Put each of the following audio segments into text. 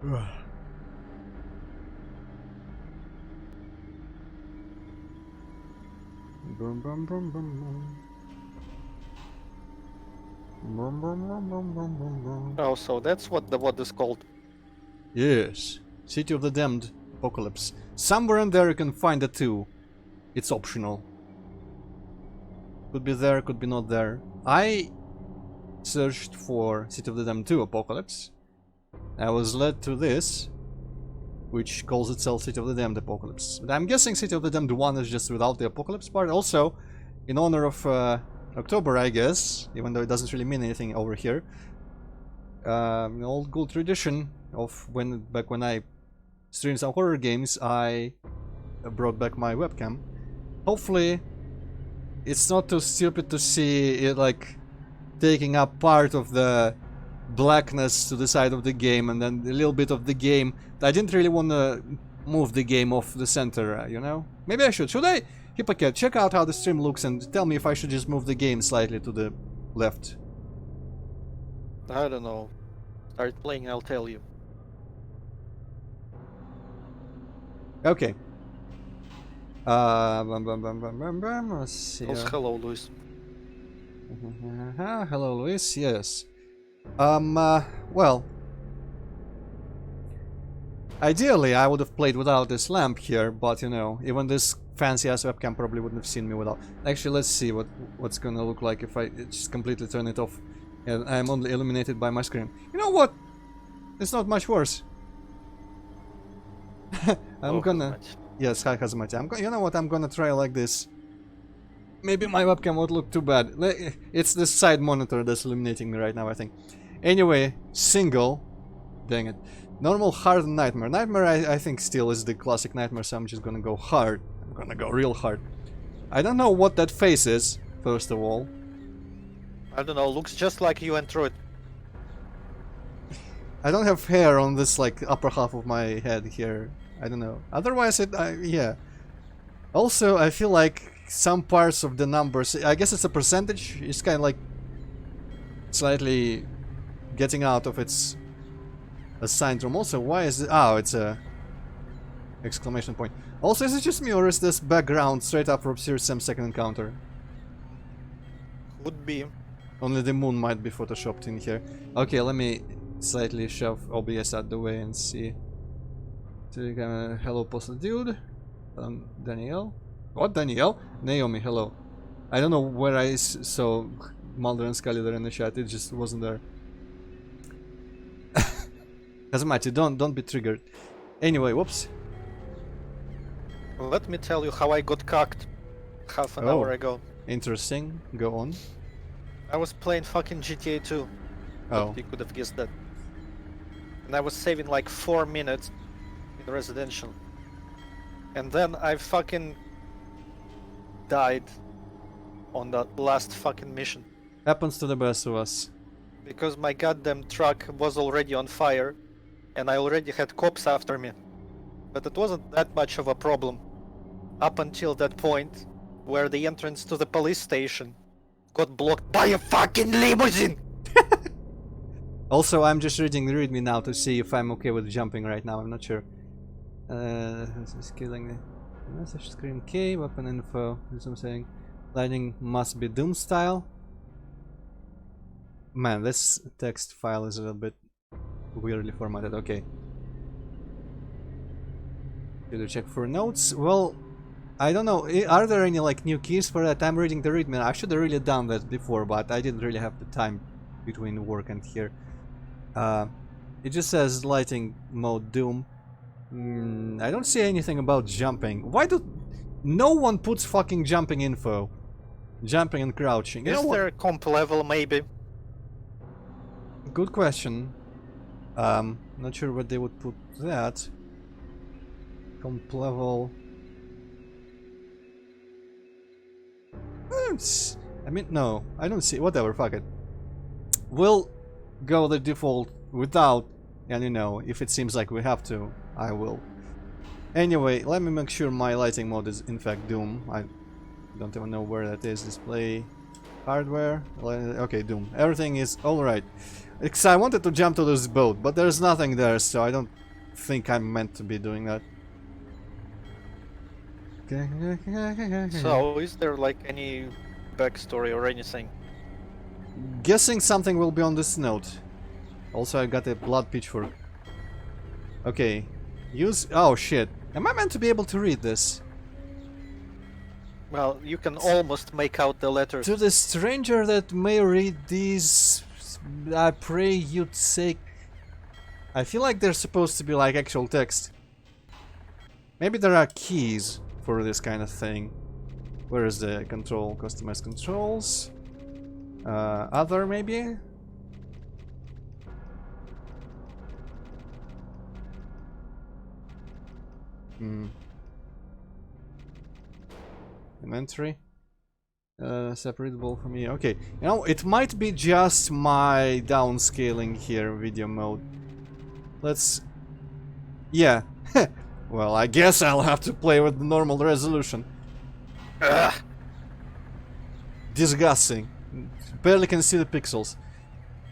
Boom, boom, boom, boom, boom. Boom, boom, boom, boom, boom, boom, boom. Oh, so that's what the what is called. Yes. City of the Damned Apocalypse. Somewhere in there you can find it too. It's optional. Could be there, could be not there. I searched for City of the Damned 2 Apocalypse. I was led to this, which calls itself City of the Damned Apocalypse. But I'm guessing City of the Damned 1 is just without the Apocalypse part. Also, in honor of October, I guess, even though it doesn't really mean anything over here. An old good tradition of back when I streamed some horror games, I brought back my webcam. Hopefully, it's not too stupid to see it like taking up part of the blackness to the side of the game, and then a little bit of the game. I didn't really want to move the game off the center, you know? Maybe I should. Should I? Hippocat, check out how the stream looks and tell me if I should just move the game slightly to the left. I don't know. Start playing, I'll tell you. Okay. Let's see. Also, hello, Luis. Hello, Luis. Yes. Well. Ideally, I would have played without this lamp here, but you know, even this fancy-ass webcam probably wouldn't have seen me without. Actually, let's see what's gonna look like if I just completely turn it off and I'm only illuminated by my screen. You know what? It's not much worse. I'm gonna... Yes, hi Hazamati. You know what? I'm gonna try like this. Maybe my webcam won't look too bad. It's the side monitor that's illuminating me right now, I think. Anyway, single. Dang it. Normal, hard, and nightmare. Nightmare, I think, still is the classic nightmare, so I'm just gonna go hard. I'm gonna go real hard. I don't know what that face is, first of all. I don't know, looks just like you, Antroid. I don't have hair on this, like, upper half of my head here. I don't know. Otherwise, yeah. Also, I feel like some parts of the numbers, I guess it's a percentage, it's kind of like slightly getting out of its assigned room. Also, why is it? Oh, it's a exclamation point. Also, is it just me or is this background straight up from Serious Sam Second Encounter? Would be. Only the moon might be photoshopped in here. Okay, let me slightly shove OBS out the way and see. Hello, postal dude. Danielle. What, Danielle? Naomi, hello. I don't know where I saw Mulder and Scully there in the chat. It just wasn't there. Doesn't matter. Don't be triggered. Anyway, whoops. Let me tell you how I got cucked half an hour ago. Interesting. Go on. I was playing fucking GTA 2. Oh. You could have guessed that. And I was saving like 4 minutes in residential. And then I fucking died on that last fucking mission. Happens to the best of us. Because my goddamn truck was already on fire. And I already had cops after me. But it wasn't that much of a problem. Up until that point, where the entrance to the police station got blocked by a fucking limousine! Also, I'm just reading the readme now to see if I'm okay with jumping right now, I'm not sure. This is killing the message screen K, weapon info, that's what I'm saying. Lighting must be Doom style. Man, this text file is a little bit weirdly formatted, okay. Did you check for notes? Well, I don't know, are there any like new keys for that? I'm reading the readme. I should have really done that before, but I didn't really have the time between work and here. It just says lighting mode Doom. I don't see anything about jumping. Why do no one puts fucking jumping info? Jumping and crouching. Is there a comp level maybe? Good question. Not sure where they would put that. Comp level. I mean, no, I don't see. Whatever, fuck it. We'll go the default without, and you know, if it seems like we have to, I will. Anyway, let me make sure my lighting mode is in fact Doom. I don't even know where that is. Display. Hardware. Okay, Doom. Everything is alright. Because I wanted to jump to this boat, but there's nothing there, so I don't think I'm meant to be doing that. So, is there like any backstory or anything? Guessing something will be on this note. Also, I got a blood pitchfork. Okay. Use... Oh, shit. Am I meant to be able to read this? Well, you can almost make out the letters. To the stranger that may read these, I pray you'd say... I feel like they're supposed to be like actual text. Maybe there are keys for this kind of thing. Where is the control? Customize controls. Other maybe? Inventory. Separatable from me. Okay, you know, it might be just my downscaling here, video mode. Let's... Yeah. Well, I guess I'll have to play with the normal resolution. Ugh. Disgusting. Barely can see the pixels.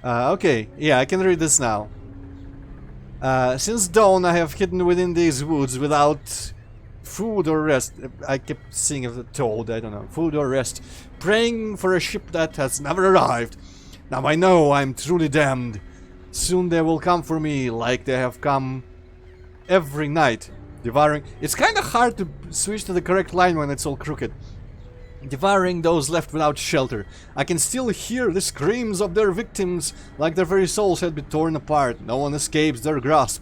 Okay, yeah, I can read this now. Since dawn I have hidden within these woods without food or rest. I kept seeing of the toad, I don't know. Food or rest. Praying for a ship that has never arrived. Now I know I'm truly damned. Soon they will come for me like they have come every night. Devouring... It's kind of hard to switch to the correct line when it's all crooked. Devouring those left without shelter. I can still hear the screams of their victims, like their very souls had been torn apart. No one escapes their grasp.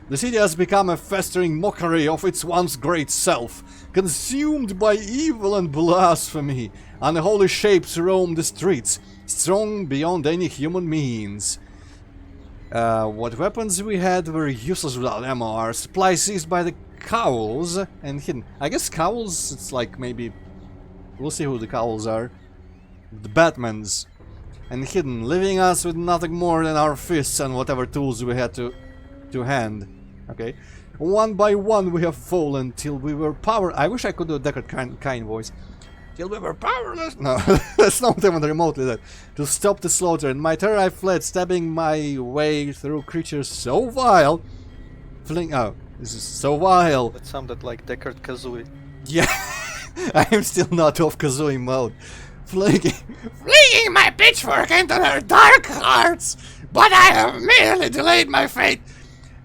The city has become a festering mockery of its once great self, consumed by evil and blasphemy. Unholy shapes roam the streets, strong beyond any human means. What weapons we had were useless without ammo. Our supply seized by the cowls and hidden. I guess cowls, it's like maybe... We'll see who the cowls are. The Batmans. And hidden, leaving us with nothing more than our fists and whatever tools we had to hand. Okay. One by one we have fallen till we were power... I wish I could do a Deckard kind voice. Till we were powerless... No, that's not even remotely that. To stop the slaughter. In my terror I fled, stabbing my way through creatures so vile... Oh, this is so vile. That sounded like Deckard Kazooie. Yeah. I am still not off Kazooie mode. Flinging my pitchfork into their dark hearts, but I have merely delayed my fate.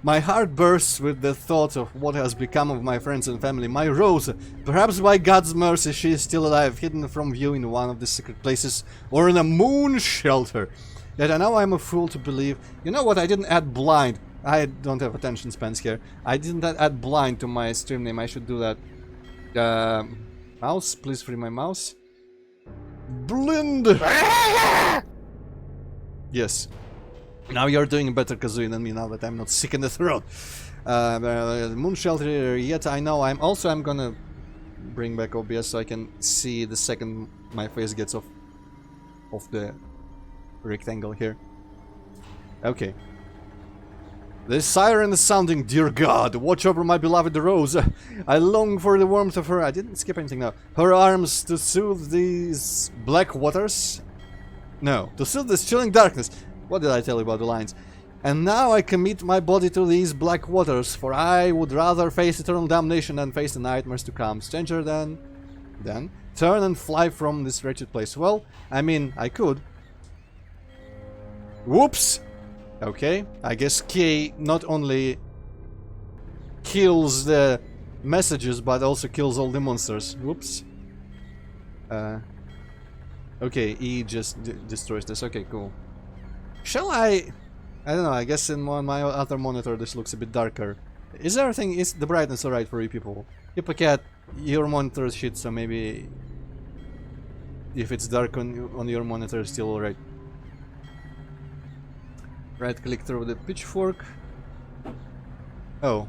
My heart bursts with the thought of what has become of my friends and family. My Rose, perhaps by God's mercy she is still alive, hidden from view in one of the secret places, or in a moon shelter. Yet I know I'm a fool to believe. You know what, I didn't add blind. I don't have attention spans here. I didn't add blind to my stream name, I should do that. Mouse, please free my mouse. Blind! Yes. Now you're doing a better Kazooie than me now that I'm not sick in the throat. Moon shelter, yet I know I'm gonna bring back OBS so I can see the second my face gets off the rectangle here. Okay. The siren is sounding, dear God, watch over my beloved Rose. I long for the warmth of her... I didn't skip anything now. Her arms to soothe these black waters. No, to soothe this chilling darkness. What did I tell you about the lines? And now I commit my body to these black waters, for I would rather face eternal damnation than face the nightmares to come. Stranger than... Then, turn and fly from this wretched place. Well, I mean, I could. Whoops! Okay, I guess K not only kills the messages, but also kills all the monsters. Whoops. Okay, E just destroys this. Okay, cool. Shall I don't know, I guess on my other monitor this looks a bit darker. Is the brightness alright for you people? Hippocat, your monitor is shit, so maybe if it's dark on your monitor, it's still alright. Right click through the pitchfork. Oh,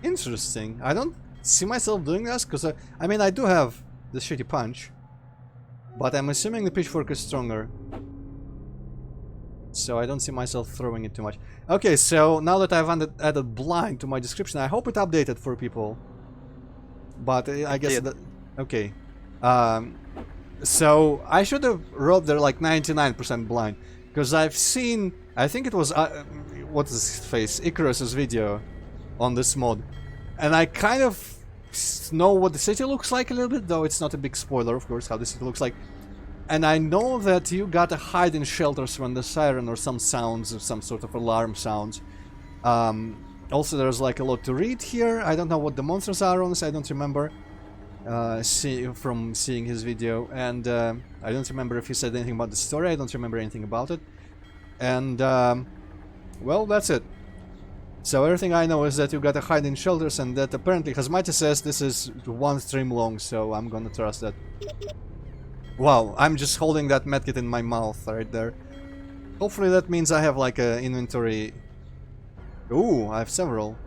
interesting. I don't see myself doing this because I mean I do have the shitty punch, but I'm assuming the pitchfork is stronger, so I don't see myself throwing it too much. Okay, so now that I've added blind to my description, I hope it updated for people. But I guess that okay. So I should have wrote there like 99% blind, because I've seen, I think it was what's his face, Icarus's video on this mod, and I kind of know what the city looks like a little bit, though it's not a big spoiler, of course, how the city looks like. And I know that you gotta hide in shelters when the siren or some sounds or some sort of alarm sounds. Also, there's like a lot to read here. I don't know what the monsters are, honestly, I don't remember. From seeing his video, and I don't remember if he said anything about the story. I don't remember anything about it, and well, that's it. So everything I know is that you gotta hide in shelters, and that apparently, as Mighty says, this is one stream long, so I'm gonna trust that. Wow, I'm just holding that medkit in my mouth right there. Hopefully that means I have like a inventory. Ooh, I have several.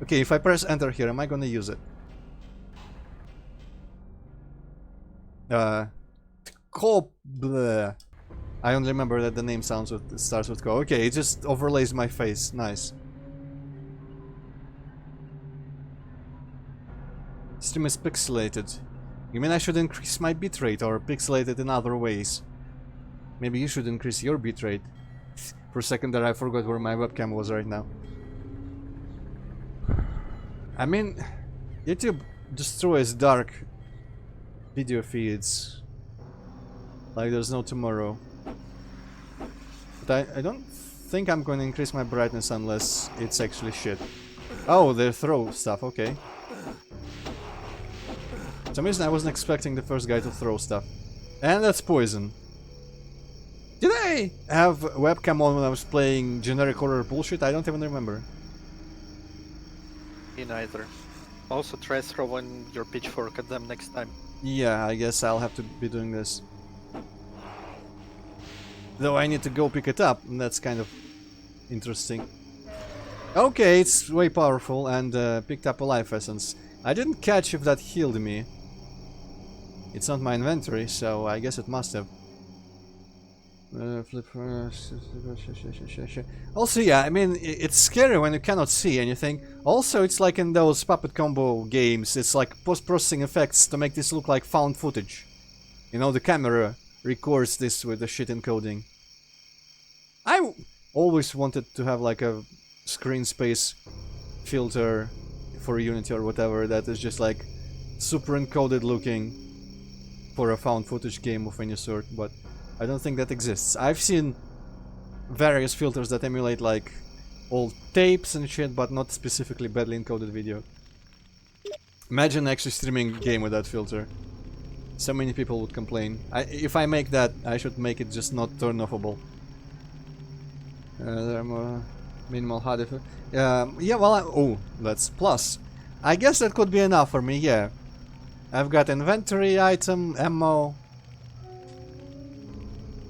Okay, if I press enter here, am I gonna use it? Bleh. I only remember that the name starts with Ko. Okay, it just overlays my face. Nice. Stream is pixelated. You mean I should increase my bitrate or pixelate it in other ways? Maybe you should increase your bitrate. For a second there I forgot where my webcam was right now. I mean, YouTube destroys dark video feeds like there's no tomorrow. But I don't think I'm going to increase my brightness unless it's actually shit. Oh, they throw stuff, okay. For some reason I wasn't expecting the first guy to throw stuff. And that's poison. Did I have webcam on when I was playing generic horror bullshit? I don't even remember. Me neither. Also try throwing your pitchfork at them next time. Yeah, I guess I'll have to be doing this. Though I need to go pick it up, and that's kind of interesting. Okay, it's way powerful, and picked up a life essence. I didn't catch if that healed me. It's not my inventory, so I guess it must have. Also, yeah, I mean, it's scary when you cannot see anything. Also, it's like in those puppet combo games, it's like post-processing effects to make this look like found footage. You know, the camera records this with the shit encoding. I always wanted to have like a screen space filter for Unity or whatever that is just like super encoded looking for a found footage game of any sort, but I don't think that exists. I've seen various filters that emulate like old tapes and shit, but not specifically badly encoded video. Imagine actually streaming a game with that filter. So many people would complain. If I make that, I should make it just not turn-offable. There are more minimal HUD. Yeah, well, oh, that's plus. I guess that could be enough for me, yeah. I've got inventory, item, ammo.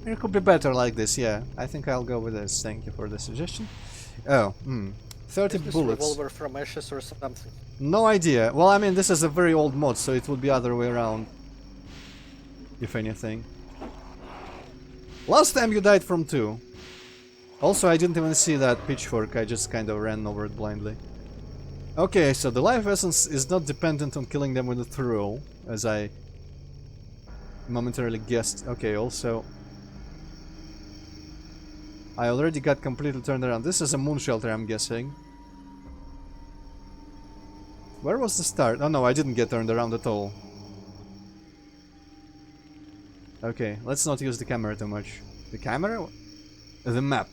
It could be better like this, yeah. I think I'll go with this. Thank you for the suggestion. Oh, 30 Is this bullets. revolver from Ashes or something? No idea. Well, I mean, this is a very old mod, so it would be other way around. If anything. Last time you died from 2. Also, I didn't even see that pitchfork, I just kind of ran over it blindly. Okay, so the life essence is not dependent on killing them with a throw, as I momentarily guessed. Okay, also I already got completely turned around. This is a moon shelter, I'm guessing. Where was the start? Oh no, I didn't get turned around at all. Okay, let's not use the camera too much. The camera? The map.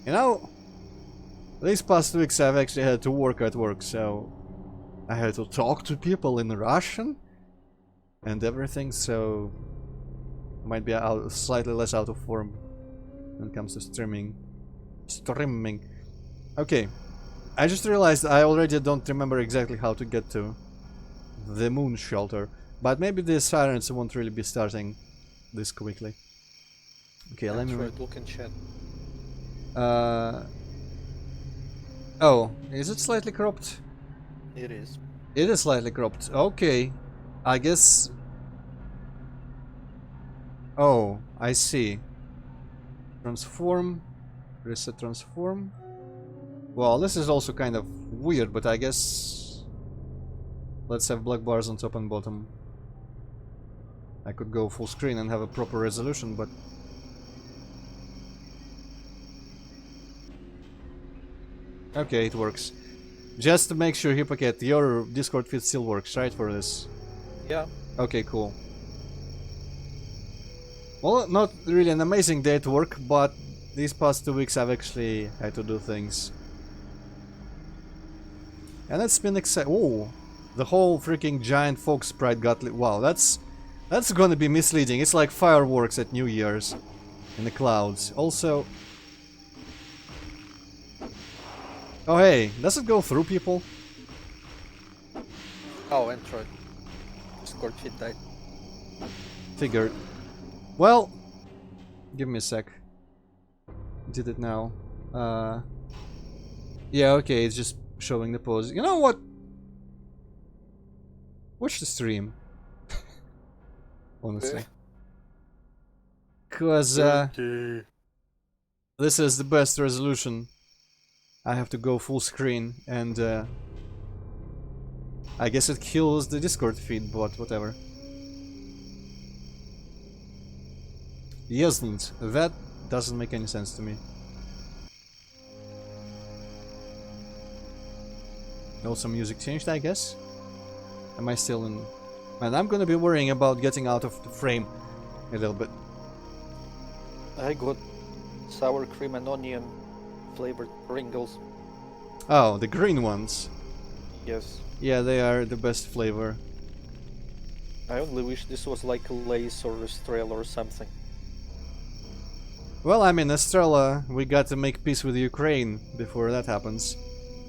You know, these past weeks I've actually had to work at work, so I had to talk to people in Russian and everything, so might be slightly less out of form when it comes to streaming. Okay, I just realized I already don't remember exactly how to get to the moon shelter, but maybe the sirens won't really be starting this quickly. Okay, let me... Antroid, look in chat. Oh, is it slightly cropped? It is. It is slightly cropped. Okay. I guess... Oh, I see. Transform. Reset transform. Well, this is also kind of weird, but I guess... Let's have black bars on top and bottom. I could go full screen and have a proper resolution, but... Okay, it works. Just to make sure, Hippocat, your Discord feed still works, right, for this? Yeah. Okay, cool. Well, not really an amazing day at work, but these past 2 weeks I've actually had to do things. And it's been exciting. Oh, the whole freaking giant fog sprite got lit. Wow, that's gonna be misleading. It's like fireworks at New Year's in the clouds. Also... Oh hey, does it go through people? Oh, Antroid. Discord feed died. Figured. Well, give me a sec. Did it now. Yeah, okay, it's just showing the pose. You know what? Watch the stream. Honestly. Cause this is the best resolution. I have to go full screen and I guess it kills the Discord feed, but whatever. Isn't. That doesn't make any sense to me. Also music changed, I guess. Am I still in... And I'm gonna be worrying about getting out of the frame a little bit. I got sour cream and onion flavored Pringles. Oh, the green ones. Yes. Yeah, they are the best flavor. I only wish this was like Lay's or Estrella or something. Well, I mean, Estrella, we got to make peace with Ukraine before that happens.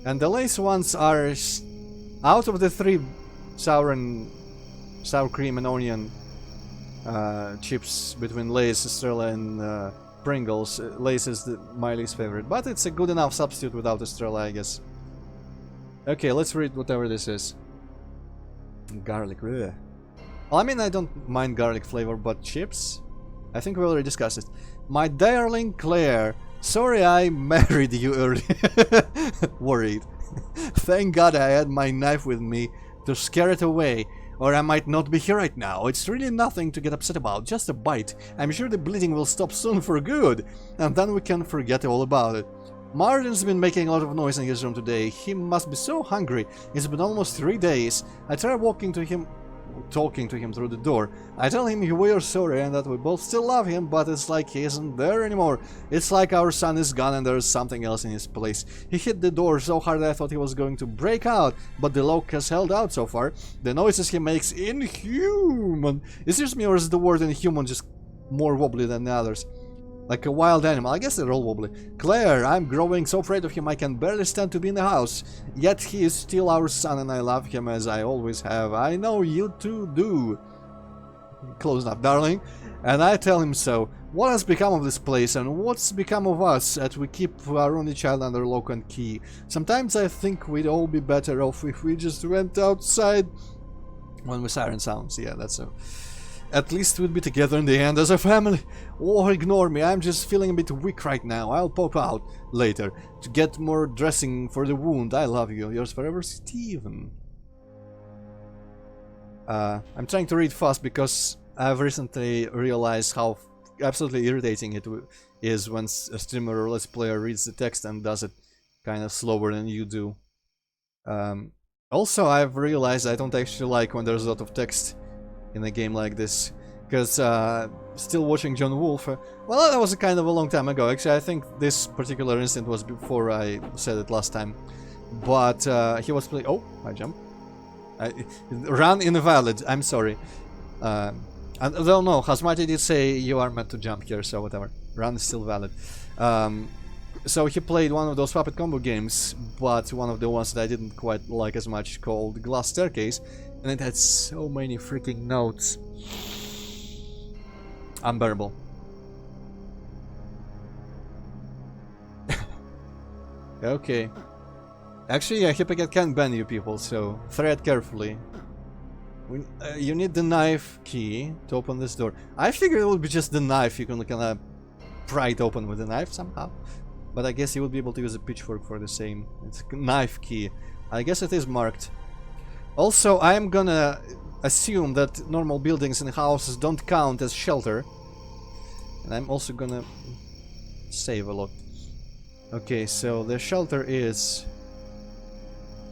And the Lay's ones are... out of the 3 sour cream and onion chips between Lay's, Estrella and Pringles, Lay's is my least favorite, but it's a good enough substitute without Estrella, I guess. Okay, let's read whatever this is. Garlic, ugh. Well, I mean, I don't mind garlic flavor, but chips? I think we already discussed it. My darling Claire, sorry I married you early. Worried. Thank God I had my knife with me to scare it away, or I might not be here right now. It's really nothing to get upset about, just a bite. I'm sure the bleeding will stop soon for good, and then we can forget all about it. Martin's been making a lot of noise in his room today. He must be so hungry. It's been almost 3 days. I try talking to him through the door. I tell him we are sorry and that we both still love him, but it's like he isn't there anymore. It's like our son is gone and there's something else in his place. He hit the door so hard I thought he was going to break out, but the lock has held out so far. The noises he makes, inhuman. Is this me or is the word inhuman just more wobbly than the others? Like a wild animal. I guess they're all wobbly. Claire, I'm growing so afraid of him I can barely stand to be in the house. Yet he is still our son and I love him as I always have. I know you two do. Close enough, darling. And I tell him so. What has become of this place and what's become of us that we keep our only child under lock and key? Sometimes I think we'd all be better off if we just went outside when the siren sounds. Yeah, that's a... At least we'll be together in the end as a family. Or ignore me, I'm just feeling a bit weak right now. I'll pop out later to get more dressing for the wound. I love you. Yours forever, Steven. I'm trying to read fast because I've recently realized how absolutely irritating it is when a streamer or let's player reads the text and does it kind of slower than you do. Also, I've realized I don't actually like when there's a lot of text in a game like this, because still watching John Wolfe, well, that was kind of a long time ago. Actually, I think this particular incident was before I said it last time, but he was playing... Oh, I jumped. Run invalid, I'm sorry. I don't know, Hazmati did say you are meant to jump here, so whatever. Run is still valid. So he played one of those puppet combo games, but one of the ones that I didn't quite like as much, called Glass Staircase, and it had so many freaking notes. Unbearable. Okay. Actually, yeah, Hippocat can ban you people, so tread carefully. You need the knife key to open this door. I figured it would be just the knife, you can kind of pry it open with the knife somehow. But I guess you would be able to use a pitchfork for the same. It's knife key. I guess it is marked. Also, I assume that normal buildings and houses don't count as shelter. And I'm also gonna save a lot. Okay, so the shelter is...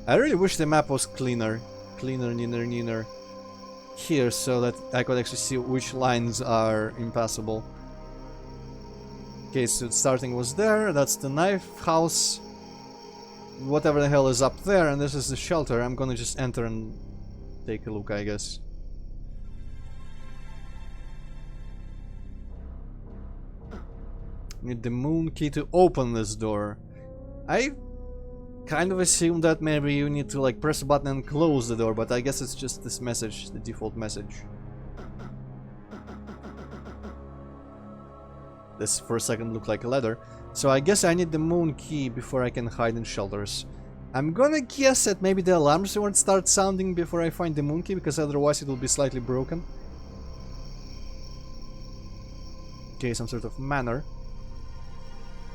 I really wish the map was cleaner. Cleaner. Here, so that I could actually see which lines are impassable. Okay, so starting was there, that's the knife house. Whatever the hell is up there, and this is the shelter. I'm gonna just enter and take a look, I guess. Need the moon key to open this door. I kind of assume that maybe you need to like press a button and close the door, but I guess it's just this message, the default message. This for a second looked like a ladder. So I guess I need the moon key before I can hide in shelters. I'm gonna guess that maybe the alarms won't start sounding before I find the moon key, because otherwise it will be slightly broken. Okay, some sort of manor.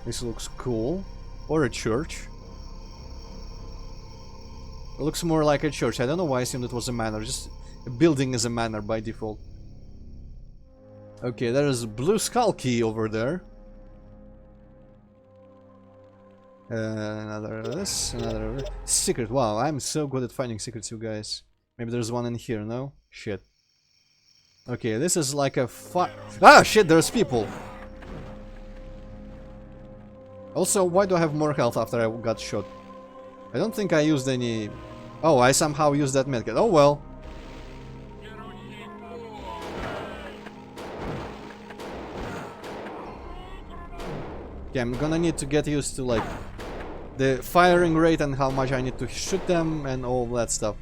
This looks cool. Or a church. It looks more like a church. I don't know why I assumed it was a manor. Just a building is a manor by default. Okay, there is a blue skull key over there. Another this, another secret. Wow, I'm so good at finding secrets, you guys. Maybe there's one in here, no? Shit. Okay, this is like a ah, shit, there's people! Also, why do I have more health after I got shot? I don't think I used any... Oh, I somehow used that medkit. Oh well. Okay, I'm gonna need to get used to like the firing rate and how much I need to shoot them and all that stuff.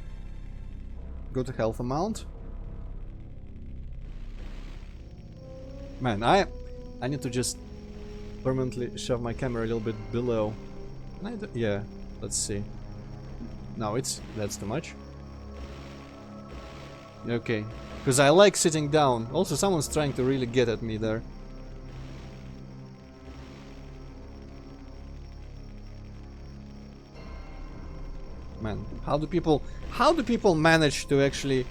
Go to health amount. Man, I need to just permanently shove my camera a little bit below. Yeah, let's see. No, that's too much. Okay, because I like sitting down. Also, someone's trying to really get at me there. Man, how do people manage to actually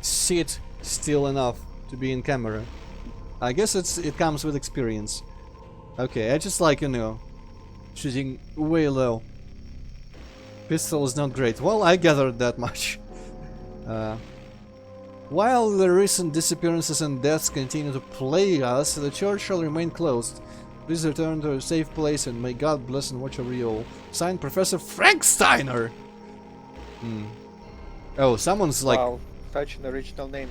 sit still enough to be in camera? I guess it comes with experience. Okay, I just like, you know, shooting way low. Pistol is not great. Well, I gathered that much. While the recent disappearances and deaths continue to plague us, the church shall remain closed. Please return to a safe place and may God bless and watch over you all. Signed, Professor Franksteiner! Oh, someone's like... Wow, such an original name.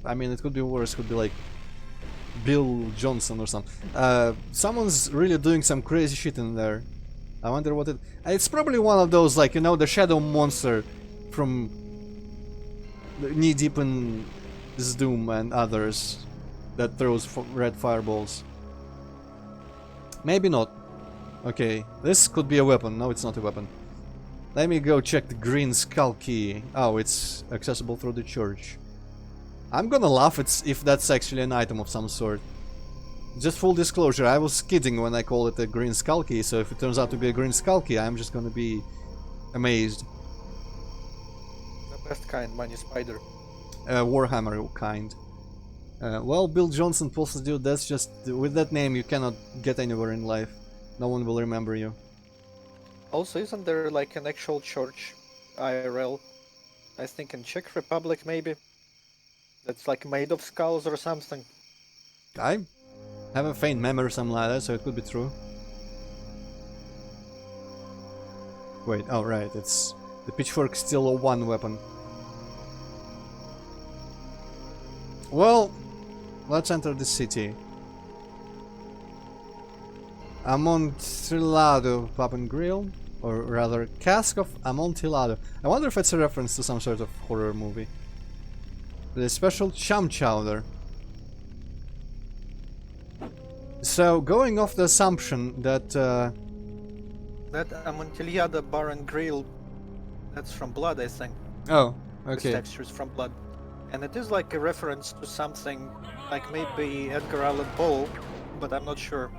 I mean, it could be worse, it could be like Bill Johnson or something. Someone's really doing some crazy shit in there. I wonder what it... It's probably one of those, like, you know, the shadow monster from Knee Deep in this Doom and others that throws red fireballs. Maybe not. Okay, this could be a weapon. No, it's not a weapon. Let me go check the green skull key. Oh, it's accessible through the church. I'm gonna laugh if that's actually an item of some sort. Just full disclosure, I was kidding when I called it a green skull key, so if it turns out to be a green skull key, I'm just gonna be amazed. The best kind, money spider. Warhammer kind. Well, Bill Johnson, Pulse Dude, that's just... With that name you cannot get anywhere in life. No one will remember you. Also, isn't there like an actual church, IRL? I think in Czech Republic maybe? That's like made of skulls or something. I have a faint memory or something like that, so it could be true. Wait, oh right, it's... The pitchfork's still a one weapon. Well, let's enter the city. Amontillado Pub and Grill, or rather, Cask of Amontillado. I wonder if it's a reference to some sort of horror movie. The special chum chowder. So, going off the assumption that... That Amontillado Bar and Grill, that's from Blood, I think. Oh, This okay. texture is from Blood. And it is like a reference to something like maybe Edgar Allan Poe, but I'm not sure.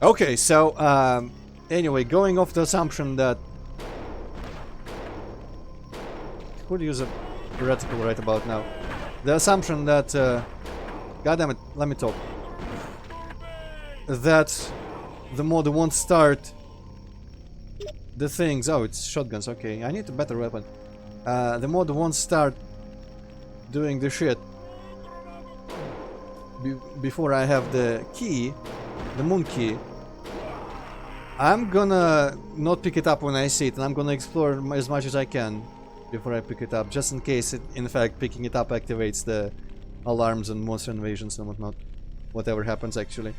Okay, so, Anyway, going off the assumption that... Could use a reticle right about now. The assumption that... God damn it, let me talk. That the mod won't start the things... Oh, it's shotguns, okay. I need a better weapon. The mod won't start doing the shit before I have the key, the moon key. I'm gonna not pick it up when I see it, and I'm gonna explore as much as I can before I pick it up, just in case it, in fact, picking it up activates the alarms and monster invasions and whatnot. Whatever happens, actually.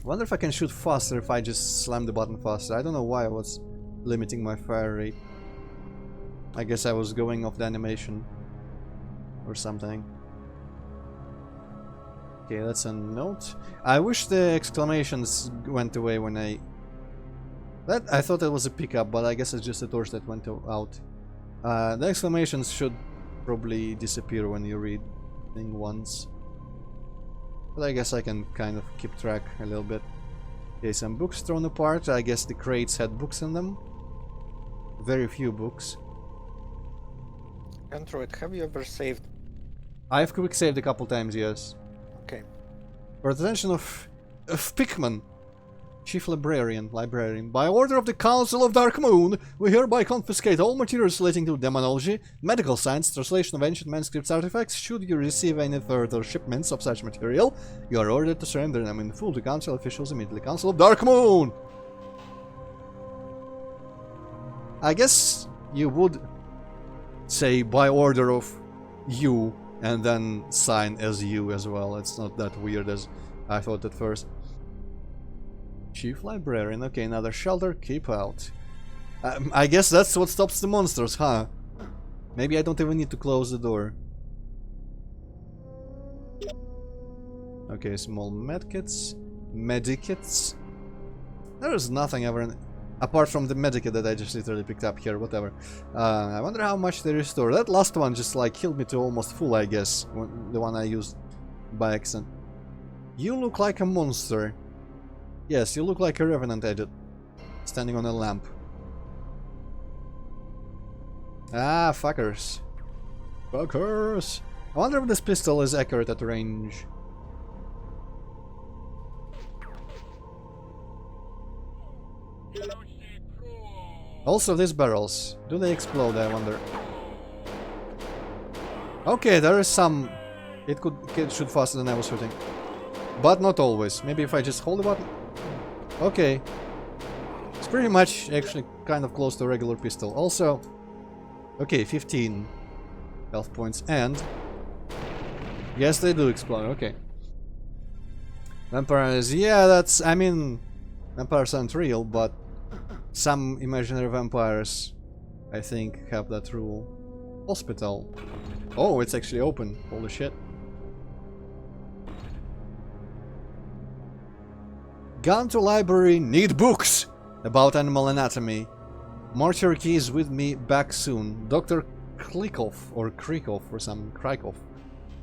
Wonder if I can shoot faster if I just slam the button faster. I don't know why I was limiting my fire rate. I guess I was going off the animation or something. Okay, that's a note. I wish the exclamations went away when I thought it was a pickup, but I guess it's just a torch that went out. The exclamations should probably disappear when you read thing once. But I guess I can kind of keep track a little bit. Okay, some books thrown apart. I guess the crates had books in them. Very few books. Antroid, have you ever saved? I've quick saved a couple times, yes. Okay. For the attention of Pickman, Chief Librarian. By order of the Council of Dark Moon, we hereby confiscate all materials relating to demonology, medical science, translation of ancient manuscripts artifacts. Should you receive any further shipments of such material, you are ordered to surrender them in full to Council officials immediately. Council of Dark Moon! I guess you would say by order of you and then sign as you as well. It's not that weird as I thought at first. Chief Librarian, okay, another shelter, keep out. I guess that's what stops the monsters, huh? Maybe I don't even need to close the door. Okay, small medkits, medikits. There's nothing ever apart from the medikit that I just literally picked up here, whatever. I wonder how much they restore. That last one just like killed me to almost full, I guess, the one I used by accident. You look like a monster. Yes, you look like a revenant agent, standing on a lamp. Ah, fuckers. Fuckers! I wonder if this pistol is accurate at range. Also, these barrels. Do they explode, I wonder? Okay, there is some... It could shoot faster than I was shooting. But not always. Maybe if I just hold the button... Okay. It's pretty much actually kind of close to a regular pistol. Also... Okay, 15 health points. And... Yes, they do explode. Okay. Vampires... Yeah, that's... I mean... Vampires aren't real, but... Some imaginary vampires, I think, have that rule. Hospital. Oh, it's actually open. Holy shit. Gone to library, need books about animal anatomy. Mortuary keys with me back soon. Dr. Klikov or Krikov or some Krikov.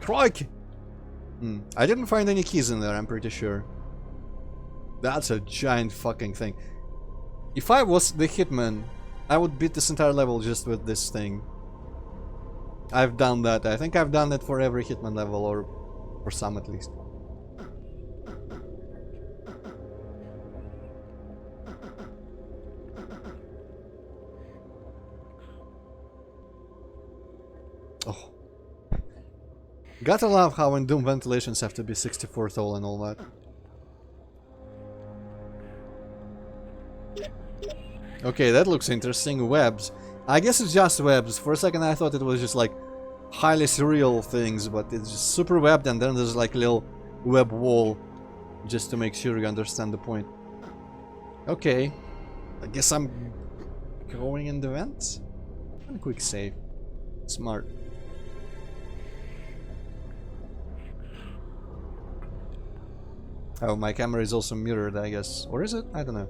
Crike! I didn't find any keys in there, I'm pretty sure. That's a giant fucking thing. If I was the hitman, I would beat this entire level just with this thing. I've done that. I think I've done that for every hitman level, or for some at least. Oh. Gotta love how in Doom ventilations have to be 64 tall and all that. Okay, that looks interesting. Webs. I guess it's just webs. For a second I thought it was just like highly surreal things, but it's just super webbed and then there's like a little web wall just to make sure you understand the point. Okay. I guess I'm going in the vents? And quick save. Smart. Oh, my camera is also mirrored, I guess. Or is it? I don't know.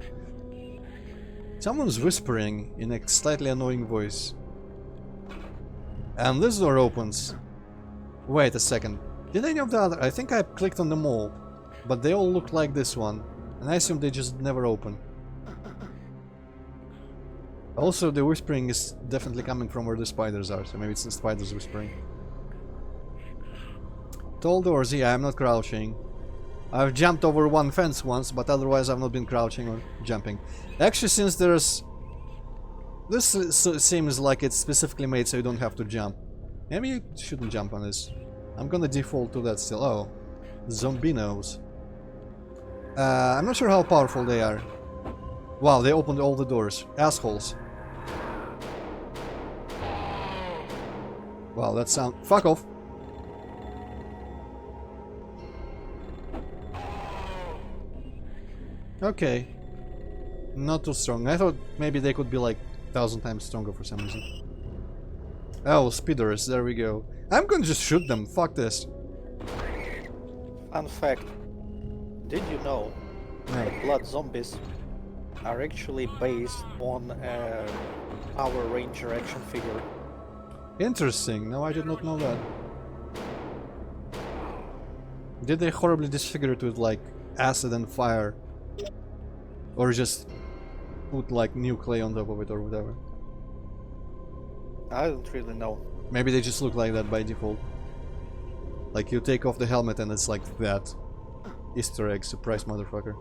Someone's whispering in a slightly annoying voice. And this door opens. Wait a second. Did any of the other? I think I clicked on them all, but they all look like this one, and I assume they just never open. Also, the whispering is definitely coming from where the spiders are, so maybe it's the spiders whispering. Tall doors, yeah, I'm not crouching. I've jumped over one fence once, but otherwise I've not been crouching or jumping. Actually, since there's... This seems like it's specifically made so you don't have to jump. Maybe you shouldn't jump on this. I'm gonna default to that still. Oh, zombinos. I'm not sure how powerful they are. Wow, they opened all the doors. Assholes. Wow, that sound... Fuck off! Okay. Not too strong. I thought maybe they could be like 1,000 times stronger for some reason. Oh, speeders, there we go. I'm gonna just shoot them, fuck this. Fun fact. Did you know that blood zombies are actually based on a Power Ranger action figure? Interesting, no, I did not know that. Did they horribly disfigure it with like acid and fire? Or just put like new clay on top of it or whatever? I don't really know. Maybe they just look like that by default. Like you take off the helmet and it's like that. Easter egg, surprise motherfucker.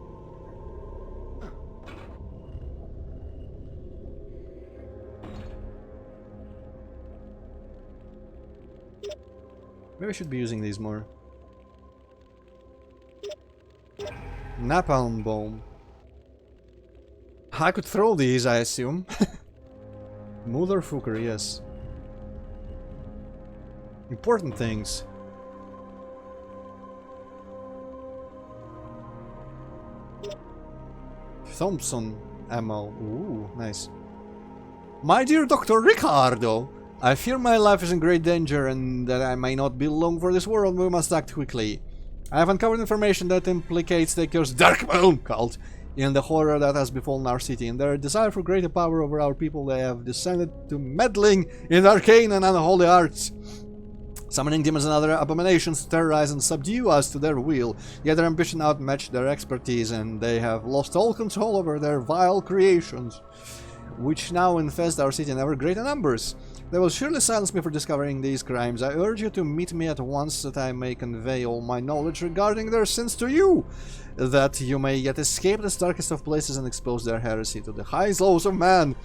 Maybe I should be using these more. Napalm bomb. I could throw these, I assume. Motherfucker, yes. Important things. Thompson ammo. Ooh, nice. My dear Dr. Ricardo, I fear my life is in great danger and that I may not be long for this world. We must act quickly. I have uncovered information that implicates the cursed Dark Moon cult in the horror that has befallen our city. In their desire for greater power over our people, they have descended to meddling in arcane and unholy arts, summoning demons and other abominations to terrorize and subdue us to their will. Yet their ambition outmatched their expertise, and they have lost all control over their vile creations, which now infest our city in ever greater numbers. They will surely silence me for discovering these crimes. I urge you to meet me at once, that I may convey all my knowledge regarding their sins to you, that you may yet escape this darkest of places and expose their heresy to the highest lows of man.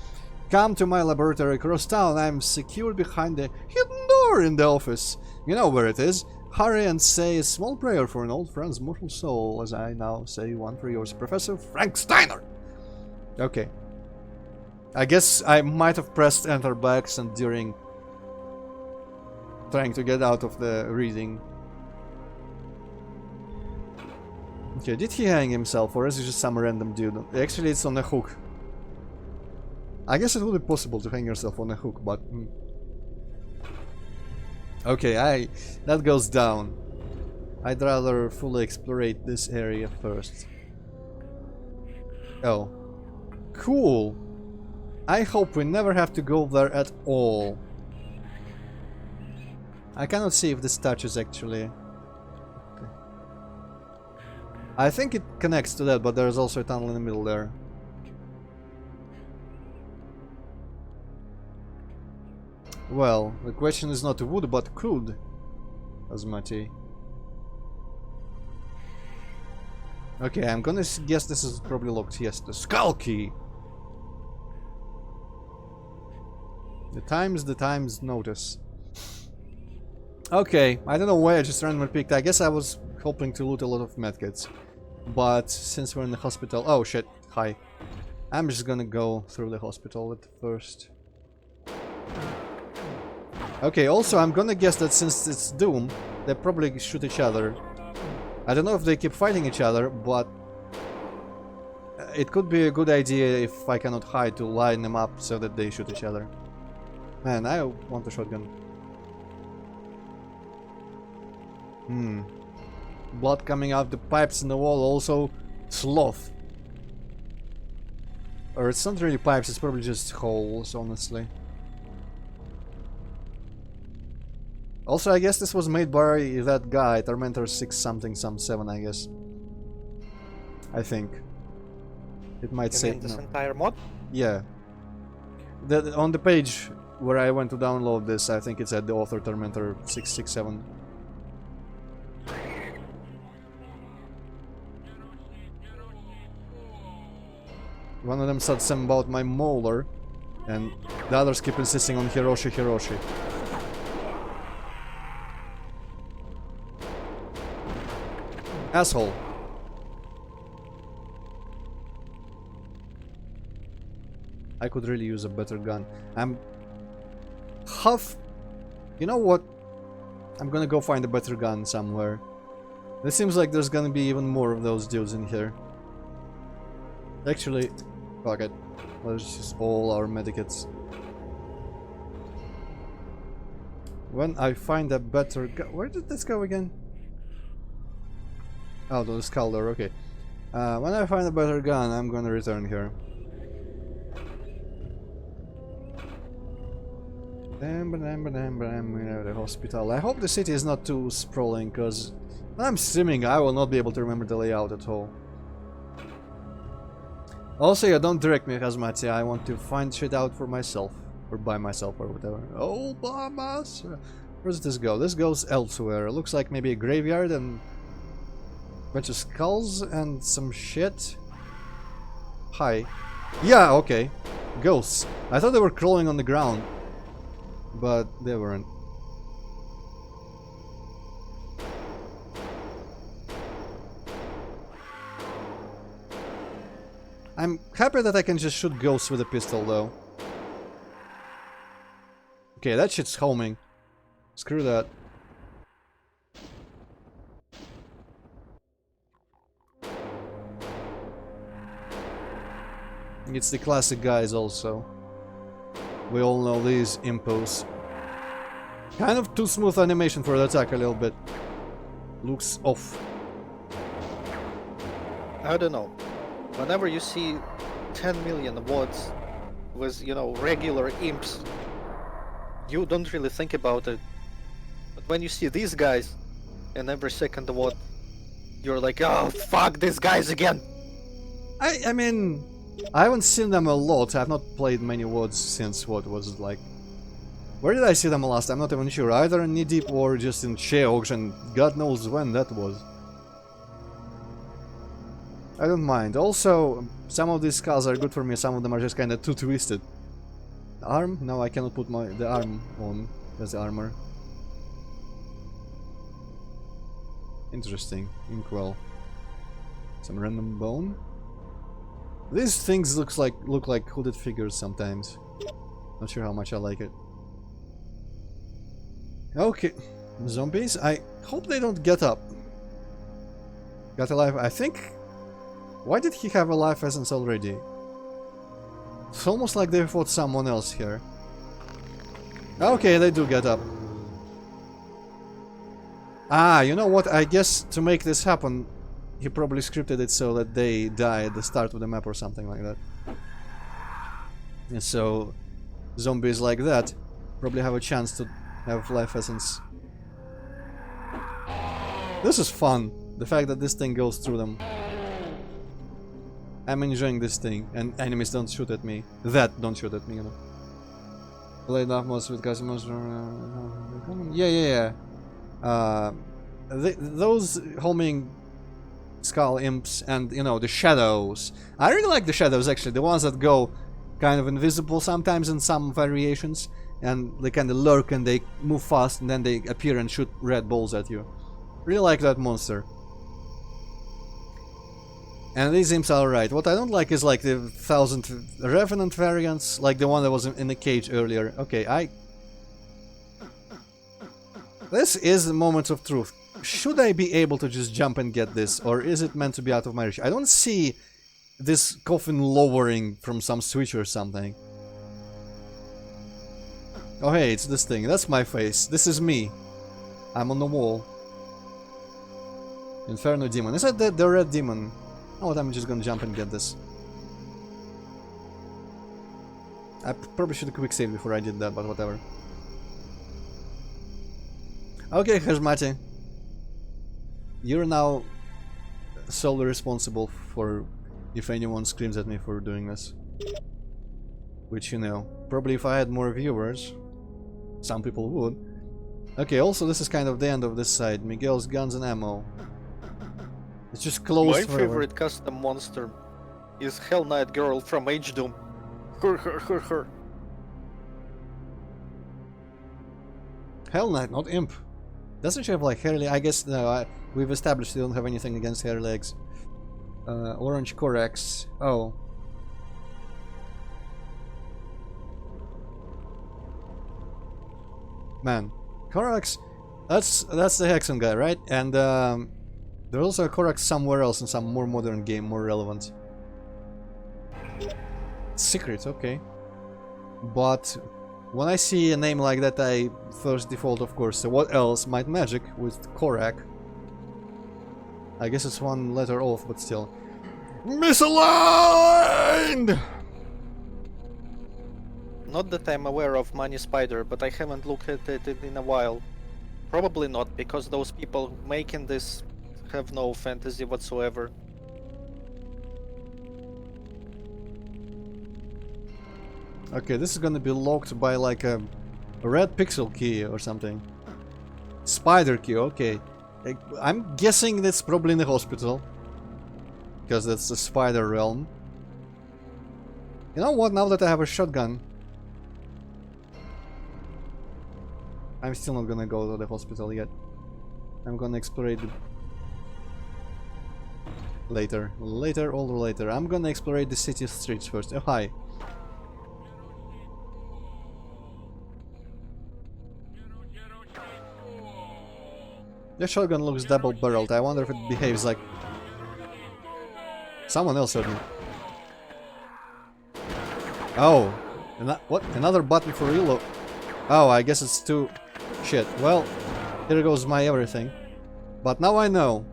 Come to my laboratory across town. I am secured behind the hidden door in the office. You know where it is. Hurry and say a small prayer for an old friend's mortal soul, as I now say one for yours, Professor Frank Steiner. Okay. I guess I might have pressed enter by accident during trying to get out of the reading. Okay, did he hang himself or is it just some random dude? Actually, it's on a hook. I guess it would be possible to hang yourself on a hook, but... Okay, that goes down. I'd rather fully explore this area first. Oh. Cool! I hope we never have to go there at all. I cannot see if this touches actually. Okay. I think it connects to that, but there's also a tunnel in the middle there. Well, the question is not would, but could, Asmati. Okay, I'm gonna guess this is probably locked. Yes, the skull key. The times notice. Okay, I don't know why I just randomly picked. I guess I was hoping to loot a lot of medkits. But since we're in the hospital... Oh shit, hi. I'm just gonna go through the hospital at first. Okay, also I'm gonna guess that since it's Doom, they probably shoot each other. I don't know if they keep fighting each other, but... it could be a good idea if I cannot hide to line them up so that they shoot each other. Man, I want a shotgun. Blood coming out the pipes in the wall, also sloth. Or it's not really pipes, it's probably just holes, honestly. Also, I guess this was made by that guy, Tormentor 6 something, some 7, I guess. I think. It might You say... mean this no. entire mod? Yeah. On the page where I went to download this, I think it said the author Tormentor 667. One of them said something about my molar, and the others keep insisting on Hiroshi Hiroshi. Asshole. I could really use a better gun. I'm half... You know what? I'm gonna go find a better gun somewhere. It seems like there's gonna be even more of those dudes in here. Actually, fuck it. Let's use all our medikits. When I find a better gun... Where did this go again? Oh, to the Scalder, okay. When I find a better gun, I'm gonna return here. The hospital. I hope the city is not too sprawling, because when I'm streaming, I will not be able to remember the layout at all. Also, yeah, don't direct me, Hazmati. I want to find shit out for myself. Or by myself, or whatever. Oh, by myself. Where does this go? This goes elsewhere. It looks like maybe a graveyard and a bunch of skulls and some shit. Hi. Yeah, okay. Ghosts. I thought they were crawling on the ground. But they weren't. I'm happy that I can just shoot ghosts with a pistol, though. Okay, that shit's homing. Screw that. It's the classic guys also. We all know these impos. Kind of too smooth animation for the attack a little bit. Looks off. I don't know. Whenever you see 10 million wads with, you know, regular imps, you don't really think about it. But when you see these guys, and every second wad, you're like, oh fuck, these guys again! I mean, I haven't seen them a lot. I've not played many WoDs since what was it like. Where did I see them last? I'm not even sure. Either in Knee Deep or just in Sheogs, and God knows when that was. I don't mind. Also, some of these skulls are good for me, some of them are just kinda too twisted. Arm? No, I cannot put the arm on as armor. Interesting. Inkwell. Some random bone. These things look like hooded figures sometimes. Not sure how much I like it. Okay. Zombies? I hope they don't get up. Got alive, I think. Why did he have a life essence already? It's almost like they fought someone else here. Okay, they do get up. Ah, you know what? I guess to make this happen, he probably scripted it so that they die at the start of the map or something like that. And so, zombies like that probably have a chance to have life essence. This is fun. The fact that this thing goes through them. I'm enjoying this thing, and enemies don't shoot at me. Don't shoot at me, you know. Played enough most with customers. Yeah. Those homing skull imps and, you know, the shadows. I really like the shadows, actually. The ones that go kind of invisible sometimes in some variations. And they kind of lurk and they move fast and then they appear and shoot red balls at you. Really like that monster. And these imps are alright. What I don't like is like the 1000 Revenant variants, like the one that was in the cage earlier. Okay, This is the moment of truth. Should I be able to just jump and get this, or is it meant to be out of my reach? I don't see this coffin lowering from some switch or something. Oh hey, it's this thing. That's my face. This is me. I'm on the wall. Inferno Demon. Is that the red demon? Oh, I'm just gonna jump and get this. I probably should have quick saved before I did that, but whatever. Okay, Hazmati. You're now solely responsible for if anyone screams at me for doing this. Which, you know, probably if I had more viewers, some people would. Okay, also this is kind of the end of this side. Miguel's guns and ammo. It's just closed My forever. favorite custom monster is Hell Knight Girl from H-Doom. Her. Hell Knight, not Imp. Doesn't she have like hair legs? I guess no, we've established we don't have anything against hair legs. Orange Corax. Oh. Man. Corax, that's the Hexen guy, right? And there's also a Corax somewhere else in some more modern game, more relevant. Secret, okay. But when I see a name like that, I first default, of course. So what else? Might Magic with Korak. I guess it's one letter off, but still. Misaligned! Not that I'm aware of Money Spider, but I haven't looked at it in a while. Probably not, because those people making this have no fantasy whatsoever. Okay, this is gonna be locked by like a red pixel key or something. Spider key, okay. I'm guessing that's probably in the hospital. Because that's the spider realm. You know what, now that I have a shotgun, I'm still not gonna go to the hospital yet. I'm gonna explore it later. Later, all later. I'm gonna explore the city streets first. Oh, hi. The shotgun looks double-barreled. I wonder if it behaves like someone else heard me. Oh, what? Another button for reload. Oh, I guess it's too... Shit. Well, here goes my everything. But now I know.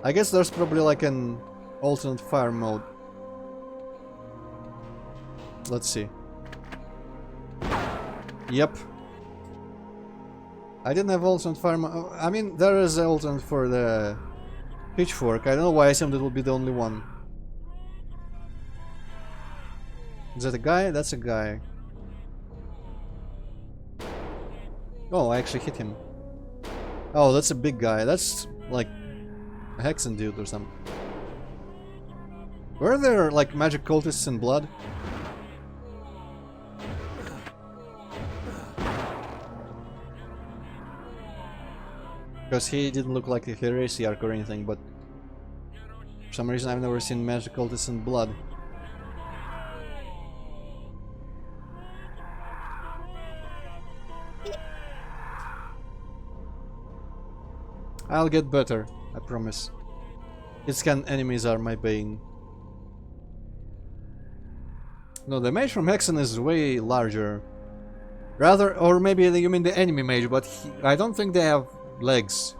I guess there's probably like an alternate fire mode. Let's see. Yep. I didn't have alternate fire mode. I mean, there is an alternate for the pitchfork. I don't know why I assumed it would be the only one. Is that a guy? That's a guy. Oh, I actually hit him. Oh, that's a big guy. That's like a Hexen dude or something. Were there like magic cultists in blood? Because he didn't look like a heresiarch or anything, but for some reason I've never seen magic cultists in blood. I'll get better, I promise. Hitscan enemies are my bane. No, the mage from Hexen is way larger. Rather, or maybe you mean the enemy mage, but I don't think they have legs.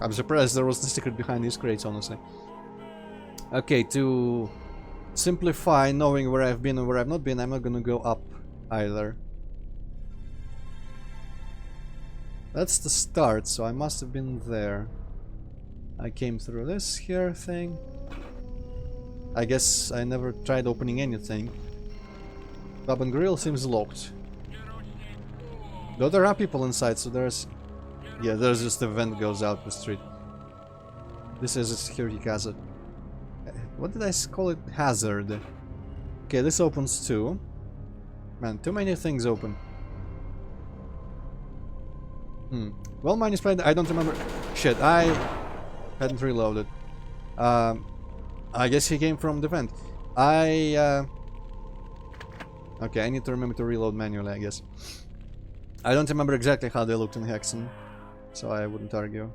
I'm surprised there was the secret behind these crates, honestly. Okay, to simplify knowing where I've been and where I've not been, I'm not gonna go up either. That's the start, so I must have been there. I came through this here thing. I guess I never tried opening anything. Pub and grill seems locked. Though there are people inside, so there's... Yeah, there's just a vent goes out the street. This is a security hazard. What did I call it? Hazard. Okay, this opens too. Man, too many things open. Well, mine is played. I don't remember. Shit, I hadn't reloaded. I guess he came from the vent. Okay, I need to remember to reload manually, I guess. I don't remember exactly how they looked in Hexen, so I wouldn't argue.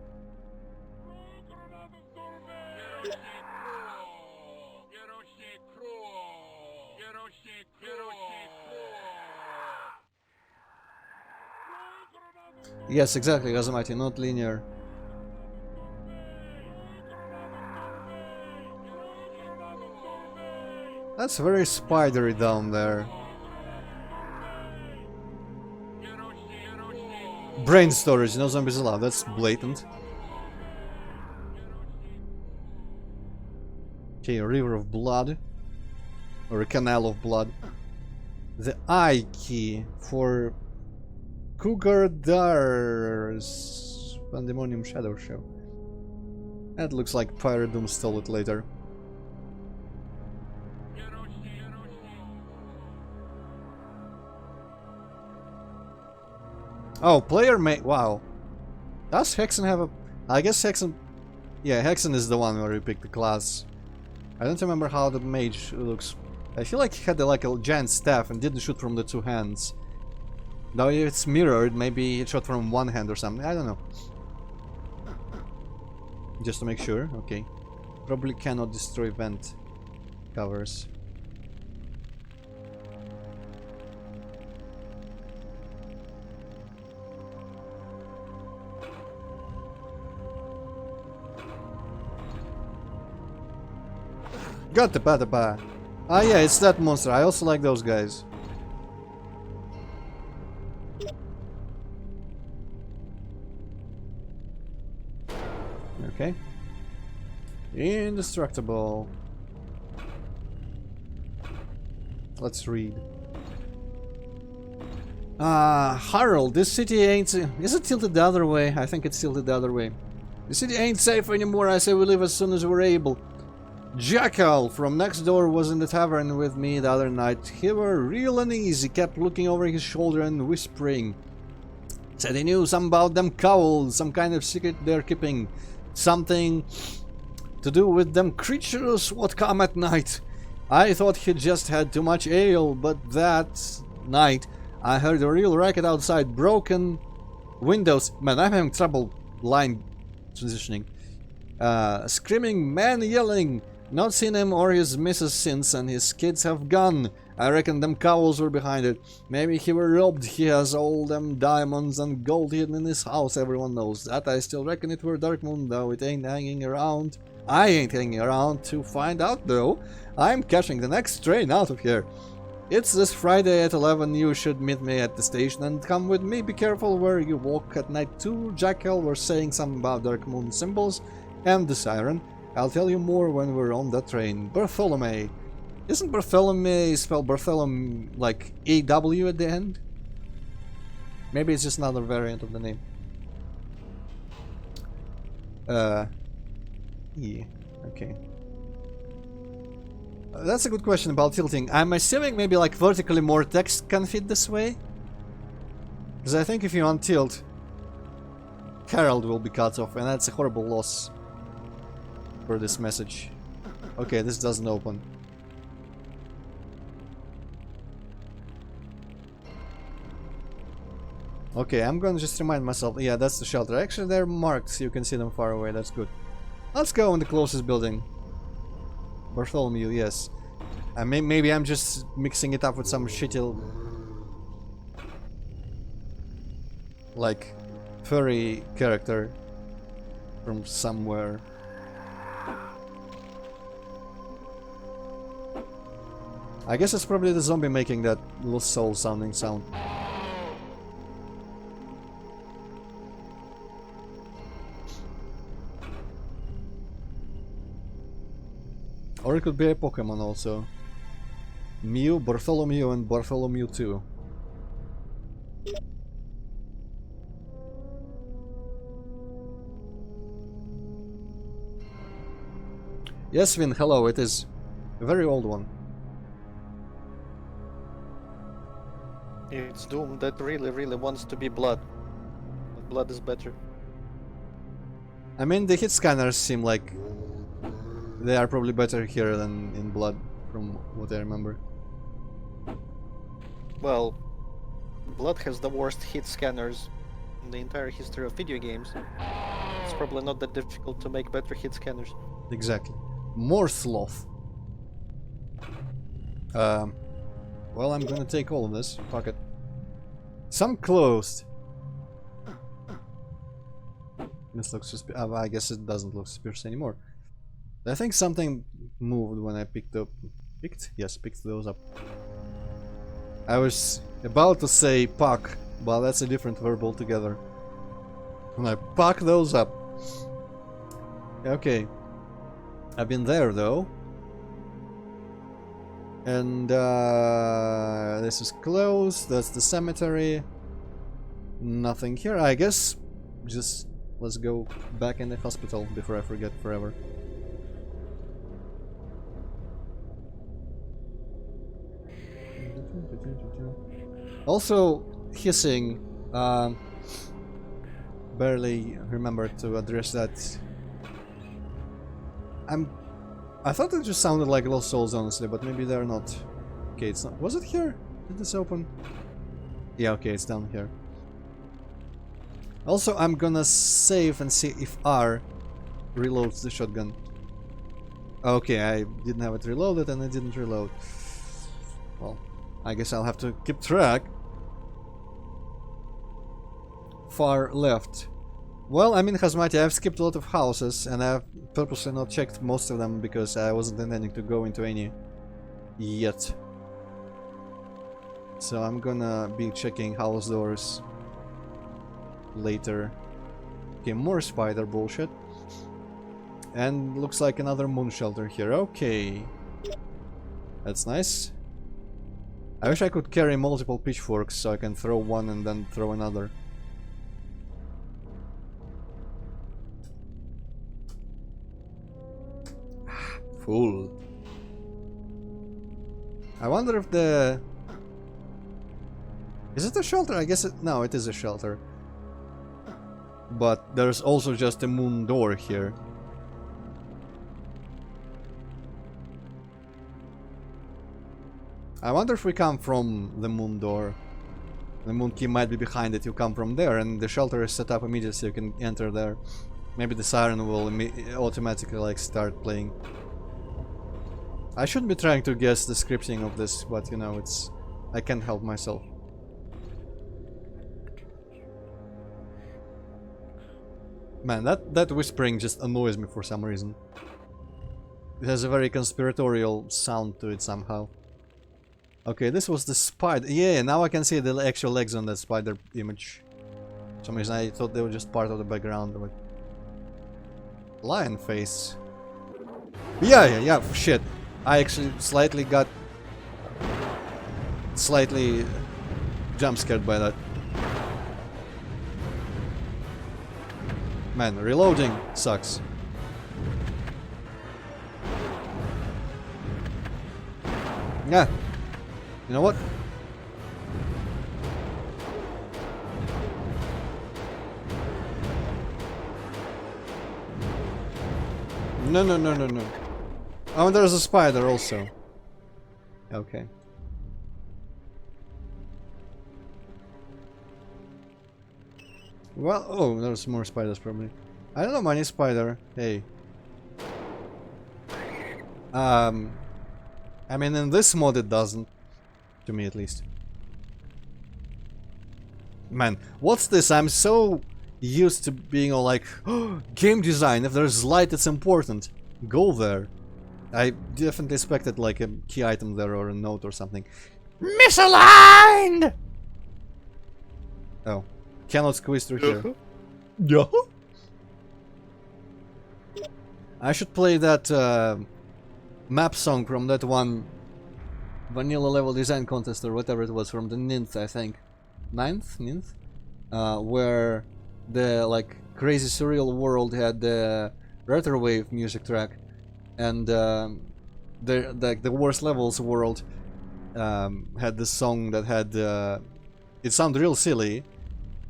Yes, exactly, Razamati, not linear. That's very spidery down there. Brain storage, no zombies allowed. That's blatant. Okay, a river of blood. Or a canal of blood. The I key for Cougardar's Pandemonium Shadow Show. That looks like Pirate Doom stole it later. Oh, player may. Wow. Does Hexen have a. I guess Hexen. Yeah, Hexen is the one where you pick the class. I don't remember how the mage looks. I feel like he had like a giant staff and didn't shoot from the two hands. Now if it's mirrored, maybe it shot from one hand or something. I don't know. Just to make sure. Okay. Probably cannot destroy vent covers. Got the patapa. Ah yeah, it's that monster. I also like those guys. Okay. Indestructible. Let's read. Harold, this city ain't... Is it tilted the other way? I think it's tilted the other way. The city ain't safe anymore. I say we leave as soon as we're able. Jackal from next door was in the tavern with me the other night. He were real uneasy, kept looking over his shoulder and whispering. Said he knew something about them cowls, some kind of secret they're keeping. Something to do with them creatures what come at night. I thought he just had too much ale, but that night I heard a real racket outside, broken windows. Man, I'm having trouble line transitioning. Screaming, man yelling. Not seen him or his missus since, and his kids have gone. I reckon them cowls were behind it. Maybe he were robbed. He has all them diamonds and gold hidden in his house, everyone knows that. I still reckon it were Dark Moon, though it ain't hanging around. I ain't hanging around to find out, though. I'm catching the next train out of here. It's this Friday at 11. You should meet me at the station and come with me. Be careful where you walk at night too. Jackal was saying something about Dark Moon symbols and the siren. I'll tell you more when we're on that train. Bartholomew. Isn't Bartholomew spelled Bartholomew like AW at the end? Maybe it's just another variant of the name. Yeah, okay. That's a good question about tilting. I'm assuming maybe like vertically more text can fit this way. Because I think if you untilt, Harold will be cut off, and that's a horrible loss for this message. Okay, this doesn't open. Okay, I'm gonna just remind myself. Yeah, that's the shelter. Actually, they're marked so you can see them far away. That's good. Let's go in the closest building. Bartholomew, yes. Maybe I'm just mixing it up with some shitty... like... furry character from somewhere. I guess it's probably the zombie making that little soul sounding sound. Or it could be a Pokemon also. Mew, Bartholomew, and Bartholomew 2. Yes, Vin, hello, it is a very old one. It's Doom that really wants to be blood. But blood is better. I mean, the hit scanners seem like they are probably better here than in Blood, from what I remember. Well, Blood has the worst hit scanners in the entire history of video games. It's probably not that difficult to make better hit scanners. Exactly. More sloth. Well, I'm gonna take all of this. Fuck it. Some closed. This looks suspicious. I guess it doesn't look suspicious anymore. I think something moved when I picked up... Picked? Yes, picked those up. I was about to say puck, but that's a different verb altogether. And I pack those up. Okay. I've been there though. And this is closed. That's the cemetery. Nothing here. I guess just let's go back in the hospital before I forget forever. Also, hissing. Barely remembered to address that. I thought it just sounded like Lost Souls, honestly, but maybe they're not. Okay, it's not. Was it here? Did this open? Yeah, okay, it's down here. Also, I'm gonna save and see if R reloads the shotgun. Okay, I didn't have it reloaded and it didn't reload. Well, I guess I'll have to keep track. Far left. Well, I'm in Hazmati. I've skipped a lot of houses and I've purposely not checked most of them because I wasn't intending to go into any yet. So I'm gonna be checking house doors later. Okay, more spider bullshit. And looks like another moon shelter here. Okay. That's nice. I wish I could carry multiple pitchforks so I can throw one and then throw another. Fool. I wonder if the... Is it a shelter? I guess it... No, it is a shelter. But there's also just a moon door here. I wonder if we come from the moon door. The moon key might be behind it, you come from there, and the shelter is set up immediately so you can enter there. Maybe the siren will automatically like start playing. I shouldn't be trying to guess the scripting of this, but you know, it's... I can't help myself. Man, that whispering just annoys me for some reason. It has a very conspiratorial sound to it somehow. Okay, this was the spider. Yeah, now I can see the actual legs on that spider image. For some reason I thought they were just part of the background of it. Lion face. Yeah, shit. I actually slightly got... slightly jump scared by that. Man, reloading sucks. Yeah. You know what? No. Oh, there's a spider also. Okay. Well, oh, there's more spiders probably. I don't know, money spider. Hey. I mean, in this mod it doesn't. To me, at least. Man, what's this? I'm so used to being all like, oh, game design, if there's light, it's important. Go there. I definitely expected like a key item there or a note or something. Misaligned! Oh. Cannot squeeze through here. Yeah. I should play that map song from that one vanilla level design contest or whatever it was from the ninth, I think. Ninth? Where the like crazy surreal world had the retrowave music track, and the worst levels world had this song that had it sounded real silly,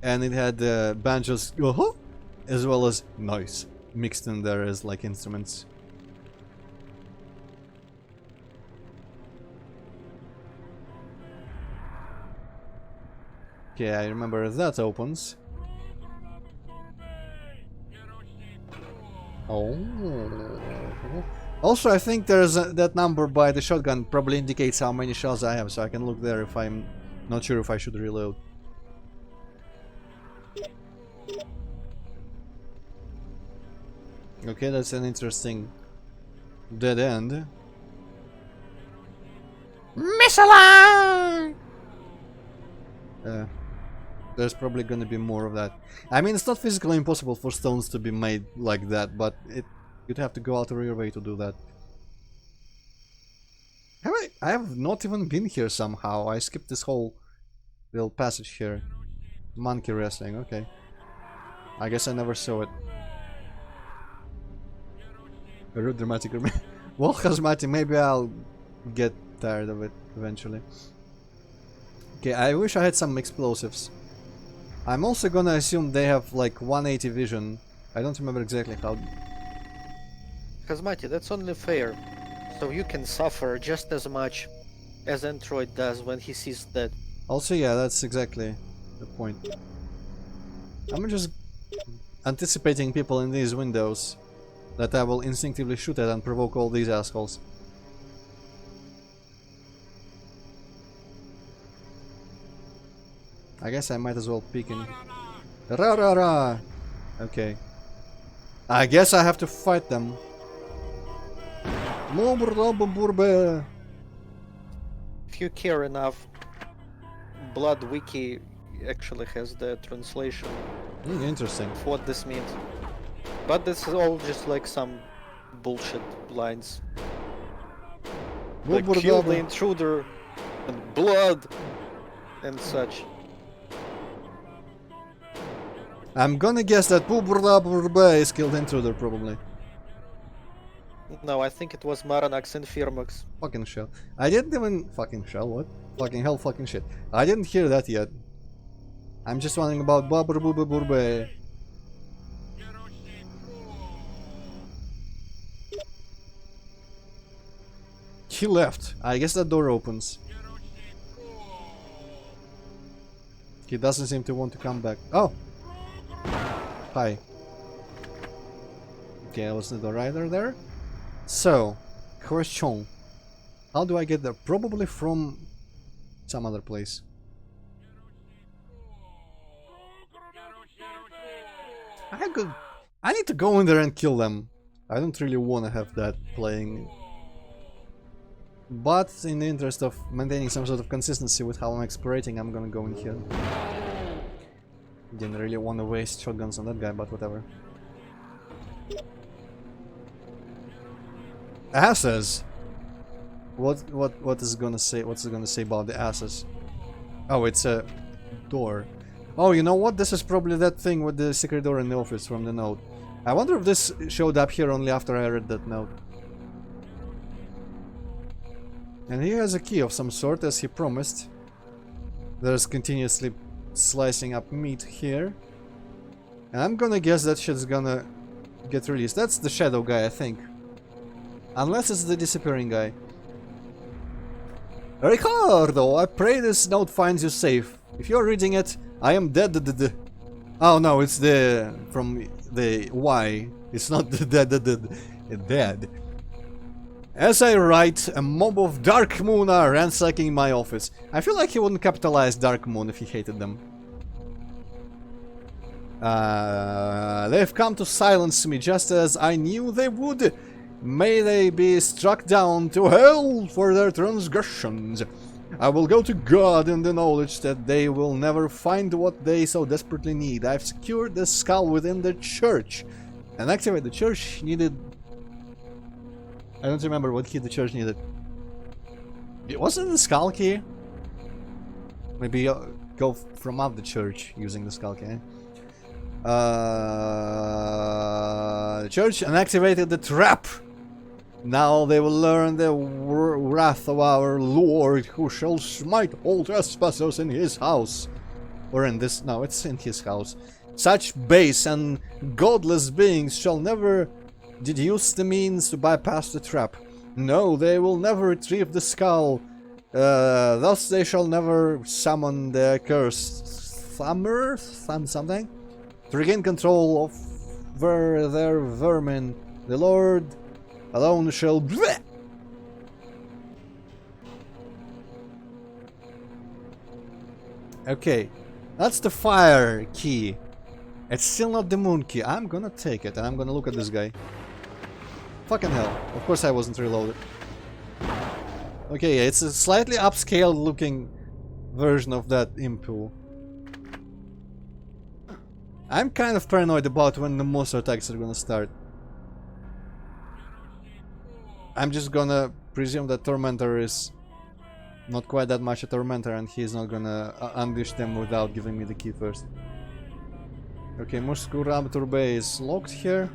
and it had banjos as well as noise mixed in there as like instruments. Okay, I remember that opens. Oh. Also, I think there's that number by the shotgun probably indicates how many shells I have, so I can look there if I'm not sure if I should reload. Okay, that's an interesting dead end. Misaligned! there's probably gonna be more of that. I mean, it's not physically impossible for stones to be made like that, but you'd have to go out of your way to do that. I have not even been here somehow. I skipped this whole little passage here. Monkey wrestling, okay. I guess I never saw it. Very dramatic. Well, cosmetic, maybe I'll get tired of it eventually. Okay, I wish I had some explosives. I'm also gonna assume they have like 180 vision. I don't remember exactly how. Kazmati, that's only fair. So you can suffer just as much as Antroid does when he sees that. Also, yeah, that's exactly the point. I'm just anticipating people in these windows that I will instinctively shoot at and provoke all these assholes. I guess I might as well peek in. Ra ra ra! Okay. I guess I have to fight them. If you care enough, Blood Wiki actually has the translation Interesting. of what this means. But this is all just like some bullshit lines. Like kill the intruder and blood and such. I'm gonna guess that Buburda is killed intruder probably. No, I think it was Maranax and Firmax. Fucking shell. I didn't even fucking shell, what? Fucking hell, fucking shit. I didn't hear that yet. I'm just wondering about Buburba. He left. I guess that door opens. He doesn't seem to want to come back. Oh! Hi. Okay, I was the rider there. So, question. How do I get there? Probably from some other place. I need to go in there and kill them. I don't really want to have that playing. But in the interest of maintaining some sort of consistency with how I'm explorating, I'm gonna go in here. Didn't really want to waste shotguns on that guy, but whatever. Asses. What is it gonna say? What's it gonna say about the asses? Oh, it's a door. Oh, you know what? This is probably that thing with the secret door in the office from the note. I wonder if this showed up here only after I read that note. And he has a key of some sort, as he promised. There's continuously slicing up meat here. And I'm gonna guess that shit's gonna get released. That's the shadow guy, I think. Unless it's the disappearing guy. Ricardo, I pray this note finds you safe. If you're reading it, I am dead. Oh no, it's the from the Y. It's not the dead. As I write, a mob of Dark Moon are ransacking my office. I feel like he wouldn't capitalize Dark Moon if he hated them. They've come to silence me just as I knew they would. May they be struck down to hell for their transgressions. I will go to God in the knowledge that they will never find what they so desperately need. I've secured the skull within the church. And activate the church needed... I don't remember what key the church needed. Wasn't the skull key? Maybe go from out the church using the skull key. The church activated the trap. Now they will learn the wrath of our Lord, who shall smite all trespassers in his house. Or in this... no, it's in his house. Such base and godless beings shall never deduce the means to bypass the trap. No, they will never retrieve the skull. Thus they shall never summon the accursed Thumber? Something? To regain control of their vermin. The Lord alone shall... bleh! Okay, that's the fire key. It's still not the moon key. I'm gonna take it and I'm gonna look at this guy. Fucking hell. Of course I wasn't reloaded. Okay, it's a slightly upscaled looking version of that impu. I'm kind of paranoid about when the monster attacks are gonna start. I'm just gonna presume that Tormentor is not quite that much a Tormentor and he's not gonna unleash them without giving me the key first. Okay, Muskuraptor Bay is locked here.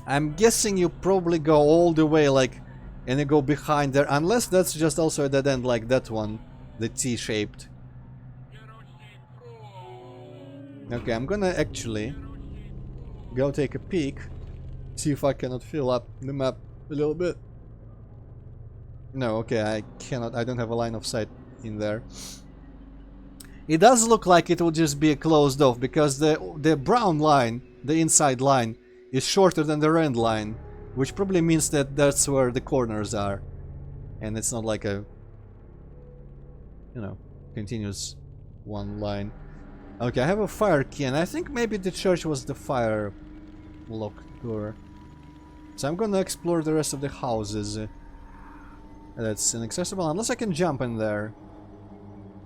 I'm guessing you probably go all the way, like, and you go behind there, unless that's just also a dead end like that one, the T-shaped. Okay, I'm gonna actually go take a peek, see if I cannot fill up the map a little bit. No, okay, I cannot, I don't have a line of sight in there. It does look like it will just be closed off, because the brown line, the inside line, is shorter than the red line, which probably means that that's where the corners are. And it's not like a, you know, continuous one line. Okay, I have a fire key, and I think maybe the church was the fire locked door. So I'm gonna explore the rest of the houses. That's inaccessible, unless I can jump in there.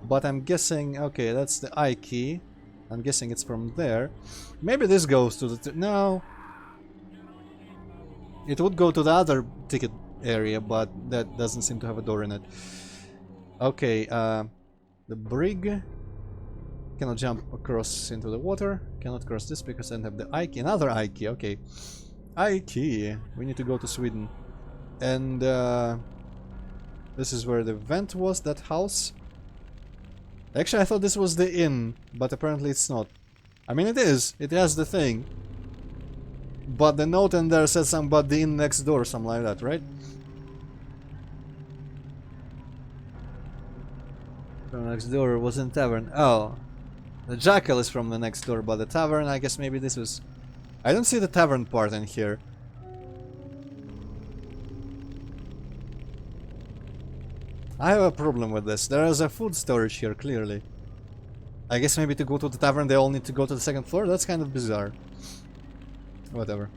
But I'm guessing, okay, that's the I key. I'm guessing it's from there. Maybe this goes to the... no. It would go to the other ticket area, but that doesn't seem to have a door in it. Okay, the brig. Cannot jump across into the water. Cannot cross this because I don't have the I key. Another I key, okay. I key. We need to go to Sweden. And this is where the vent was, that house. Actually, I thought this was the inn, but apparently it's not. I mean, it is. It has the thing. But the note in there says something about the inn next door, something like that, right? The next door wasn't tavern. Oh. The jackal is from the next door, but the tavern, I guess maybe this was... I don't see the tavern part in here. I have a problem with this. There is a food storage here, clearly. I guess maybe to go to the tavern they all need to go to the second floor? That's kind of bizarre. Whatever.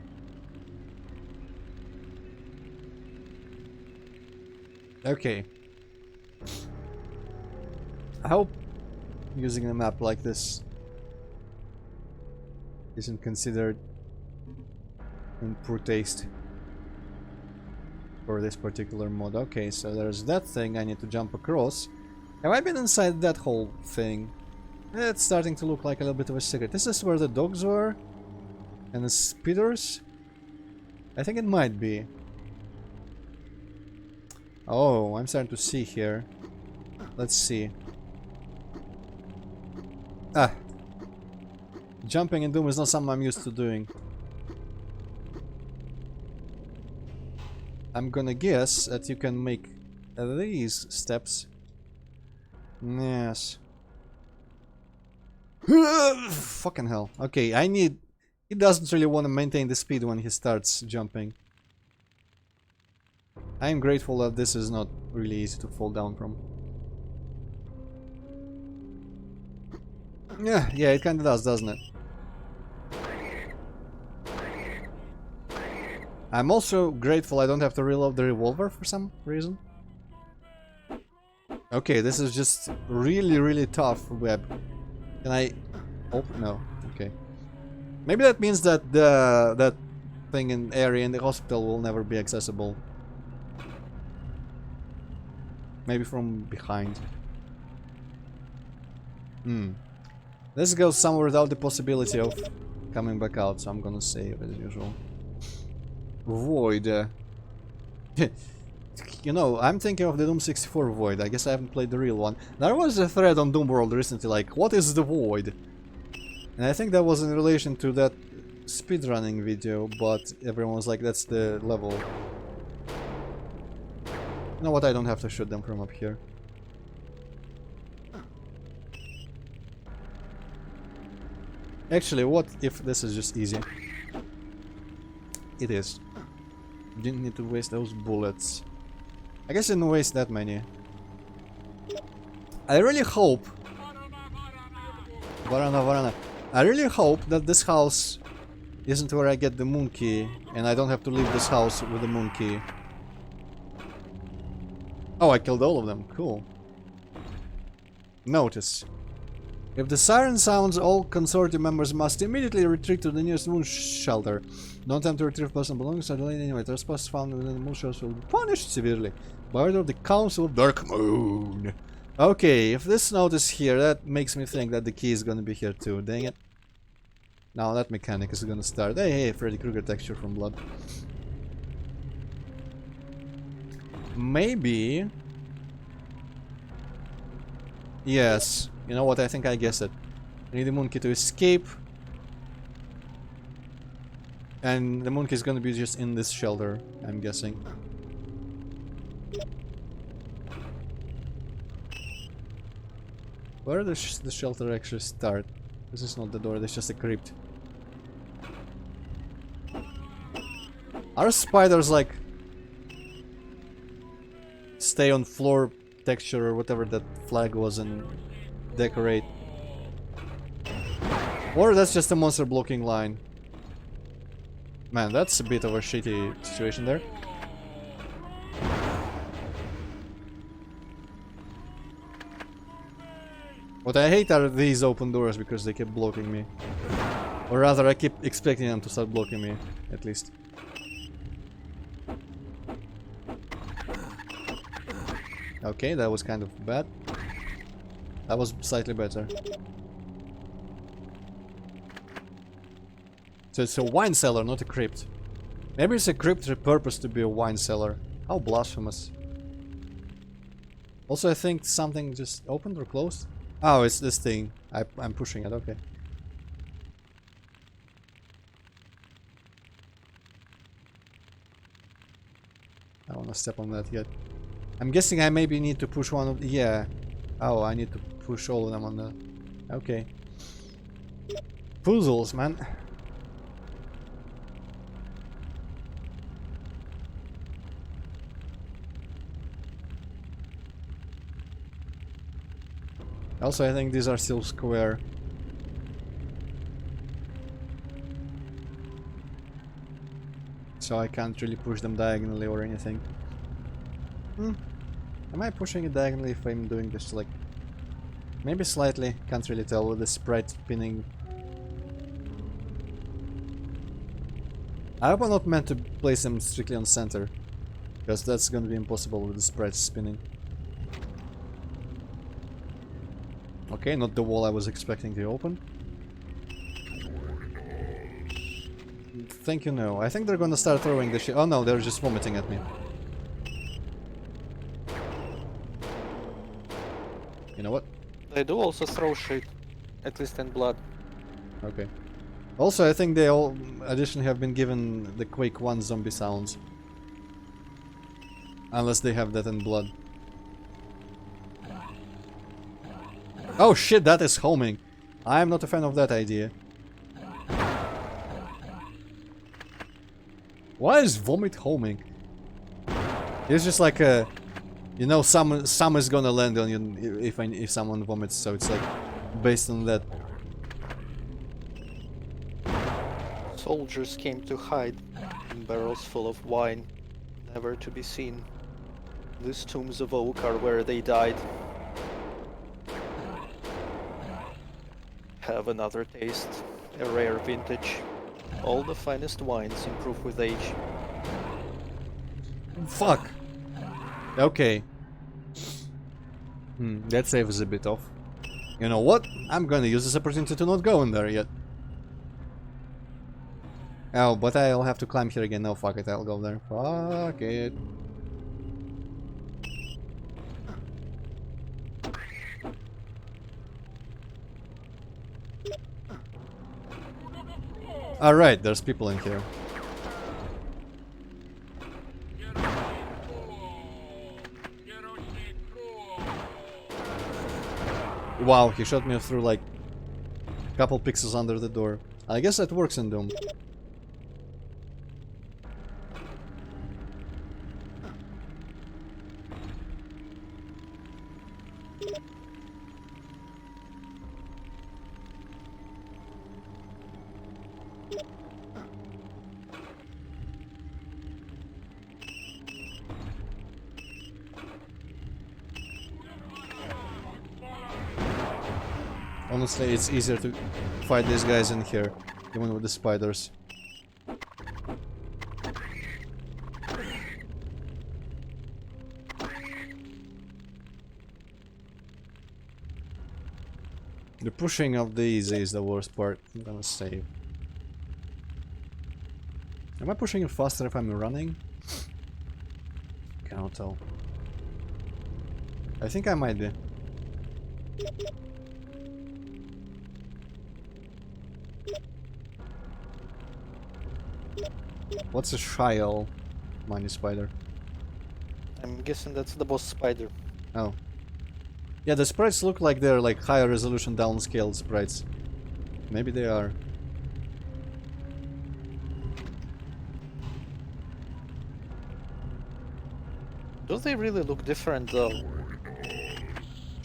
Okay. I hope using a map like this isn't considered in poor taste for this particular mod. Okay, so there's that thing I need to jump across. Have I been inside that whole thing? It's starting to look like a little bit of a secret. This is where the dogs were? And the speeders? I think it might be. Oh, I'm starting to see here. Let's see. Ah. Jumping in Doom is not something I'm used to doing. I'm gonna guess that you can make these steps. Yes. Fucking hell. Okay, I need... He doesn't really want to maintain the speed when he starts jumping. I am grateful that this is not really easy to fall down from. Yeah, it kinda does, doesn't it? I'm also grateful I don't have to reload the revolver for some reason. Okay, this is just really tough web. Can I... Oh, no. Okay. Maybe that means that that thing in area in the hospital will never be accessible. Maybe from behind. This goes somewhere without the possibility of coming back out, so I'm gonna save as usual. Void. You know, I'm thinking of the Doom 64 Void. I guess I haven't played the real one. There was a thread on Doom World recently, like, what is the Void? And I think that was in relation to that speedrunning video, but everyone was like, that's the level. You know what, I don't have to shoot them from up here. Actually, what if this is just easy? It is. You didn't need to waste those bullets. I guess I didn't waste that many. I really hope... Varana. I really hope that this house isn't where I get the moon key, and I don't have to leave this house with the moon key. Oh, I killed all of them. Cool. Notice. If the siren sounds, all consortium members must immediately retreat to the nearest moon shelter. Don't attempt to retrieve personal belongings or delay anyway. Trespass found within the moon shelter will be punished severely by order of the Council of Dark Moon. Okay, if this note is here, that makes me think that the key is gonna be here too. Dang it. Now that mechanic is gonna start. Hey, Freddy Krueger texture from Blood. Maybe... Yes. You know what? I think I guessed it. I need the moon key to escape. And the moon key is gonna be just in this shelter, I'm guessing. Where does the shelter actually start? This is not the door, this is just a crypt. Are spiders like... stay on floor texture or whatever that flag was and decorate? Or that's just a monster blocking line? Man, that's a bit of a shitty situation there. What I hate are these open doors because they keep blocking me. Or rather, I keep expecting them to start blocking me, at least. Okay, that was kind of bad. That was slightly better. So it's a wine cellar, not a crypt. Maybe it's a crypt repurposed to be a wine cellar. How blasphemous. Also, I think something just opened or closed. Oh, it's this thing. I'm pushing it, okay. I don't wanna step on that yet. I'm guessing I maybe need to push one of the... Yeah. Oh, I need to push all of them on the... Okay. Puzzles, man. Also, I think these are still square. So I can't really push them diagonally or anything. Am I pushing it diagonally if I'm doing this like... Maybe slightly, can't really tell with the sprite spinning. I hope I'm not meant to place them strictly on center, because that's gonna be impossible with the sprite spinning. Okay, not the wall I was expecting to open. Thank you, no. I think they're gonna start throwing the shit. Oh no, they're just vomiting at me. You know what? They do also throw shit, at least in Blood. Okay. Also, I think they all additionally have been given the Quake 1 zombie sounds. Unless they have that in Blood. Oh shit, that is homing. I am not a fan of that idea. Why is vomit homing? It's just like a... You know, some is gonna land on you if someone vomits, so it's like based on that. Soldiers came to hide in barrels full of wine, never to be seen. These tombs of oak are where they died. Have another taste, a rare vintage. All the finest wines improve with age. Fuck! Okay. That save is a bit off. You know what? I'm gonna use this opportunity to not go in there yet. Oh, but I'll have to climb here again. No, fuck it, I'll go there. Fuck it. Alright, there's people in here. Wow, he shot me through like a couple pixels under the door. I guess that works in Doom. Honestly, it's easier to fight these guys in here, even with the spiders. The pushing of these is the worst part, I'm gonna say. Am I pushing it faster if I'm running? Cannot tell. I think I might be. What's a Shiel mini spider? I'm guessing that's the boss spider. Oh. Yeah, the sprites look like they're like higher resolution downscaled sprites. Maybe they are. Do they really look different though?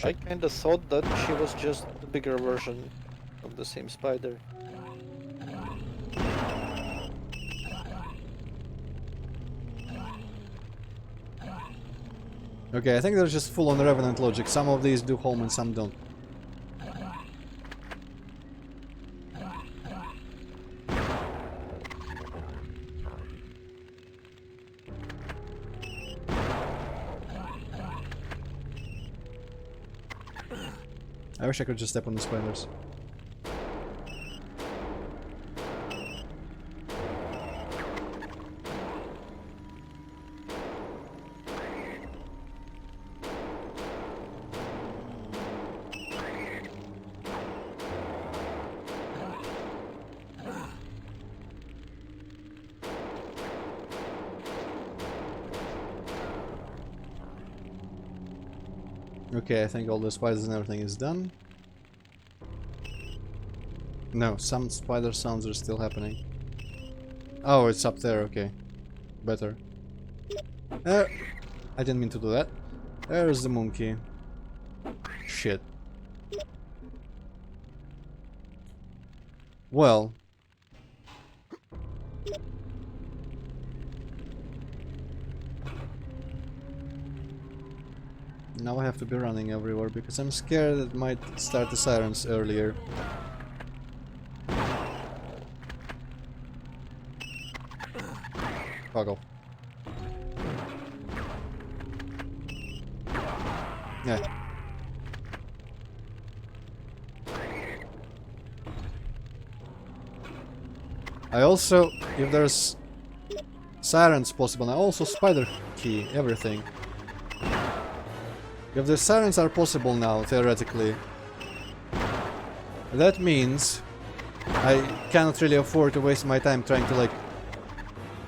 I kinda thought that she was just a bigger version of the same spider. Okay, I think they're just full on Revenant logic. Some of these do home and some don't. I wish I could just step on the spiders. Okay, I think all the spiders and everything is done. No, some spider sounds are still happening. Oh, it's up there, okay. Better. I didn't mean to do that. There's the monkey. Shit. Well. Now I have to be running everywhere because I'm scared it might start the sirens earlier. Fuck off. Yeah. I also, if there's sirens possible, I also spider key everything. If the sirens are possible now, theoretically, that means I cannot really afford to waste my time trying to, like,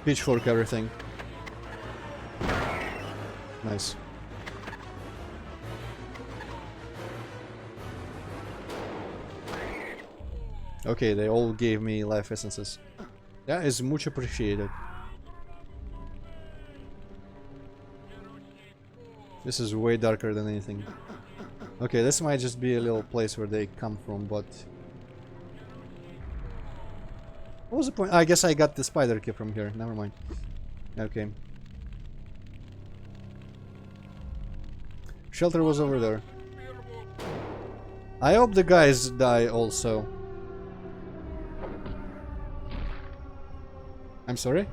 pitchfork everything. Nice. Okay, they all gave me life essences. Yeah, it's much appreciated. This is way darker than anything. Okay, this might just be a little place where they come from, but... What was the point? I guess I got the spider key from here. Never mind. Okay. Shelter was over there. I hope the guys die also. I'm sorry?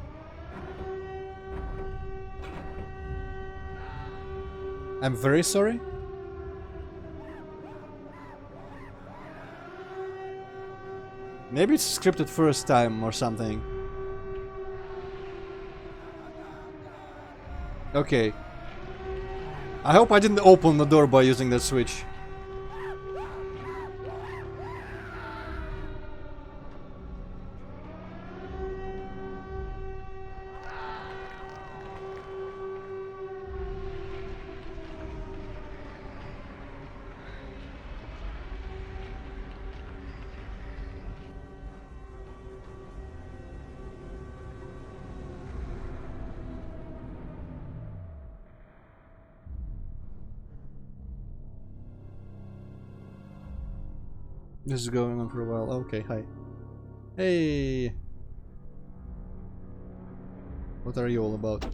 I'm very sorry? Maybe it's scripted first time or something. Okay. I hope I didn't open the door by using that switch. This is going on for a while. Okay, hi. Hey! What are you all about?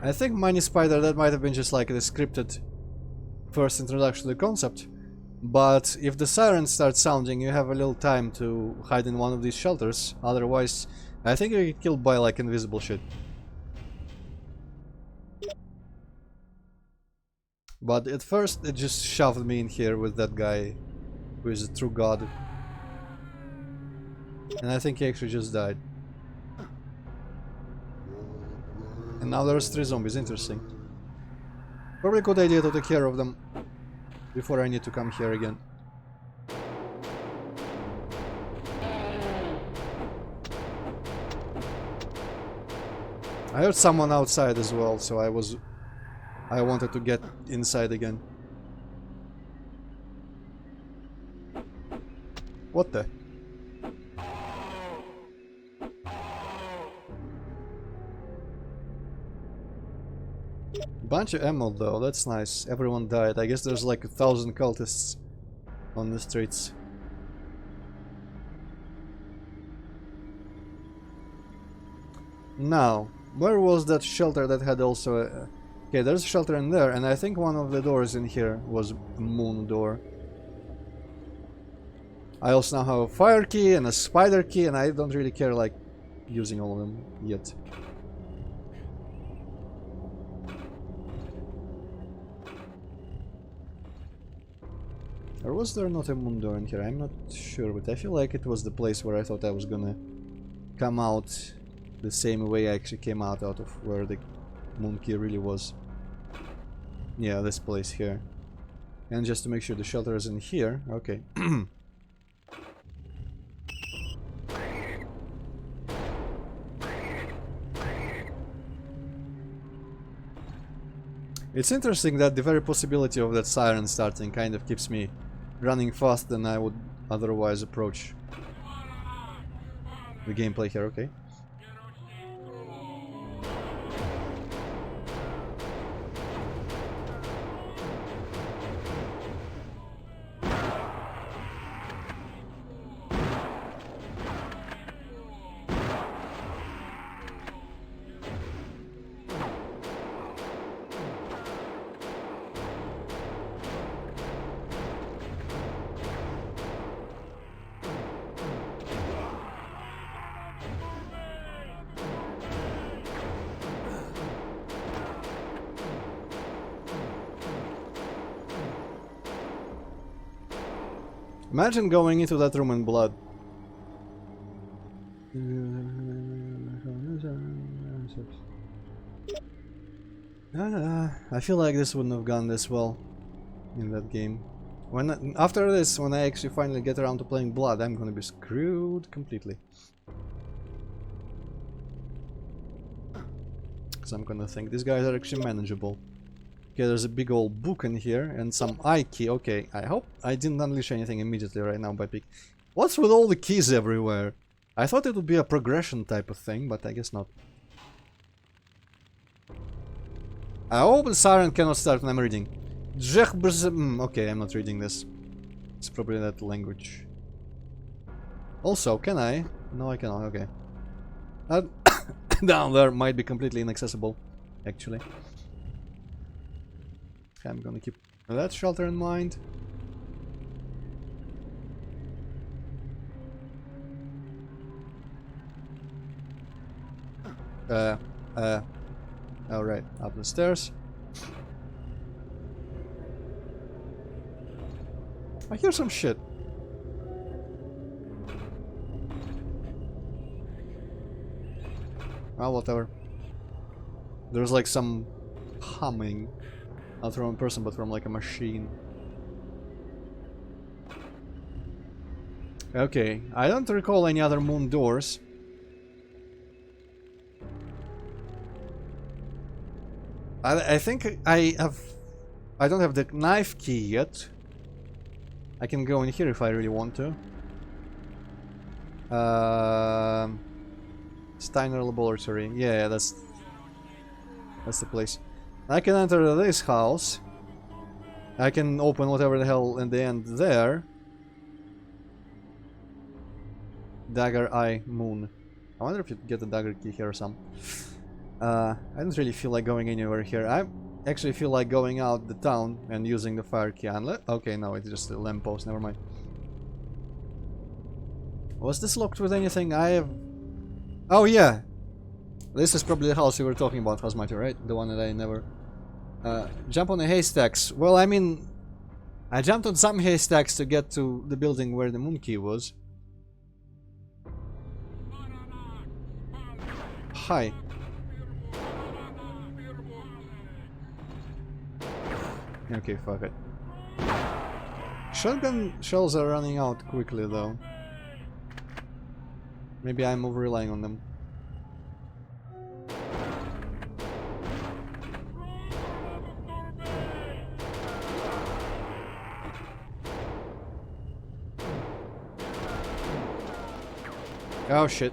I think Mini Spider, that might have been just like the scripted first introduction to the concept. But if the siren starts sounding, you have a little time to hide in one of these shelters. Otherwise, I think you get killed by like invisible shit. But at first, it just shoved me in here with that guy who is a true god. And I think he actually just died. And now there's 3 zombies, interesting. Probably a good idea to take care of them before I need to come here again. I heard someone outside as well, so I wanted to get inside again. What the? Bunch of ammo though, that's nice. Everyone died. I guess there's like 1,000 cultists on the streets. Now, where was that shelter that had also a... Okay, there's a shelter in there, and I think one of the doors in here was a moon door. I also now have a fire key and a spider key, and I don't really care like using all of them yet. Or was there not a moon door in here? I'm not sure, but I feel like it was the place where I thought I was gonna come out the same way I actually came out of where the moon key really was. Yeah, this place here. And just to make sure the shelter is in here. Okay. It's interesting that the very possibility of that siren starting kind of keeps me running faster than I would otherwise approach the gameplay here. Okay. Imagine going into that room in blood. I feel like this wouldn't have gone this well in that game. After this, when I actually finally get around to playing blood, I'm gonna be screwed completely. Because I'm gonna think these guys are actually manageable. Okay, there's a big old book in here and some eye key. Okay, I hope I didn't unleash anything immediately right now by pick. What's with all the keys everywhere? I thought it would be a progression type of thing, but I guess not. I hope the siren cannot start when I'm reading. Okay, I'm not reading this. It's probably that language. Also, can I? No, I cannot. Okay. That down there might be completely inaccessible, actually. I'm gonna keep that shelter in mind. Alright, up the stairs. I hear some shit. Well, whatever. There's like some humming. Not from a person, but from like a machine. Okay, I don't recall any other moon doors. I think I don't have the knife key yet. I can go in here if I really want to. Steiner Laboratory. Yeah, that's the place. I can enter this house. I can open whatever the hell in the end there. Dagger Eye Moon. I wonder if you get the dagger key here or something. I don't really feel like going anywhere here. actually feel like going out the town and using the fire key. Okay, no, it's just a lamppost. Never mind. Was this locked with anything? I have... Oh yeah! This is probably the house you were talking about, Hazmati, right? The one that I never... jump on the haystacks. Well, I mean... I jumped on some haystacks to get to the building where the moon key was. Hi. Okay, fuck it. Shotgun shells are running out quickly though. Maybe I'm over-relying on them. Oh shit.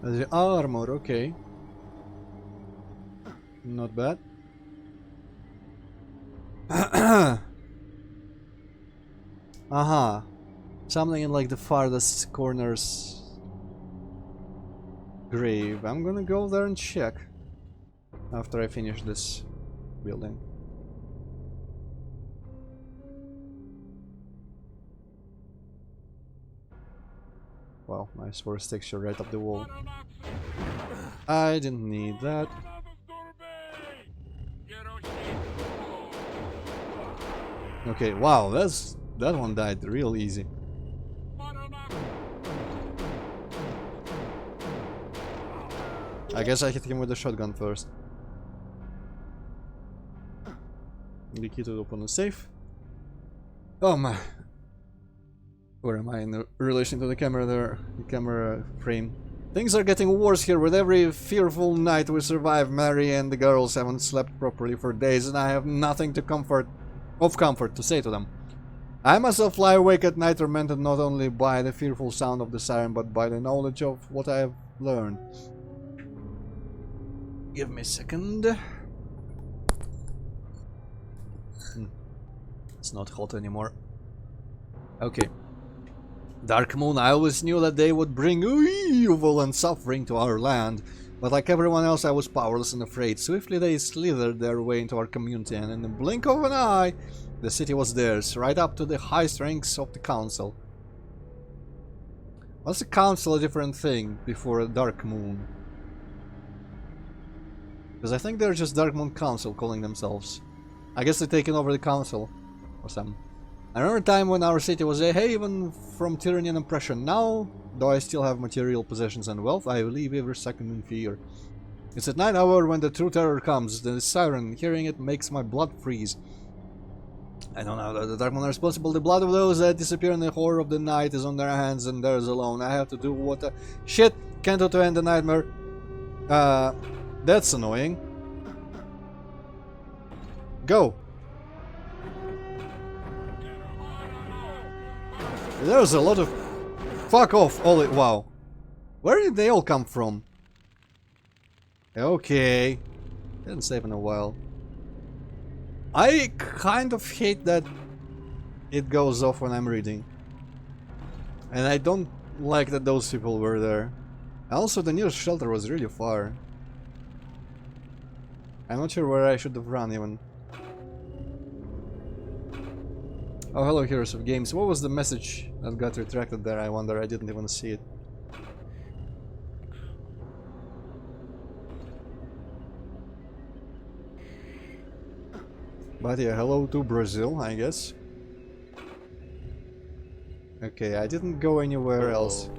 The armor, okay. Not bad. Aha. Something in like the farthest corner's grave. I'm gonna go there and check after I finish this building. Wow, nice forest texture right up the wall. I didn't need that. Okay, wow, that one died real easy. I guess I hit him with the shotgun first. The key to open the safe. Oh my. Where am I in relation to the camera there? The camera frame. Things are getting worse here. With every fearful night we survive, Mary and the girls haven't slept properly for days, and I have nothing of comfort to say to them. I myself lie awake at night, tormented not only by the fearful sound of the siren, but by the knowledge of what I have learned. Give me a second. It's not hot anymore. Okay. Dark Moon, I always knew that they would bring evil and suffering to our land, but like everyone else I was powerless and afraid. Swiftly they slithered their way into our community, and in the blink of an eye, the city was theirs, right up to the highest ranks of the council. Was the council a different thing before a Dark Moon? Because I think they're just Dark Moon Council calling themselves. I guess they're taking over the council or something. I remember a time when our city was a haven from tyranny and oppression. Now, though I still have material possessions and wealth, I live every second in fear. It's at night, however, when the true terror comes. The siren, hearing it makes my blood freeze. I don't know, the Dark Moon are responsible. The blood of those that disappear in the horror of the night is on their hands and theirs alone. I have to do what shit can't do to end the nightmare. That's annoying. Go! There's a lot of... Fuck off! Wow. Where did they all come from? Okay. Didn't save in a while. I kind of hate that it goes off when I'm reading. And I don't like that those people were there. Also, the nearest shelter was really far. I'm not sure where I should have run even. Oh, hello, Heroes of Games. What was the message that got retracted there? I wonder. I didn't even see it. But yeah, hello to Brazil, I guess. Okay, I didn't go anywhere else.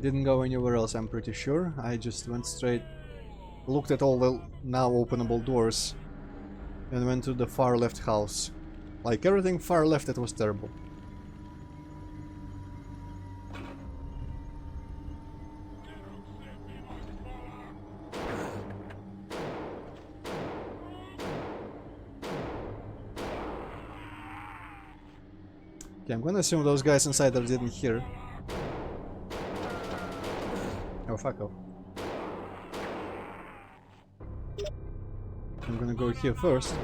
Didn't go anywhere else, I'm pretty sure. I just went straight, looked at all the now openable doors, and went to the far left house. Like everything far left, it was terrible. Okay, I'm gonna assume those guys inside there didn't hear. Oh, fuck off. I'm gonna go here first.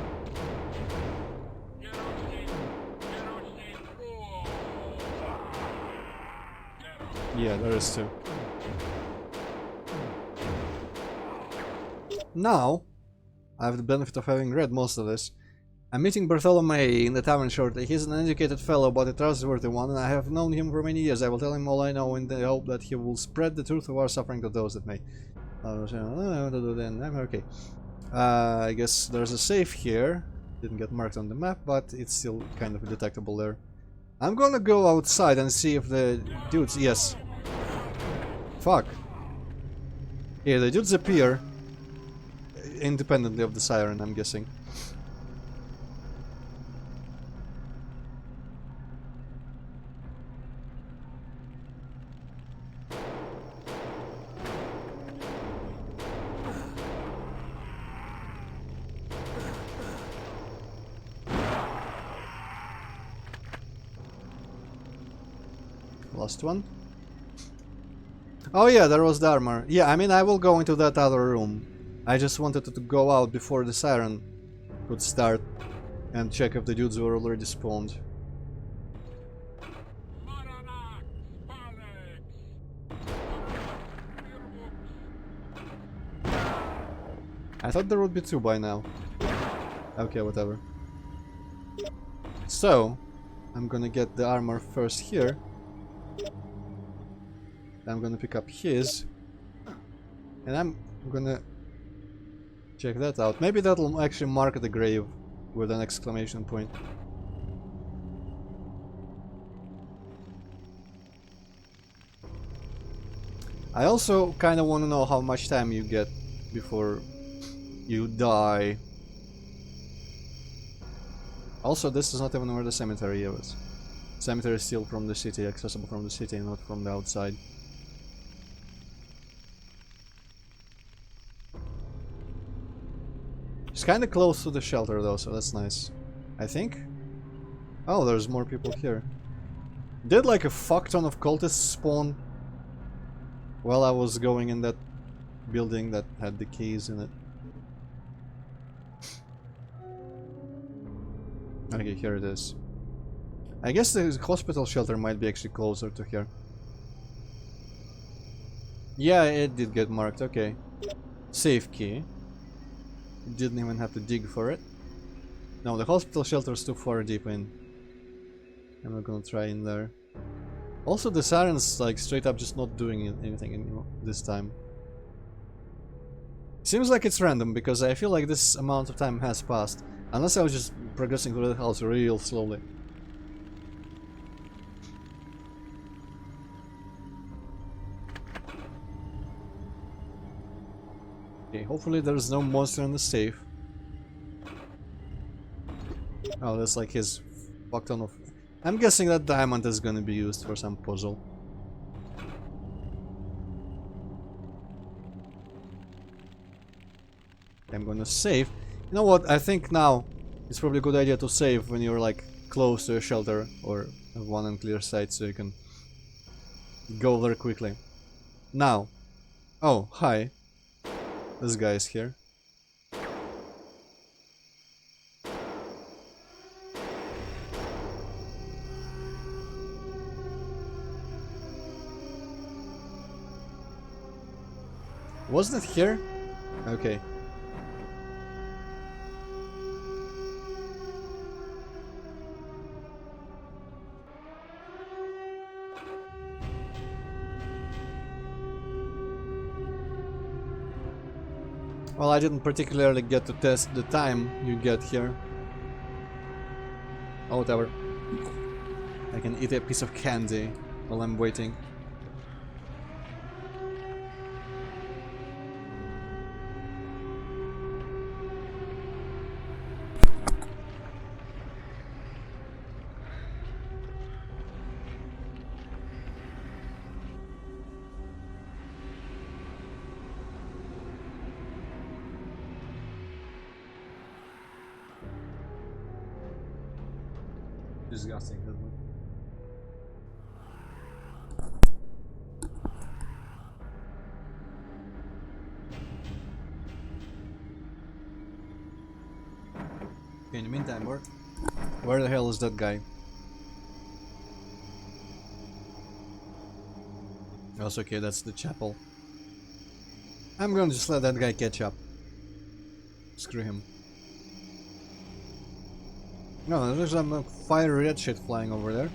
Yeah, there is two. Now, I have the benefit of having read most of this. I'm meeting Bartholomew in the tavern shortly. He's an educated fellow, but a trustworthy one, and I have known him for many years. I will tell him all I know in the hope that he will spread the truth of our suffering to those that may. I'm okay. I guess there's a safe here. Didn't get marked on the map, but it's still kind of detectable there. I'm gonna go outside and see if the dudes... Yes. Fuck. Yeah, the dudes appear independently of the siren, I'm guessing. Last one. Oh yeah, there was the armor. Yeah, I mean, I will go into that other room. I just wanted to go out before the siren could start and check if the dudes were already spawned. I thought there would be two by now. Okay, whatever. So, I'm gonna get the armor first here. I'm gonna pick up his. And I'm gonna check that out. Maybe that'll actually mark the grave with an exclamation point. I also kind of want to know how much time you get before you die. Also, this is not even where the cemetery is. Cemetery is still from the city, accessible from the city, not from the outside. It's kind of close to the shelter though, so that's nice. I think? Oh, there's more people here. Did like a fuck ton of cultists spawn while I was going in that building that had the keys in it. Okay, here it is. I guess the hospital shelter might be actually closer to here. Yeah, it did get marked, okay. Safe key. Didn't even have to dig for it. No, the hospital shelter is too far deep in. I'm not gonna try in there. Also, the siren's like straight up just not doing anything anymore this time. Seems like it's random because I feel like this amount of time has passed. Unless I was just progressing through the house real slowly. Okay, hopefully there's no monster in the safe. Oh, that's like his fuck ton of... I'm guessing that diamond is gonna be used for some puzzle. I'm gonna save. You know what, I think now it's probably a good idea to save when you're like close to a shelter or have one on clear sight so you can go there quickly. Now. Oh, hi. This guy is here. Wasn't it here? Okay. Well, I didn't particularly get to test the time you get here. Oh, whatever. I can eat a piece of candy while I'm waiting. Disgusting, isn't it? Meantime, where the hell is that guy? That's okay, that's the chapel. I'm gonna just let that guy catch up. Screw him. No, there's some fire red shit flying over there.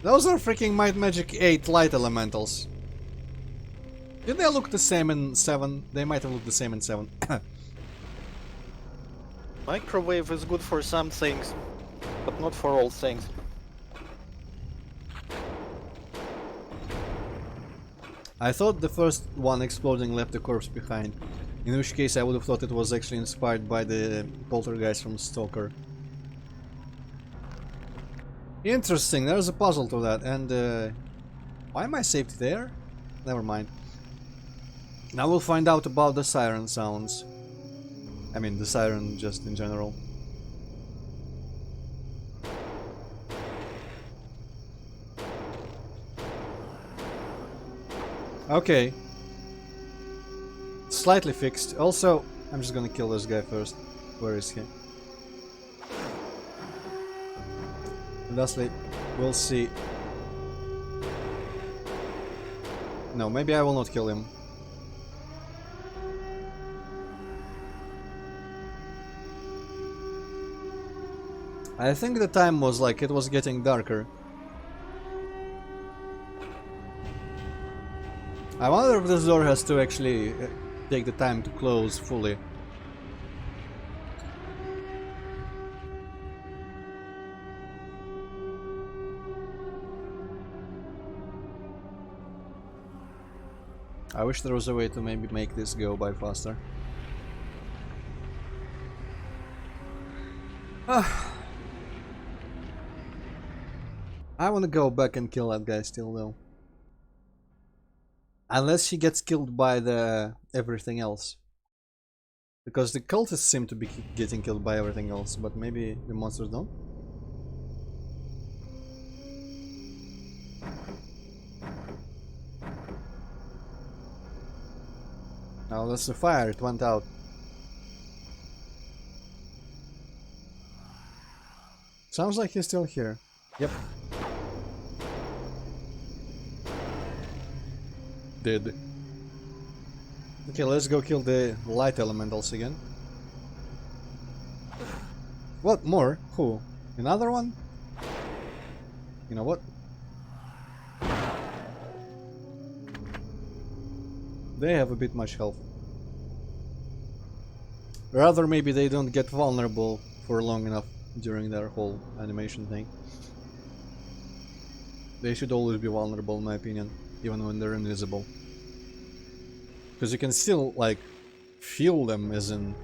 Those are freaking Might Magic 8 light elementals. Did they look the same in 7? They might have looked the same in 7. Microwave is good for some things, but not for all things. I thought the first one exploding left the corpse behind, in which case I would have thought it was actually inspired by the poltergeist from Stalker. Interesting, there's a puzzle to that, and why am I saved there? Never mind. Now we'll find out about the siren sounds. I mean, the siren just in general. Okay. Slightly fixed. Also, I'm just gonna kill this guy first. Where is he? Lastly, we'll see. No, maybe I will not kill him. I think the time was like it was getting darker. I wonder if this door has to actually take the time to close fully. I wish there was a way to maybe make this go by faster. I wanna go back and kill that guy still though. Unless he gets killed by the everything else. Because the cultists seem to be getting killed by everything else, but maybe the monsters don't? Now that's the fire, it went out. Sounds like he's still here. Yep. Dead. Okay, let's go kill the light elementals again. What? More? Who? Another one? You know what? They have a bit much health. Rather, maybe they don't get vulnerable for long enough during their whole animation thing. They should always be vulnerable in my opinion, even when they're invisible. Because you can still, like, feel them, as in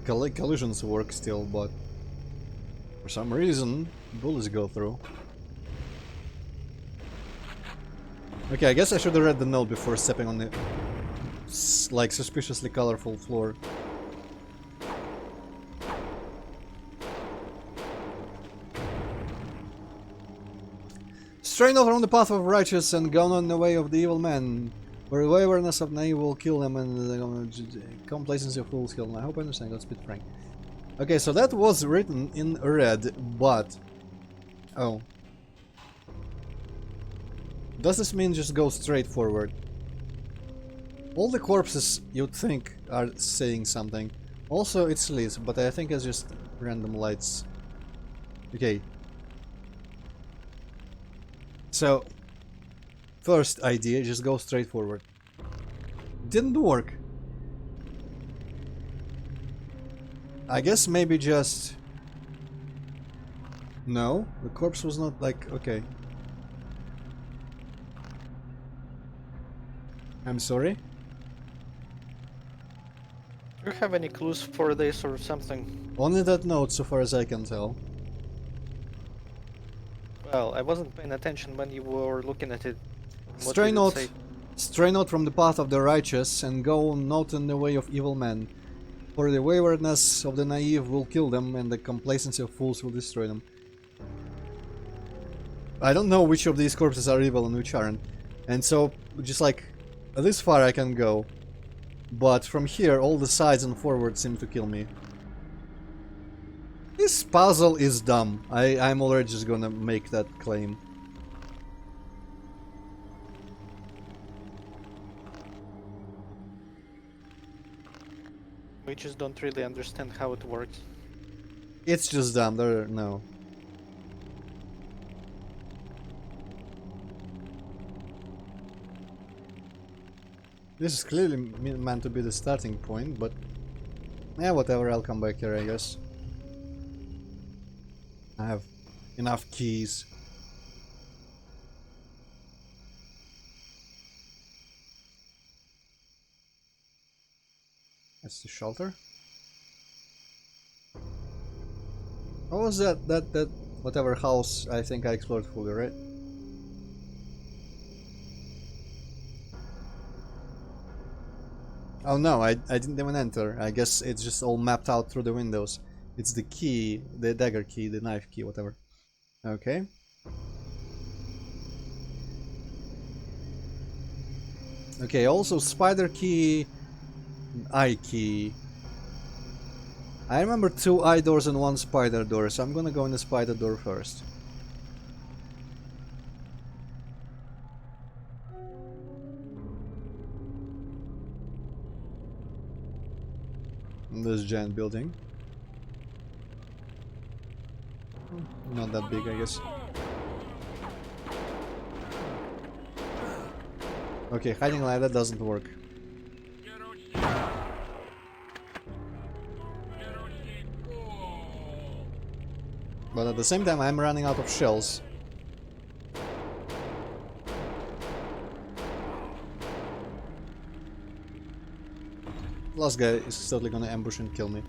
collisions work still, but for some reason bullets go through. Okay, I guess I should have read the note before stepping on the like suspiciously colorful floor. Stray not from the path of righteous and gone on the way of the evil man, where the waywardness of naive will kill them and the complacency of fools kill them. I hope I understand, that's a bit frank. Okay, so that was written in red, but... Oh. Does this mean just go straight forward? All the corpses you'd think are saying something. Also, it's lit, but I think it's just random lights. Okay. So, first idea, just go straight forward. Didn't work. I guess maybe just... No, the corpse was not like... Okay. I'm sorry? Do you have any clues for this or something? Only that note, so far as I can tell. Well, I wasn't paying attention when you were looking at it. What Stray did it not, say? stray not from the path of the righteous, and go not in the way of evil men. For the waywardness of the naive will kill them, and the complacency of fools will destroy them. I don't know which of these corpses are evil and which aren't. And so, just like, this far I can go. But from here, all the sides and forwards seem to kill me. This puzzle is dumb. I'm already just gonna make that claim. We just don't really understand how it works. It's just dumb. No. This is clearly meant to be the starting point, but yeah, whatever, I'll come back here, I guess. I have enough keys. That's the shelter. What was that whatever house I think I explored fully, right? Oh no, I didn't even enter. I guess it's just all mapped out through the windows. It's the key, the dagger key, the knife key, whatever. Okay. Okay, also spider key, eye key. I remember 2 eye doors and 1 spider door, so I'm gonna go in the spider door first. This giant building. Not that big, I guess. Okay, hiding like that doesn't work. But at the same time, I'm running out of shells. Last guy is totally gonna ambush and kill me.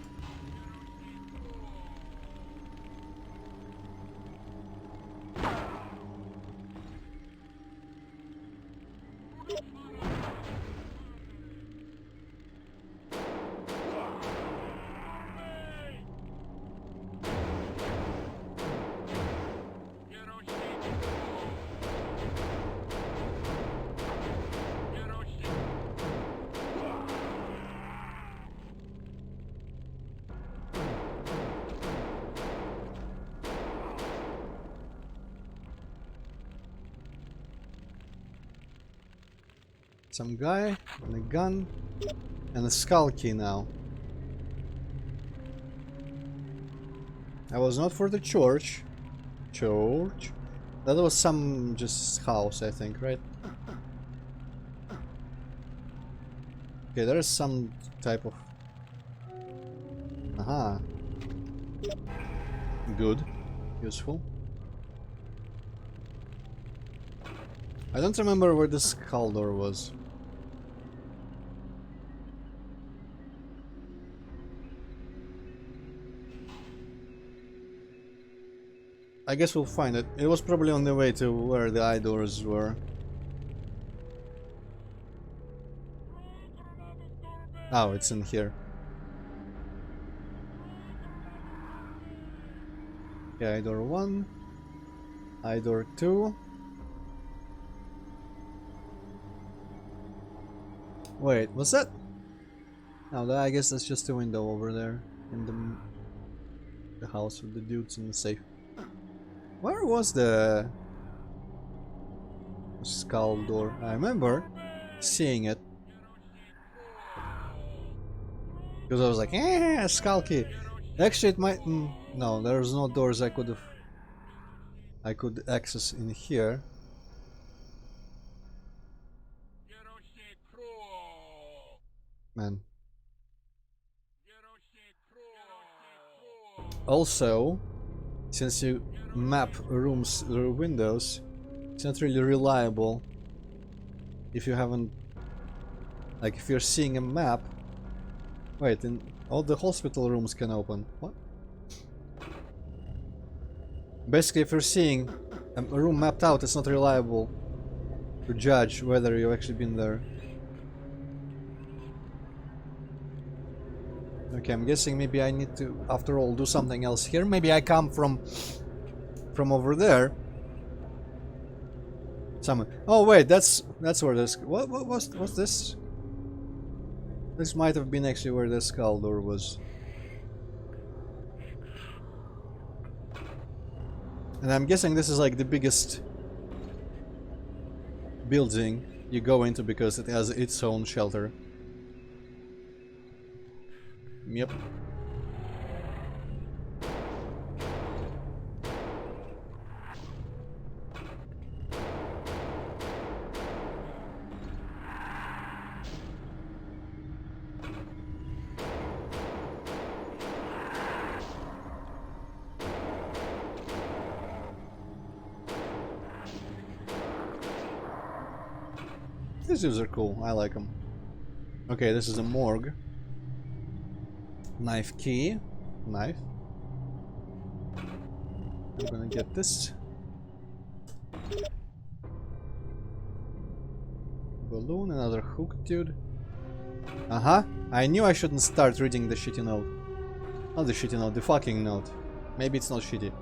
Some guy and a gun and a skull key now. I was not for the church. Church? That was some just house, I think, right? Okay, there is some type of... Aha. Good. Useful. I don't remember where the skull door was. I guess we'll find it. It was probably on the way to where the eye doors were. Oh, it's in here. Okay, eye door 1. Eye door 2. Wait, what's that? Oh, I guess that's just a window over there in the house with the dudes in the safe. Where was the skull door? I remember seeing it because I was like, "Eh, skull key." Actually, it might. No, there's no doors I could access in here. Man. Also, since you map rooms through windows, it's not really reliable if you haven't, like, if you're seeing a map. Wait, and all the hospital rooms can open. What? Basically, if you're seeing a room mapped out, it's not reliable to judge whether you've actually been there. Okay, I'm guessing maybe I need to, after all, do something else here. Maybe I come from over there. Oh wait, that's where this. What's this? This might have been actually where the skull door was. And I'm guessing this is like the biggest building you go into because it has its own shelter. Yep. These dudes are cool, I like them. Okay, this is a morgue. Knife key. Knife. I'm gonna get this. Balloon, another hook, dude. Uh-huh. I knew I shouldn't start reading the shitty note. Not the shitty note, the fucking note. Maybe it's not shitty.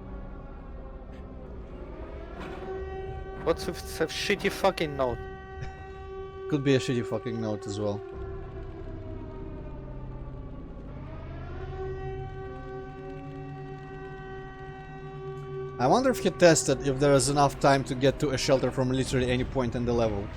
What's with a shitty fucking note? Could be a shitty fucking note as well. I wonder if he tested if there is enough time to get to a shelter from literally any point in the level.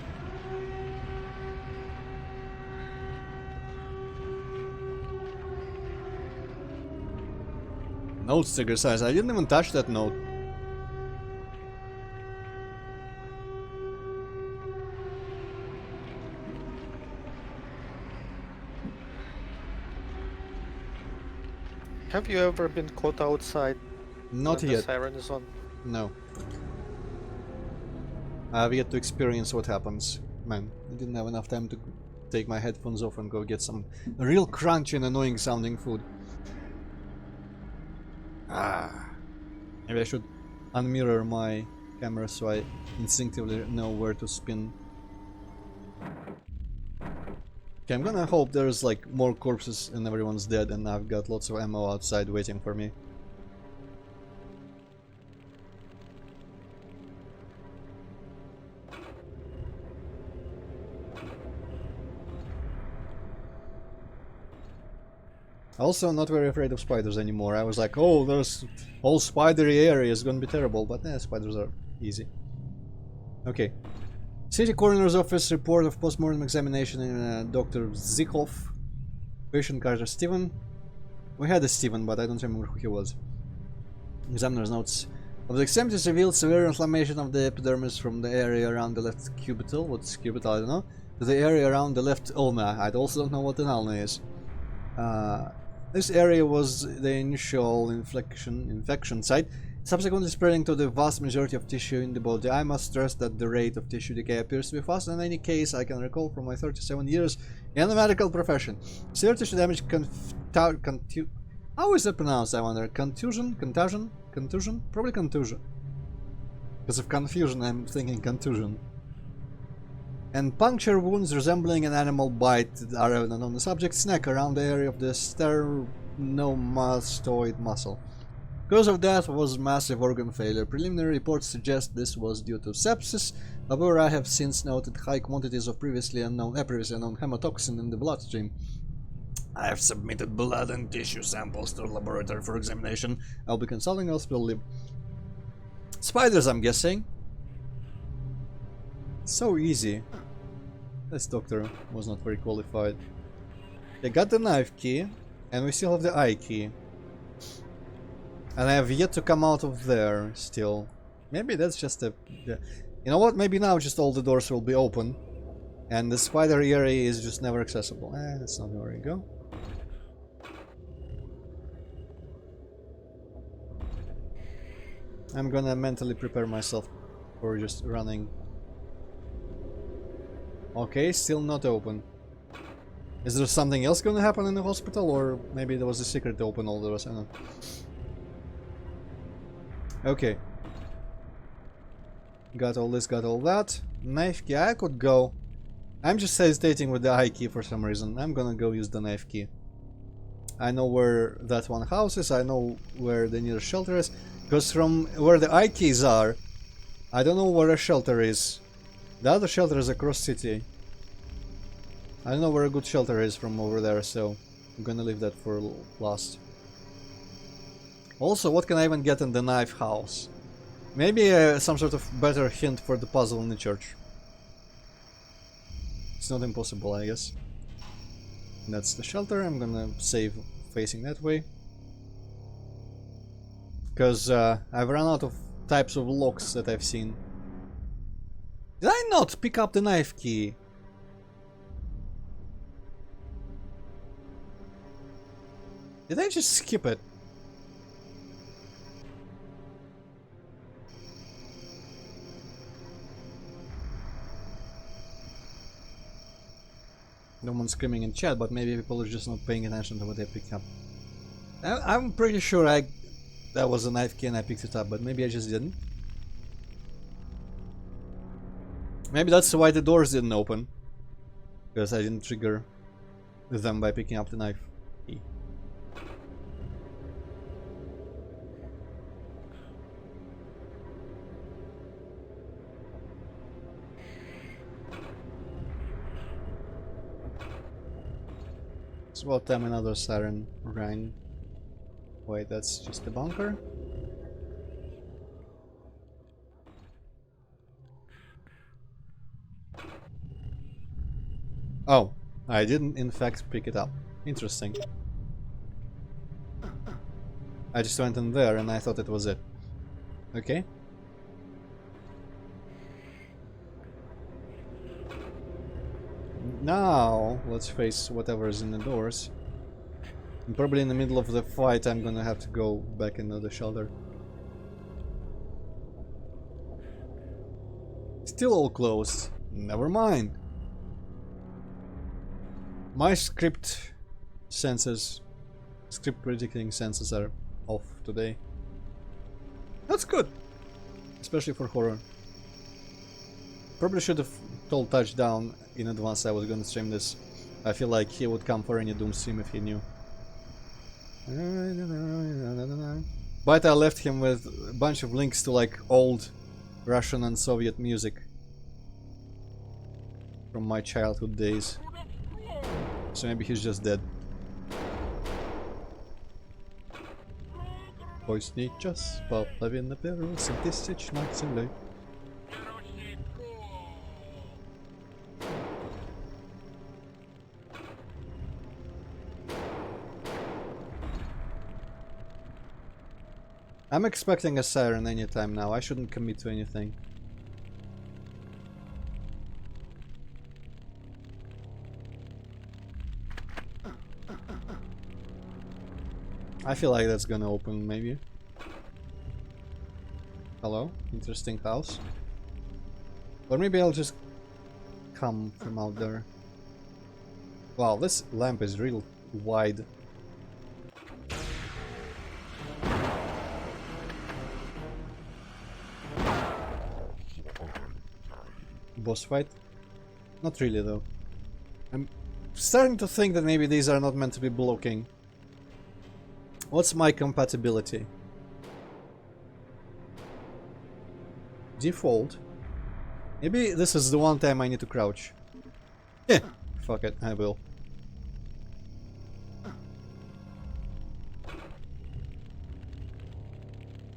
Note sticker size. I didn't even touch that note. Have you ever been caught outside? Not when yet. The siren is on? No. I have yet to experience what happens. Man, I didn't have enough time to take my headphones off and go get some real crunchy and annoying sounding food. Maybe I should unmirror my camera so I instinctively know where to spin. Okay, I'm gonna hope there's like more corpses and everyone's dead and I've got lots of ammo outside waiting for me. Also, not very afraid of spiders anymore. I was like, oh, there's whole spidery area is gonna be terrible, but spiders are easy. Okay. City Coroner's Office report of postmortem examination in Dr. Zikov. Patient Carter Steven. We had a Steven, but I don't remember who he was. Examiner's notes. Of the exam, it revealed severe inflammation of the epidermis from the area around the left cubital. What's cubital? I don't know. To the area around the left ulna. I also don't know what an ulna is. This area was the initial infection site, subsequently spreading to the vast majority of tissue in the body. I must stress that the rate of tissue decay appears to be fast in any case I can recall from my 37 years in the medical profession. Severe tissue damage how is that pronounced, I wonder? Contusion? Probably contusion. Because of confusion, I'm thinking contusion. And puncture wounds resembling an animal bite are evident on the subject's neck around the area of the sternomastoid muscle. Cause of death was massive organ failure. Preliminary reports suggest this was due to sepsis. However, I have since noted high quantities of previously unknown hematoxin in the bloodstream. I have submitted blood and tissue samples to the laboratory for examination. I'll be consulting hospital lib. Spiders, I'm guessing. So easy. This doctor was not very qualified. I got the knife key, and we still have the eye key. And I have yet to come out of there still. Maybe that's just a... You know what? Maybe now just all the doors will be open. And the spider area is just never accessible. That's not where we go. I'm gonna mentally prepare myself for just running. Okay, still not open. Is there something else gonna happen in the hospital, or maybe there was a secret to open all doors? I don't know. Okay. Got all this, got all that. Knife key, I could go. I'm just hesitating with the eye key for some reason. I'm gonna go use the knife key. I know where that one house is, I know where the nearest shelter is. Because from where the eye keys are, I don't know where a shelter is. The other shelter is across city. I don't know where a good shelter is from over there, so I'm gonna leave that for last. Also, what can I even get in the knife house? Maybe some sort of better hint for the puzzle in the church. It's not impossible, I guess. That's the shelter. I'm gonna save facing that way. Because I've run out of types of locks that I've seen. Did I not pick up the knife key? Did I just skip it? No one's screaming in chat, but maybe people are just not paying attention to what they pick up. I'm pretty sure that was a knife key and I picked it up, but maybe I just didn't. Maybe that's why the doors didn't open. Because I didn't trigger them by picking up the knife key. It's about time another siren rang. Wait, that's just the bunker? Oh, I didn't in fact pick it up. Interesting. I just went in there and I thought it was it. Okay. Now, let's face whatever is in the doors. And probably in the middle of the fight I'm gonna have to go back into the shelter. Still all closed. Never mind. My script senses, script predicting senses are off today. That's good. Especially for horror. Probably should have told Touchdown in advance I was gonna stream this. I feel like he would come for any Doom stream if he knew. But I left him with a bunch of links to like old Russian and Soviet music from my childhood days. So maybe he's just dead. Поздний час, половина первого, 7000 над землей. I'm expecting a siren anytime now. I shouldn't commit to anything. I feel like that's gonna open, maybe. Hello? Interesting house. Or maybe I'll just come from out there. Wow, this lamp is real wide. Boss fight? Not really though. I'm starting to think that maybe these are not meant to be blocking. What's my compatibility? Default. Maybe this is the one time I need to crouch. Yeah, fuck it, I will.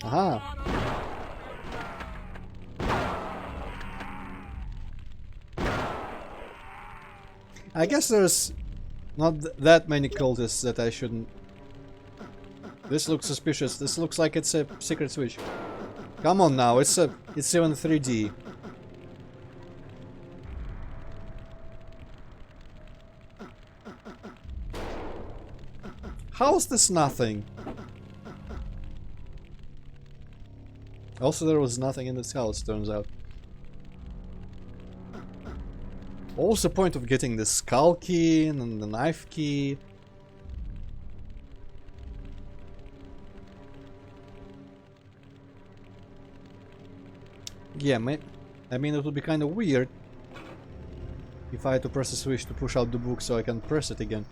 Aha! I guess there's not that many cultists that I shouldn't... This looks suspicious. This looks like it's a secret switch. Come on now, it's even 3D. How's this nothing? Also, there was nothing in this house, turns out. What was the point of getting the skull key and the knife key? Yeah, I mean it would be kind of weird if I had to press a switch to push out the book so I can press it again.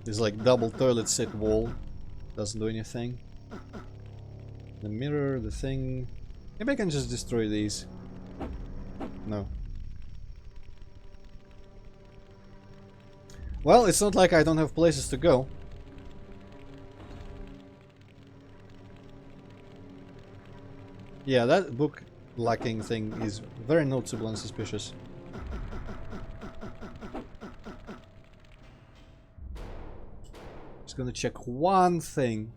There's like double toilet seat wall. Doesn't do anything. The mirror, the thing... Maybe I can just destroy these. No. Well, it's not like I don't have places to go. Yeah, that book lacking thing is very noticeable and suspicious. Just gonna check one thing.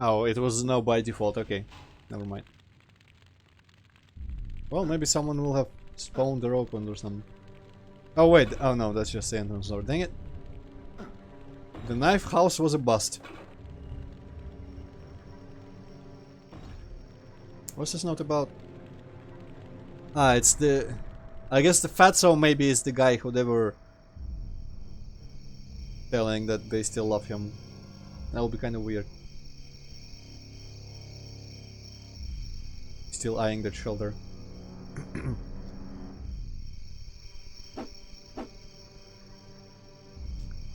Oh, it was no by default. Okay, never mind. Well, maybe someone will have spawned or opened or something. Oh wait, oh no, that's just the entrance door. Dang it. The knife house was a bust. What's this note about? Ah, it's the... I guess the fatso maybe is the guy who they were telling that they still love him. That would be kind of weird. Still eyeing that shoulder.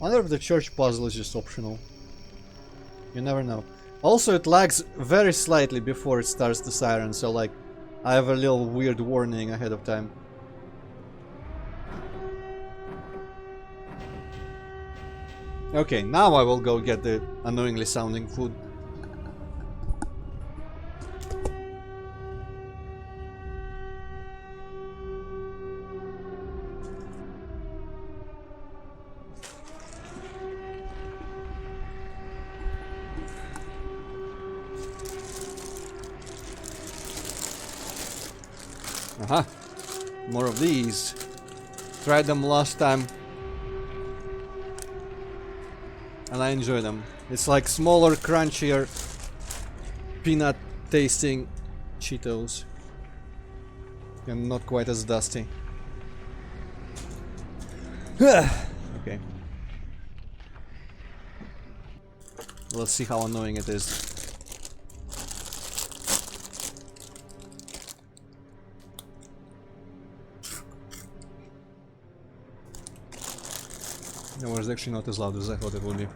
I wonder if the church puzzle is just optional. You never know. Also, it lags very slightly before it starts the siren, so like, I have a little weird warning ahead of time. Okay, now I will go get the annoyingly sounding food. Aha, more of these. Tried them last time and I enjoy them. It's like smaller, crunchier, peanut tasting Cheetos and not quite as dusty. Okay. Let's see how annoying it is. It was actually not as loud as I thought it would be.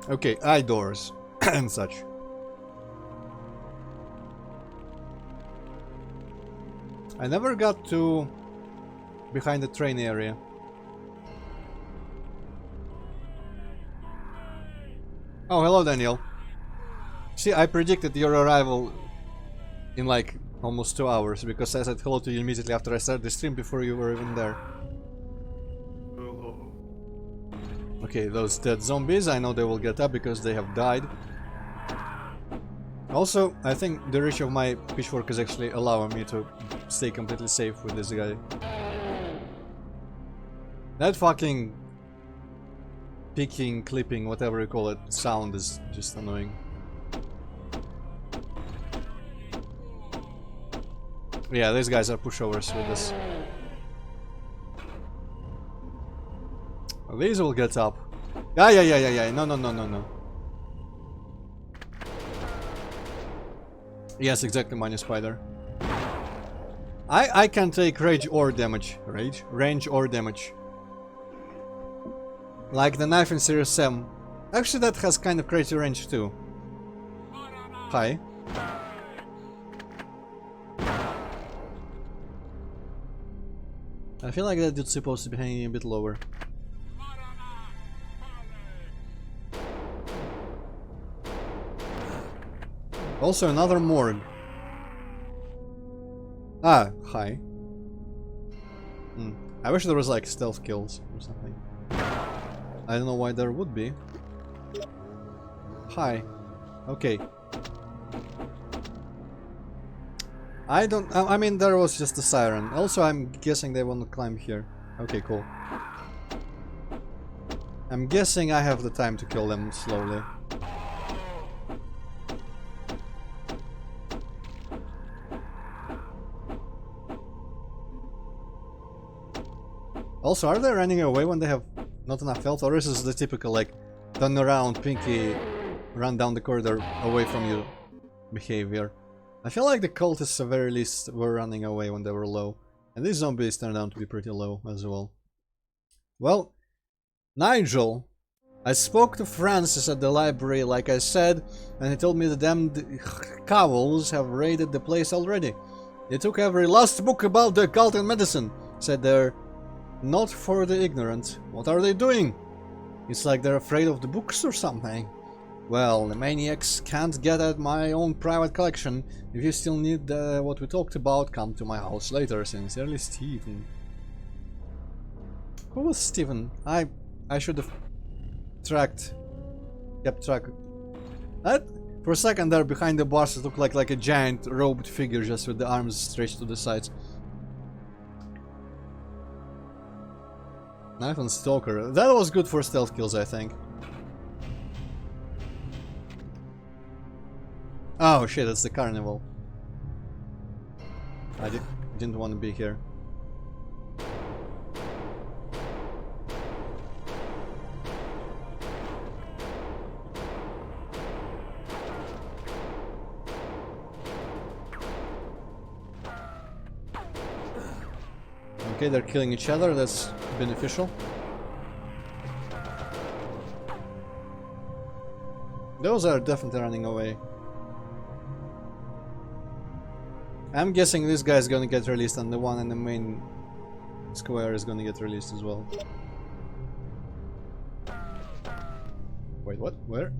Okay, eye doors and such. I never got to behind the train area. Oh, hello Daniel. See, I predicted your arrival in like almost 2 hours because I said hello to you immediately after I started the stream before you were even there. Okay, those dead zombies, I know they will get up because they have died. Also, I think the reach of my pitchfork is actually allowing me to stay completely safe with this guy. That fucking picking, clipping, whatever you call it, sound is just annoying. Yeah, these guys are pushovers with this. Well, these will get up. Yeah. No. Yes, exactly, minus spider. I can take rage or damage. Range or damage. Like the knife in Series M. Actually, that has kind of crazy range too. Hi. I feel like that dude's supposed to be hanging a bit lower. Also another morgue. Ah, hi. I wish there was like stealth kills or something. I don't know why there would be. Hi. Okay. I mean, there was just a siren. Also, I'm guessing they want to climb here. Okay, cool. I'm guessing I have the time to kill them slowly. Also, are they running away when they have not enough health? Or is this the typical, like, turn around, pinky, run down the corridor away from you behavior? I feel like the cultists at the very least were running away when they were low. And these zombies turned out to be pretty low as well. Well, Nigel I spoke to Francis at the library, like I said, and he told me the damned cowls have raided the place already. They took every last book about the occult and medicine. Said they're not for the ignorant. What are they doing? It's like they're afraid of the books or something. Well, the maniacs can't get at my own private collection. If you still need what we talked about, come to my house later. Sincerely, Stephen. Who was Stephen? I should have kept track. That for a second there behind the bars it looked like a giant robed figure just with the arms stretched to the sides. Knife and Stalker. That was good for stealth kills, I think. Oh shit, it's the carnival. I didn't want to be here. Okay, they're killing each other, that's beneficial. Those are definitely running away. I'm guessing this guy is gonna get released and the one in the main square is gonna get released as well. Wait, what? Where?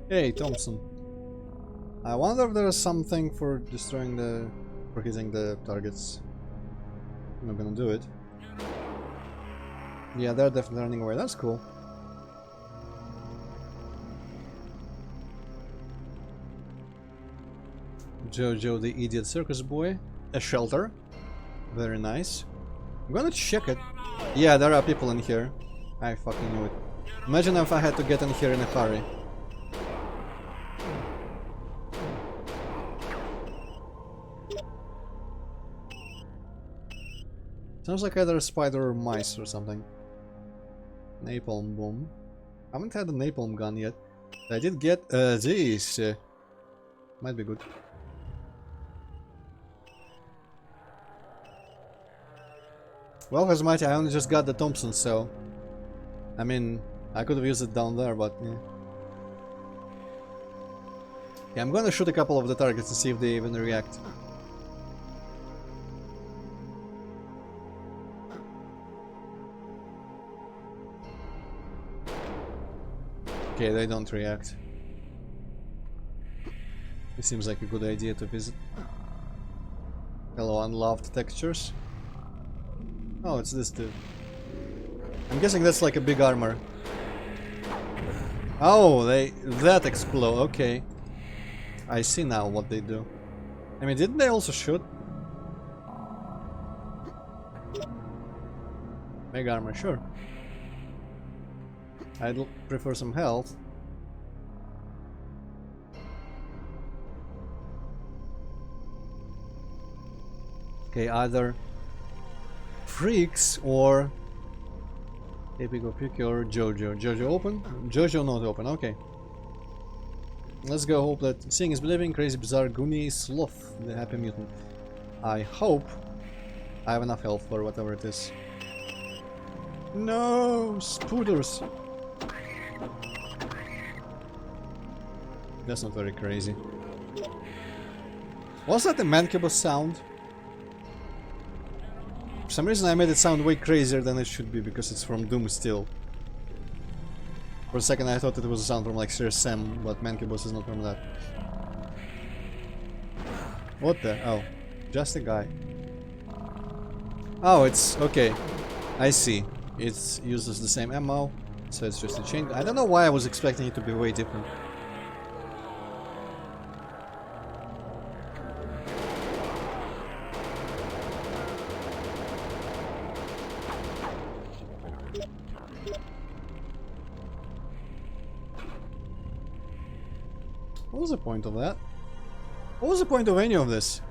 Hey, Thompson. I wonder if there is something for destroying for hitting the targets. I'm not gonna do it. Yeah, they're definitely running away. That's cool. Jojo the idiot circus boy. A shelter. Very nice. I'm gonna check it. Yeah, there are people in here. I fucking knew it. Imagine if I had to get in here in a hurry. Sounds like either a spider or mice or something. Napalm bomb. I haven't had a napalm gun yet. I did get this. Might be good. Well, Hazmati, I only just got the Thompson, so... I mean, I could have used it down there, but... Yeah. Yeah, I'm gonna shoot a couple of the targets to see if they even react. Okay, they don't react. It seems like a good idea to visit. Hello, unloved textures. Oh, it's this dude. I'm guessing that's like a big armor. Oh, that explode. Okay, I see now what they do. I mean, didn't they also shoot? Big armor, sure. I'd prefer some health. Okay, either freaks or Epico Picky or Jojo. Jojo open? Jojo not open, okay. Let's go hope that seeing is believing, crazy bizarre Goonie Sloth, the happy mutant. I hope I have enough health for whatever it is. No! Spooters! That's not very crazy. Was that the Mancubus sound? For some reason I made it sound way crazier than it should be because it's from Doom still. For a second I thought it was a sound from like Sir Sam, but Mancubus is not from that. What the? Oh. Just a guy. Oh, it's... okay. I see. It uses the same ammo, so it's just a chain. I don't know why I was expecting it to be way different. What was the point of that? What was the point of any of this?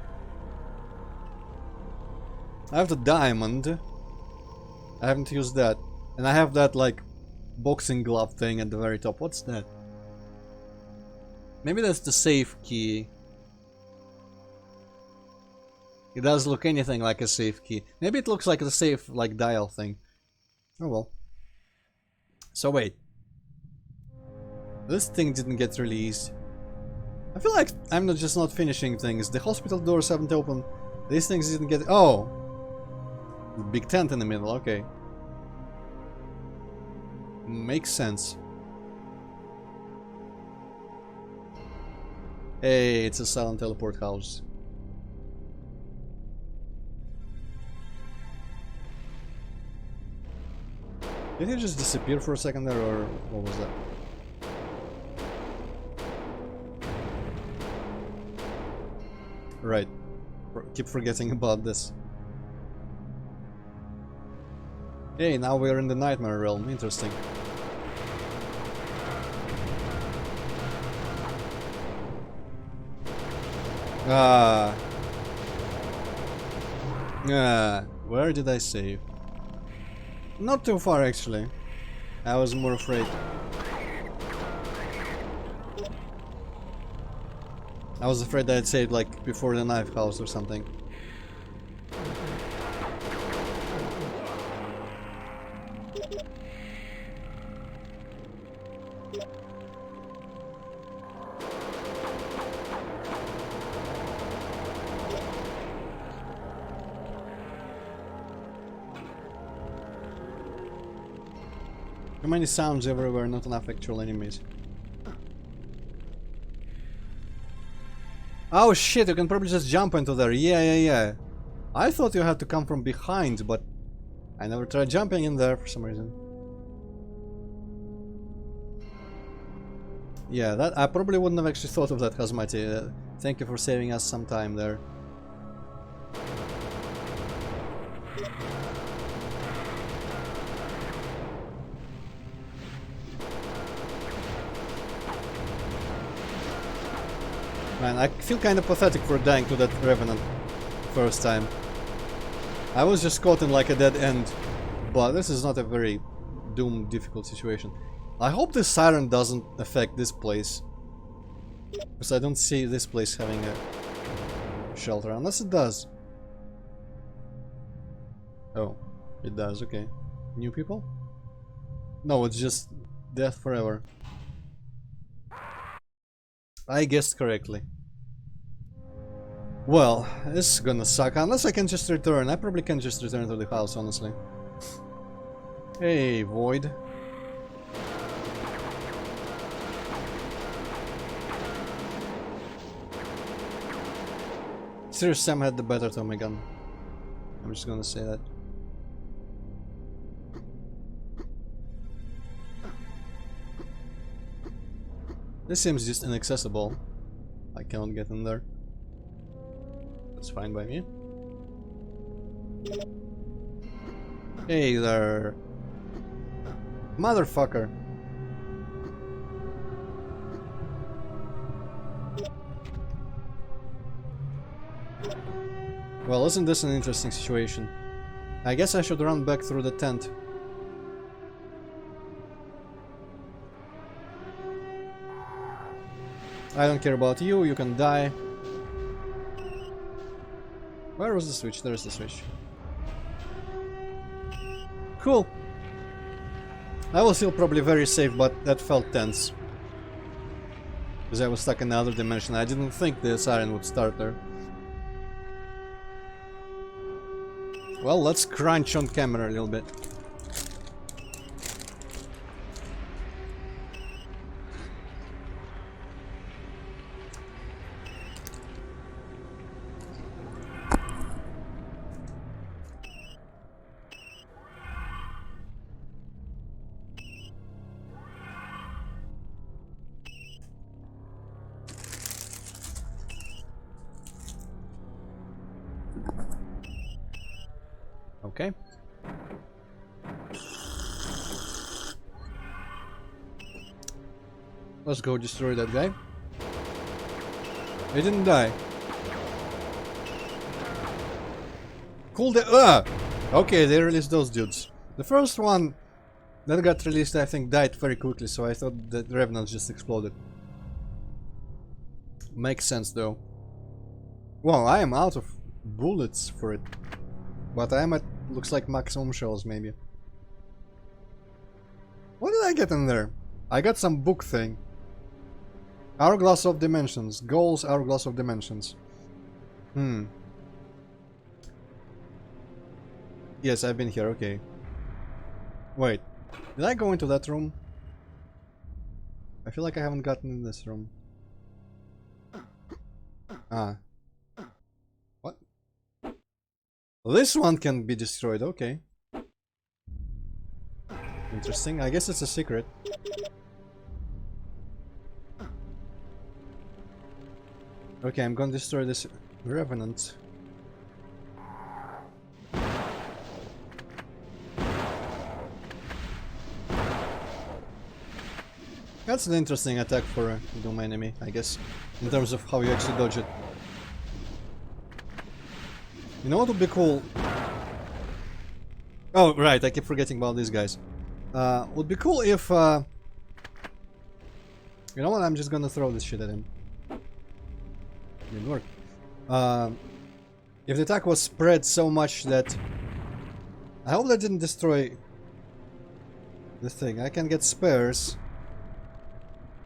I have the diamond. I haven't used that. And I have that, like, boxing glove thing at the very top. What's that? Maybe that's the safe key. It does look anything like a safe key. Maybe it looks like a safe, like, dial thing. Oh well. So wait. This thing didn't get released. I feel like I'm just not finishing things. The hospital doors haven't opened. These things didn't get... Oh! The big tent in the middle, okay. Makes sense. Hey, it's a silent teleport house. Did he just disappear for a second there, or what was that? Right. Keep forgetting about this. Hey, now we're in the nightmare realm. Interesting. Where did I save? Not too far, actually. I was more afraid. I was afraid I'd saved, like, before the knife house or something. Too many sounds everywhere, not enough actual enemies. Oh shit, you can probably just jump into there. Yeah. I thought you had to come from behind, but I never tried jumping in there for some reason. Yeah, that I probably wouldn't have actually thought of that, Hazmati. Thank you for saving us some time there. Man, I feel kind of pathetic for dying to that Revenant first time. I was just caught in like a dead end, but this is not a very difficult situation. I hope this siren doesn't affect this place, because I don't see this place having a shelter, unless it does. Oh, it does, okay. New people? No, it's just death forever. I guessed correctly. Well, this is gonna suck, unless I can just return. I probably can just return to the house, honestly. Hey, Void. Serious Sam had the better Tommy gun. I'm just gonna say that. This seems just inaccessible. I cannot get in there. That's fine by me. Hey there. Motherfucker. Well, isn't this an interesting situation? I guess I should run back through the tent. I don't care about you, you can die. Where was the switch? There's the switch. Cool. I was still probably very safe, but that felt tense. Because I was stuck in another dimension. I didn't think the siren would start there. Well, let's crunch on camera a little bit. Okay. Let's go destroy that guy. He didn't die. Cool. Okay, they released those dudes. The first one that got released, I think, died very quickly, so I thought that Revenants just exploded. Makes sense, though. Well, I am out of bullets for it. But I'm at, looks like maximum shells maybe. What did I get in there? I got some book thing. Hourglass of Dimensions. Goals, Hourglass of Dimensions. Yes, I've been here, okay. Wait, did I go into that room? I feel like I haven't gotten in this room. Ah. What? This one can be destroyed, okay. Interesting, I guess it's a secret. Okay, I'm gonna destroy this Revenant. That's an interesting attack for a Doom enemy, I guess, in terms of how you actually dodge it. You know what would be cool? Oh, right, I keep forgetting about these guys. Would be cool if... you know what, I'm just gonna throw this shit at him. Didn't work. If the attack was spread so much that... I hope that didn't destroy the thing. I can get spares,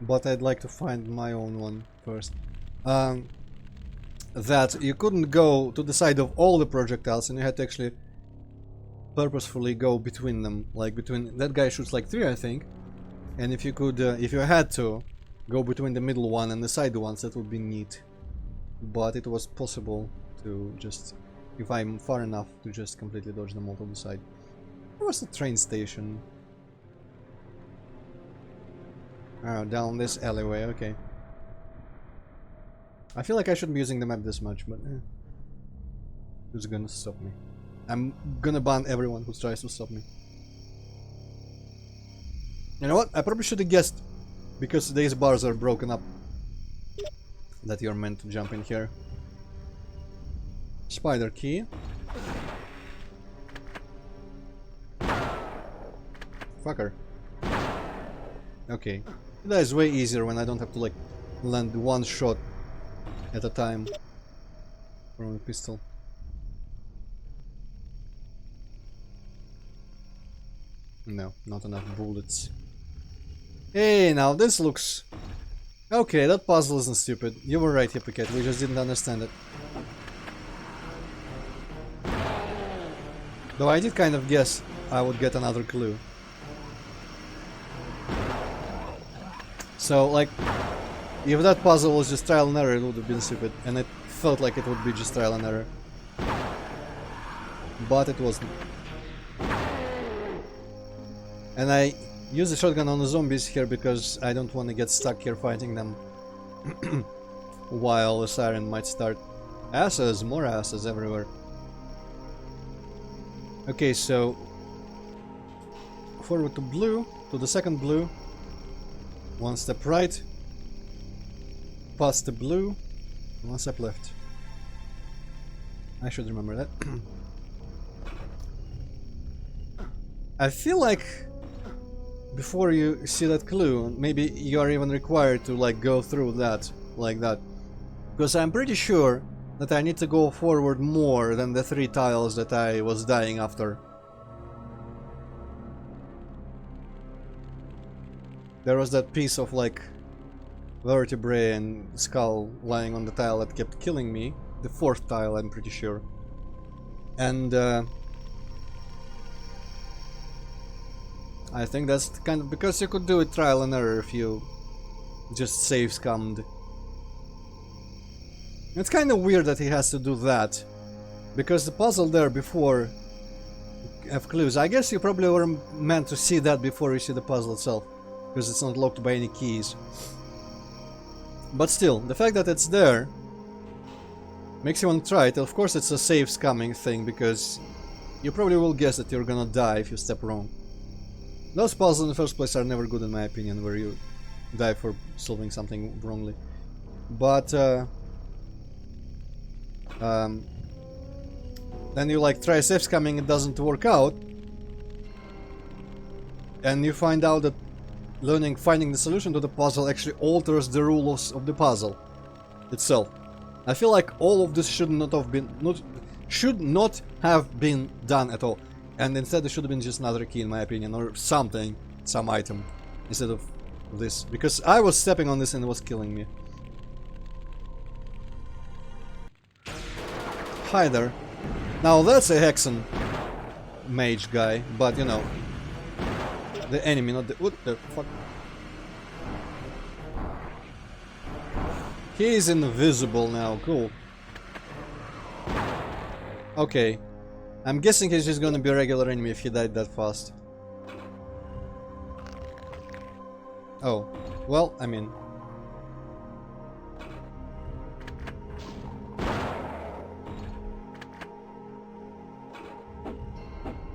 but I'd like to find my own one first. That you couldn't go to the side of all the projectiles and you had to actually purposefully go between them. Like between... that guy shoots like 3, I think. And if you could, if you had to, go between the middle one and the side ones, that would be neat. But it was possible to just, if I'm far enough, to just completely dodge them all to the side. There was a train station. Oh, down this alleyway, okay. I feel like I shouldn't be using the map this much, but who's gonna stop me? I'm gonna ban everyone who tries to stop me. You know what? I probably should have guessed, because these bars are broken up, that you're meant to jump in here. Spider key. Fucker. Okay. That is way easier when I don't have to like land one shot at a time from a pistol. No, not enough bullets. Hey, now this looks... Okay, that puzzle isn't stupid. You were right, Hippocate, we just didn't understand it. Though I did kind of guess I would get another clue. So, like, if that puzzle was just trial and error, it would have been stupid. And it felt like it would be just trial and error. But it wasn't. And I use the shotgun on the zombies here because I don't want to get stuck here fighting them while the siren might start. Asses, more asses everywhere. Okay, so forward to blue, to the second blue, one step right, past the blue, one step left. I should remember that. I feel like before you see that clue, maybe you are even required to like go through that, like that. Because I'm pretty sure that I need to go forward more than the 3 tiles that I was dying after. There was that piece of like vertebrae and skull lying on the tile that kept killing me. The 4th tile, I'm pretty sure. And I think that's kind of because you could do it trial and error if you just save scummed. It's kind of weird that he has to do that, because the puzzle there before have clues. I guess you probably were meant to see that before you see the puzzle itself, because it's not locked by any keys. But still, the fact that it's there makes you want to try it. Of course it's a save scumming thing, because you probably will guess that you're gonna die if you step wrong. Those puzzles in the first place are never good in my opinion, where you die for solving something wrongly. But then you like try safe scumming, it doesn't work out, and you find out that finding the solution to the puzzle actually alters the rules of the puzzle itself. I feel like all of this should not have been done at all, and instead it should have been just another key, in my opinion, or something, some item, instead of this, because I was stepping on this and it was killing me. Hi there. Now that's a Hexen mage guy, but you know, the enemy, not the... What the fuck? He is invisible now, cool. Okay. I'm guessing he's just gonna be a regular enemy if he died that fast. Oh. Well, I mean...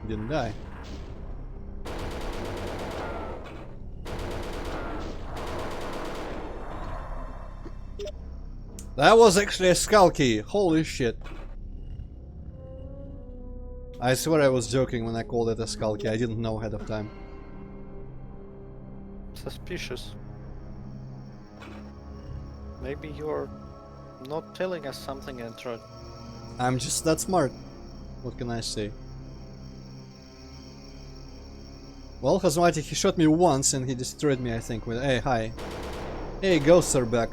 Didn't die. That was actually a skull key. Holy shit. I swear I was joking when I called it a skull key. I didn't know ahead of time. Suspicious. Maybe you're not telling us something, Antroid. I'm just that smart. What can I say? Well, Hazmati, he shot me once and he destroyed me, I think, with... Hey, hi. Hey, ghosts are back.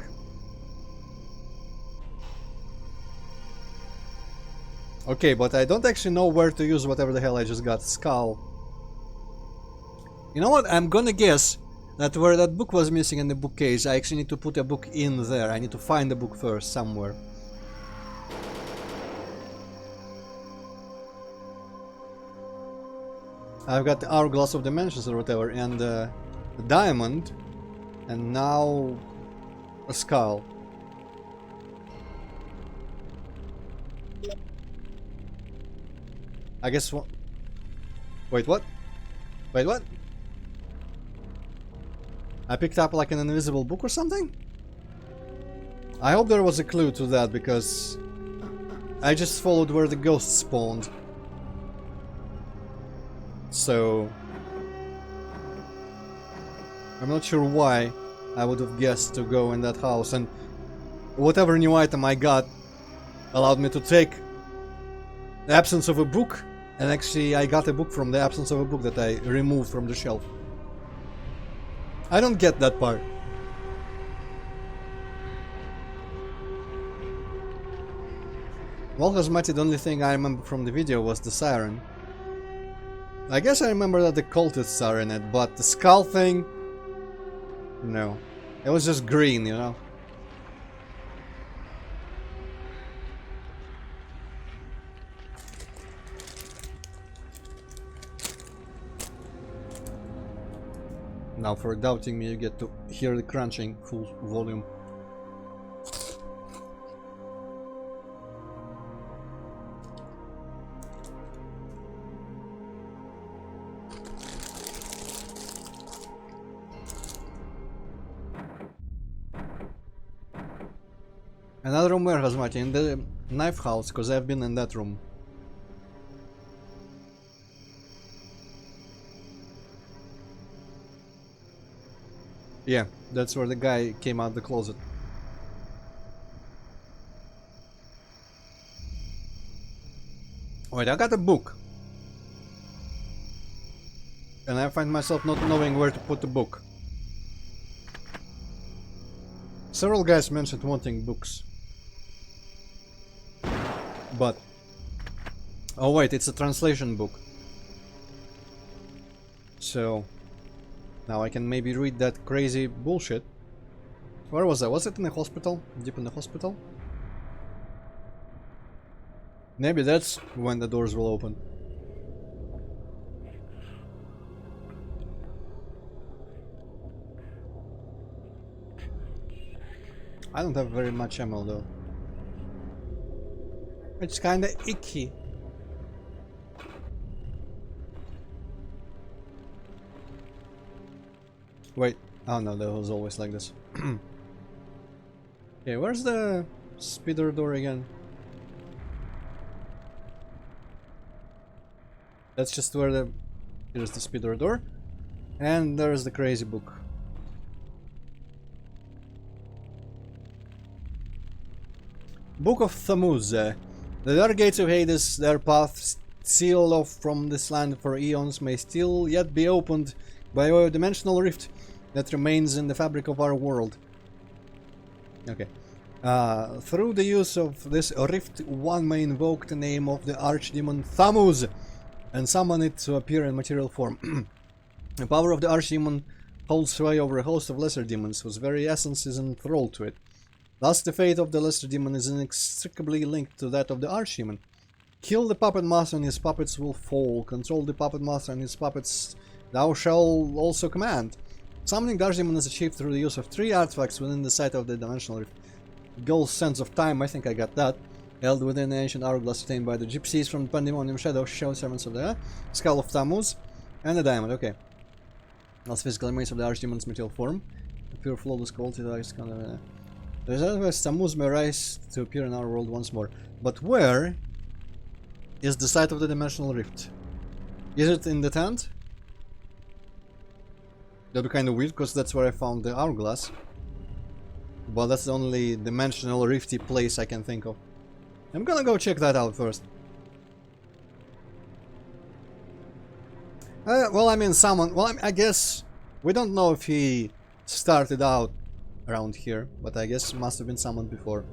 Okay, but I don't actually know where to use whatever the hell I just got. Skull. You know what? I'm gonna guess that where that book was missing in the bookcase, I actually need to put a book in there. I need to find the book first, somewhere. I've got the Hourglass of Dimensions or whatever, and a diamond, and now a skull. I guess what? Wait, what? Wait, what? I picked up like an invisible book or something? I hope there was a clue to that, because I just followed where the ghost spawned. So I'm not sure why I would have guessed to go in that house, and whatever new item I got allowed me to take the absence of a book, and actually I got a book from the absence of a book that I removed from the shelf. I don't get that part. Well, Hazmati, the only thing I remember from the video was the siren. I guess I remember that the cultists are in it, but the skull thing... No. It was just green, you know? Now for doubting me, you get to hear the crunching full volume. Another room where, Hazmati? In the knife house, because I've been in that room. Yeah, that's where the guy came out the closet. Wait, I got a book. And I find myself not knowing where to put the book. Several guys mentioned wanting books. But... Oh wait, it's a translation book. So... Now I can maybe read that crazy bullshit. Where was I? Was it in the hospital? Deep in the hospital? Maybe that's when the doors will open. I don't have very much ammo though. It's kinda icky. Wait, oh no, that was always like this. Okay, where's the speeder door again? That's just where the... Here's the speeder door. And there's the crazy book. Book of Thammuz. The dark gates of Hades, their paths sealed off from this land for eons, may still yet be opened by a dimensional rift that remains in the fabric of our world. Okay. Through the use of this rift, one may invoke the name of the archdemon Thammuz and summon it to appear in material form. The power of the archdemon holds sway over a host of lesser demons, whose very essence is enthralled to it. Thus, the fate of the lesser demon is inextricably linked to that of the archdemon. Kill the puppet master and his puppets will fall. Control the puppet master and his puppets thou shalt also command. Summoning the archdemon is achieved through the use of 3 artifacts within the site of the dimensional rift. Goal's Sense of Time, I think I got that. Held within the ancient hourglass obtained by the gypsies from the Pandemonium Shadow, show servants of the Skull of Tammuz, and the diamond, okay. Last physical remains of the archdemon's material form. The pure flawless quality of the the result is Tammuz may rise to appear in our world once more. But where is the site of the dimensional rift? Is it in the tent? That'd be kind of weird, because that's where I found the hourglass. But that's the only dimensional rifty place I can think of. I'm gonna go check that out first. Well, I mean, someone... Well, I guess... We don't know if he started out around here, but I guess must have been summoned before.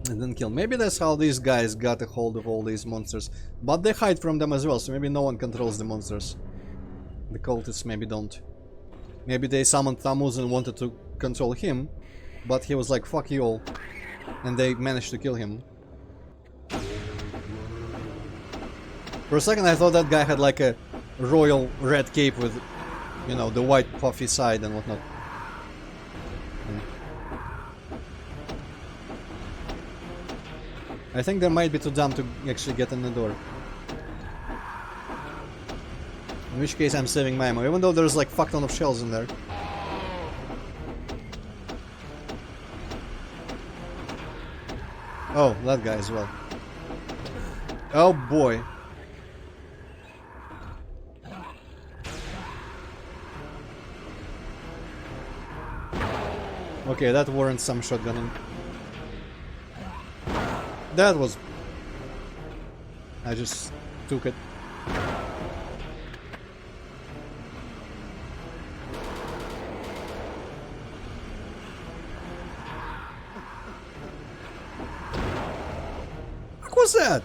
And then killed. Maybe that's how these guys got a hold of all these monsters. But they hide from them as well, so maybe no one controls the monsters. The cultists maybe don't. Maybe they summoned Tammuz and wanted to control him, but he was like, fuck you all. And they managed to kill him. For a second I thought that guy had like a royal red cape with, you know, the white puffy side and whatnot. I think they might be too dumb to actually get in the door. In which case I'm saving my ammo, even though there's like fuck ton of shells in there. Oh, that guy as well. Oh boy. Okay, that warrants some shotgunning. That was... I just took it. What was that?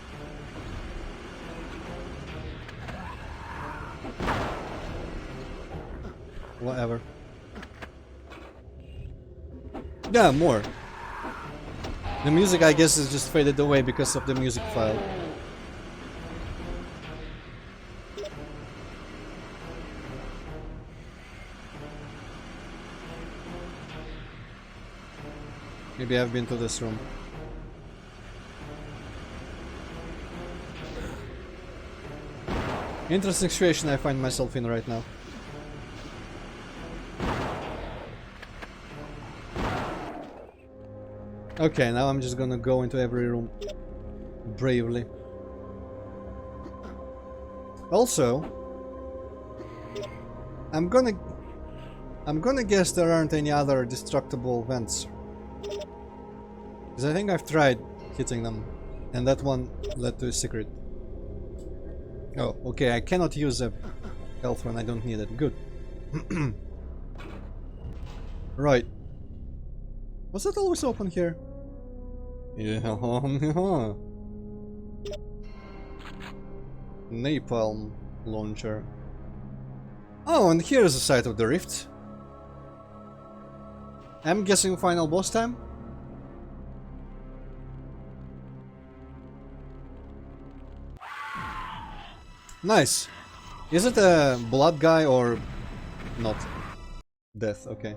Whatever. Yeah, more. The music, I guess, is just faded away because of the music file. Maybe I've been to this room. Interesting situation I find myself in right now. Okay, now I'm just gonna go into every room bravely. Also, I'm gonna guess there aren't any other destructible vents. Because I think I've tried hitting them, and that one led to a secret. Oh, okay, I cannot use a health when I don't need it. Good. Right. Was that always open here? Yeah. Napalm launcher. Oh, and here's the site of the rift. I'm guessing final boss time? Nice. Is it a blood guy or not? Death, okay.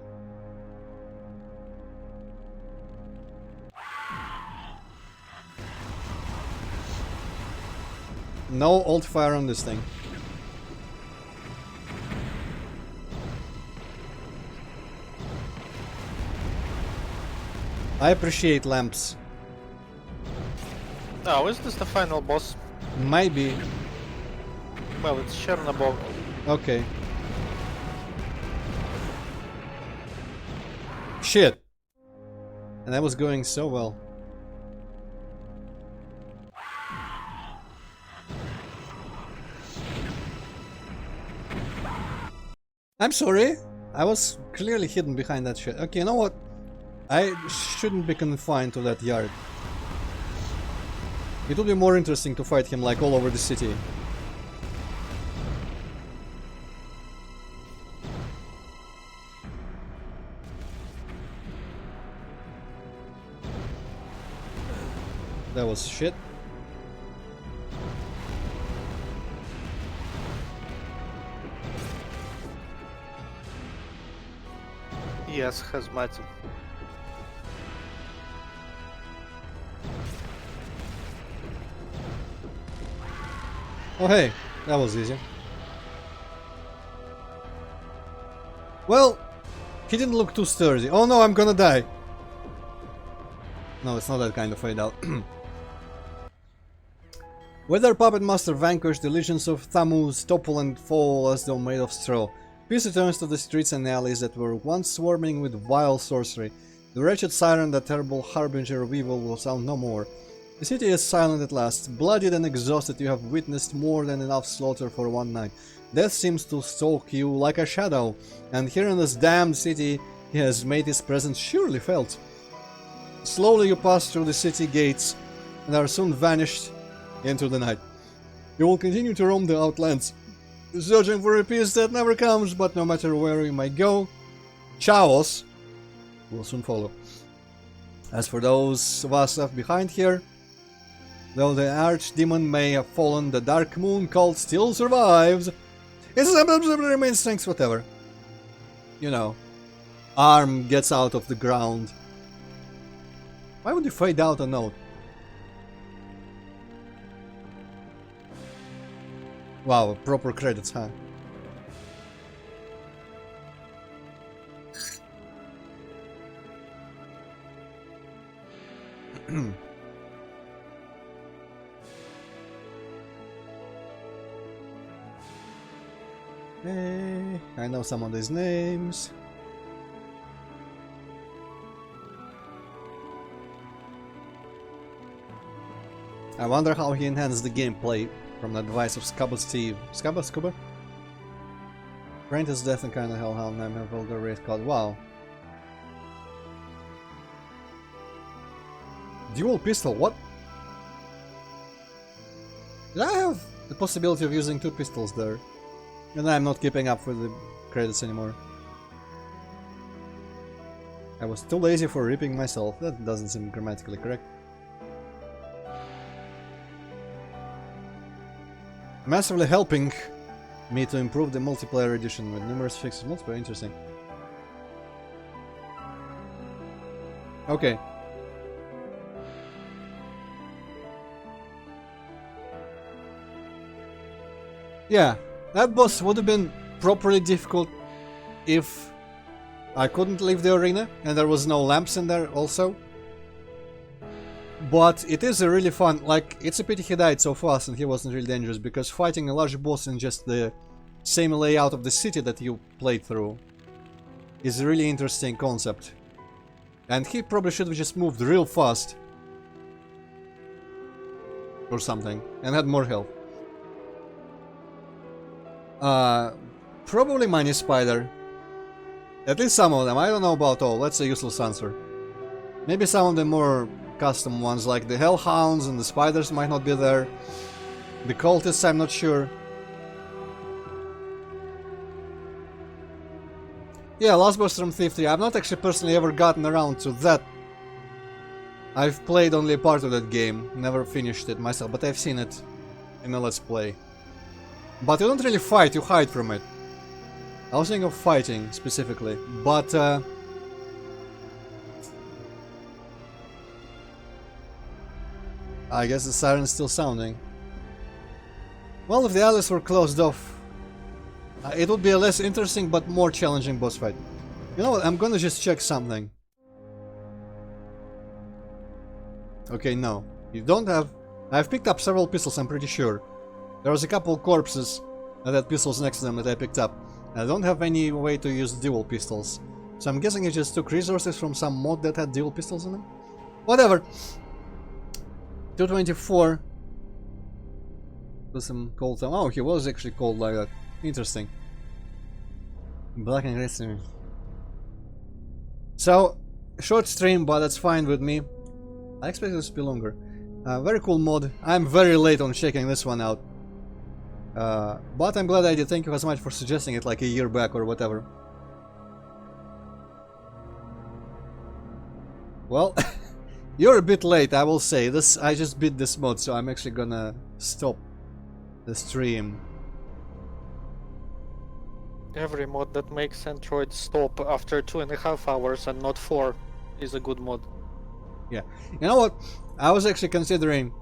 No alt fire on this thing. I appreciate lamps. Oh, is this the final boss? Might be. Well, it's Chernobyl. Okay. Shit. And that was going so well. I'm sorry. I was clearly hidden behind that shit. Okay, you know what? I shouldn't be confined to that yard. It would be more interesting to fight him like all over the city. That was shit. Yes, hazmat. Oh hey, that was easy. Well, he didn't look too sturdy. Oh no, I'm gonna die. No, it's not that kind of fade out. Whether Puppet Master vanquished, the legions of Thammuz topple and fall as though made of straw. Peace returns to the streets and alleys that were once swarming with vile sorcery. The wretched siren, the terrible harbinger of evil, will sound no more. The city is silent at last. Bloodied and exhausted, you have witnessed more than enough slaughter for one night. Death seems to stalk you like a shadow, and here in this damned city he has made his presence surely felt. Slowly you pass through the city gates and are soon vanished into the night. You will continue to roam the outlands, searching for a peace that never comes, but no matter where you might go, chaos will soon follow. As for those of us left behind here, though the archdemon may have fallen, the dark moon cult still survives. It remains strength, whatever. You know, arm gets out of the ground. Why would you fade out a note? Wow, proper credits, huh? Hey, I know some of these names. I wonder how he enhanced the gameplay from the advice of Scuba Steve. Scuba? Apprentice Death and Kinda Hellhound, I'm a vulgar race called. Wow. Dual pistol, what? Did I have the possibility of using two pistols there? And I'm not keeping up with the credits anymore. I was too lazy for ripping myself. That doesn't seem grammatically correct. Massively helping me to improve the multiplayer edition with numerous fixes. Multiplayer, interesting. Okay. Yeah, that boss would have been properly difficult if I couldn't leave the arena and there was no lamps in there also. But it is a really fun, like, it's a pity he died so fast and he wasn't really dangerous, because fighting a large boss in just the same layout of the city that you played through is a really interesting concept. And he probably should have just moved real fast. Or something, and had more health. Probably Mini Spider. At least some of them, I don't know about all, that's a useless answer. Maybe some of the more custom ones, like the Hellhounds and the Spiders might not be there. The Cultists, I'm not sure. Yeah, Last Boss from Thief 3, I've not actually personally ever gotten around to that. I've played only a part of that game, never finished it myself, but I've seen it in a Let's Play. But you don't really fight, you hide from it. I was thinking of fighting, specifically, but I guess the siren's still sounding. Well, if the alleys were closed off, it would be a less interesting but more challenging boss fight. You know what, I'm gonna just check something. Okay, no. You don't have... I've picked up several pistols, I'm pretty sure. There was a couple corpses that had pistols next to them that I picked up. I don't have any way to use dual pistols. So I'm guessing it just took resources from some mod that had dual pistols in them? Whatever! 224. With some cold time. Oh, he was actually cold like that. Interesting. Black and gray stream. So, short stream, but that's fine with me. I expect this to be longer. Very cool mod. I'm very late on checking this one out. But I'm glad I did. Thank you so much for suggesting it like a year back or whatever. Well, you're a bit late, I will say. I just beat this mod, so I'm actually gonna stop the stream. Every mod that makes Antroid stop after 2.5 hours and not 4 is a good mod. Yeah. You know what? I was actually considering,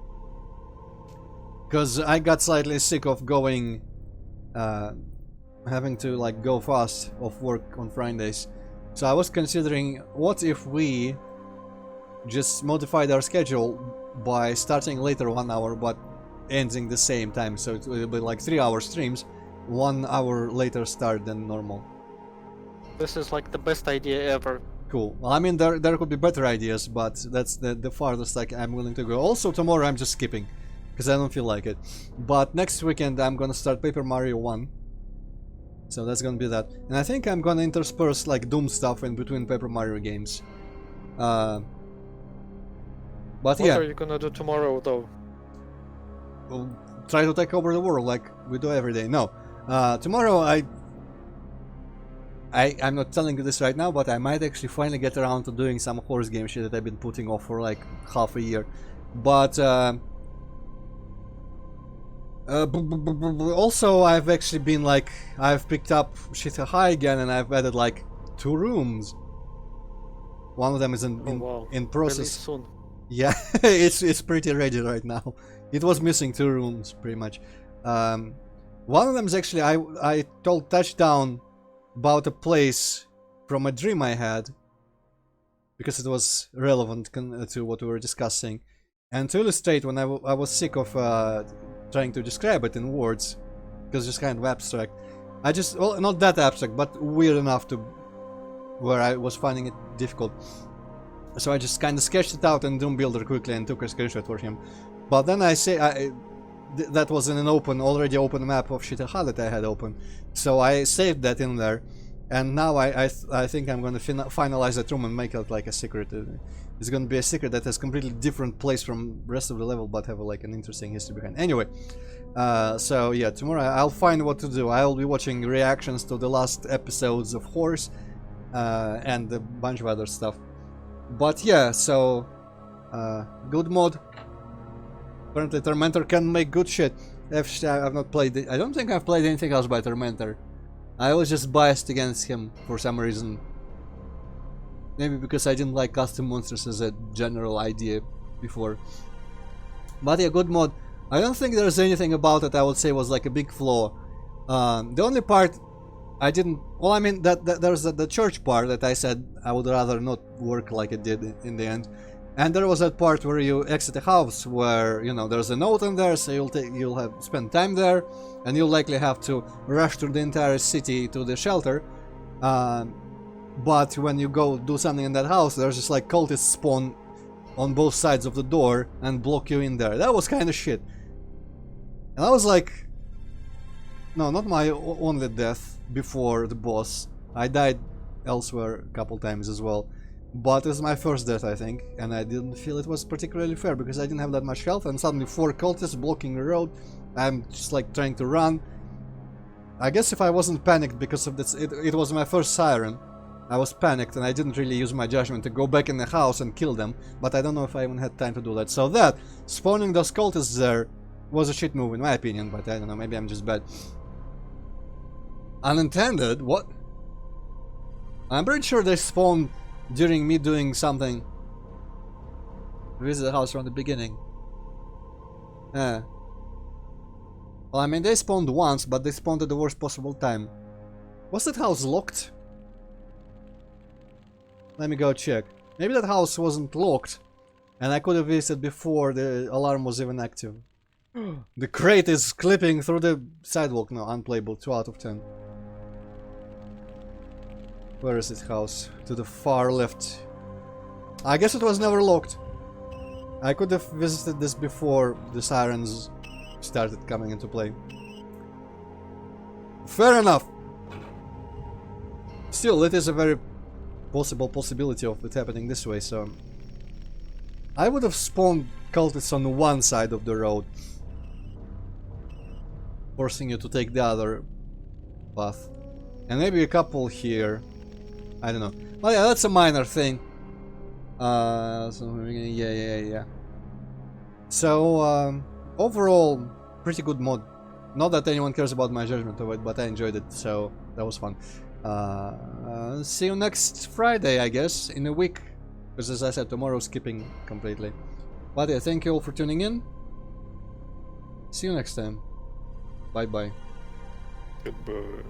because I got slightly sick of going, having to like go fast off work on Fridays. So I was considering, what if we just modified our schedule by starting later 1 hour but ending the same time, so it will be like 3-hour streams, 1 hour later start than normal. This is like the best idea ever. Cool. Well, I mean, there could be better ideas, but that's the farthest I'm willing to go. Also, tomorrow I'm just skipping, because I don't feel like it. But next weekend I'm gonna start Paper Mario 1. So that's gonna be that. And I think I'm gonna intersperse like Doom stuff in between Paper Mario games. But What yeah. are you gonna do tomorrow, though? We'll try to take over the world like we do every day. No. Tomorrow I'm not telling you this right now, but I might actually finally get around to doing some horse game shit that I've been putting off for like half a year. But also I've actually been like, I've picked up shit high again and I've added like 2 rooms. One of them is in process. Really soon. Yeah, it's pretty ready right now. It was missing 2 rooms pretty much. One of them is actually I told Touchdown about a place from a dream I had, because it was relevant to what we were discussing, and to illustrate when I was sick of trying to describe it in words, because it's just kind of abstract. Well, not that abstract, but weird enough to where I was finding it difficult. So I just kind of sketched it out in Doom Builder quickly and took a screenshot for him. But then that was in an already open map of Shitaha that I had open. So I saved that in there. And now I think I'm going to finalize that room and make it like a secret. It's going to be a secret that has completely different place from the rest of the level, but have like an interesting history behind. Anyway, so yeah, tomorrow I'll find what to do. I'll be watching reactions to the last episodes of Horse and a bunch of other stuff. But yeah, so good mod. Apparently Tormentor can make good shit. I've not played it. I don't think I've played anything else by Tormentor. I was just biased against him for some reason. Maybe because I didn't like custom monsters as a general idea before. But yeah, good mod. I don't think there's anything about it I would say was like a big flaw. The only part I didn't... Well, I mean, there's the church part that I said I would rather not work like it did in the end. And there was that part where you exit a house where, you know, there's a note in there, so you'll have spend time there, and you'll likely have to rush through the entire city to the shelter. But when you go do something in that house, there's just like cultists spawn on both sides of the door and block you in there. That was kind of shit. And I was like, no, not my only death before the boss. I died elsewhere a couple times as well. But it was my first death, I think, and I didn't feel it was particularly fair because I didn't have that much health, and suddenly 4 cultists blocking the road. I'm just like trying to run. I guess if I wasn't panicked because of this, it was my first siren. I was panicked and I didn't really use my judgment to go back in the house and kill them, but I don't know if I even had time to do that. So that, spawning those cultists there, was a shit move in my opinion, but I don't know, maybe I'm just bad. Unintended? What? I'm pretty sure they spawned during me doing something. Visit the house from the beginning. Yeah. Well, I mean, they spawned once, but they spawned at the worst possible time. Was that house locked? Let me go check. Maybe that house wasn't locked, and I could have visited before the alarm was even active. The crate is clipping through the sidewalk. No, unplayable. 2 out of 10. Where is this house? To the far left. I guess it was never locked. I could have visited this before the sirens started coming into play. Fair enough. Still, it is a very possibility of it happening this way, so... I would have spawned cultists on one side of the road, forcing you to take the other path. And maybe a couple here. I don't know. Well, yeah, that's a minor thing. So, yeah. So, overall, pretty good mod. Not that anyone cares about my judgment of it, but I enjoyed it, so that was fun. See you next Friday, I guess, in a week. Because as I said, tomorrow's skipping completely. But yeah, thank you all for tuning in. See you next time. Bye bye. Goodbye.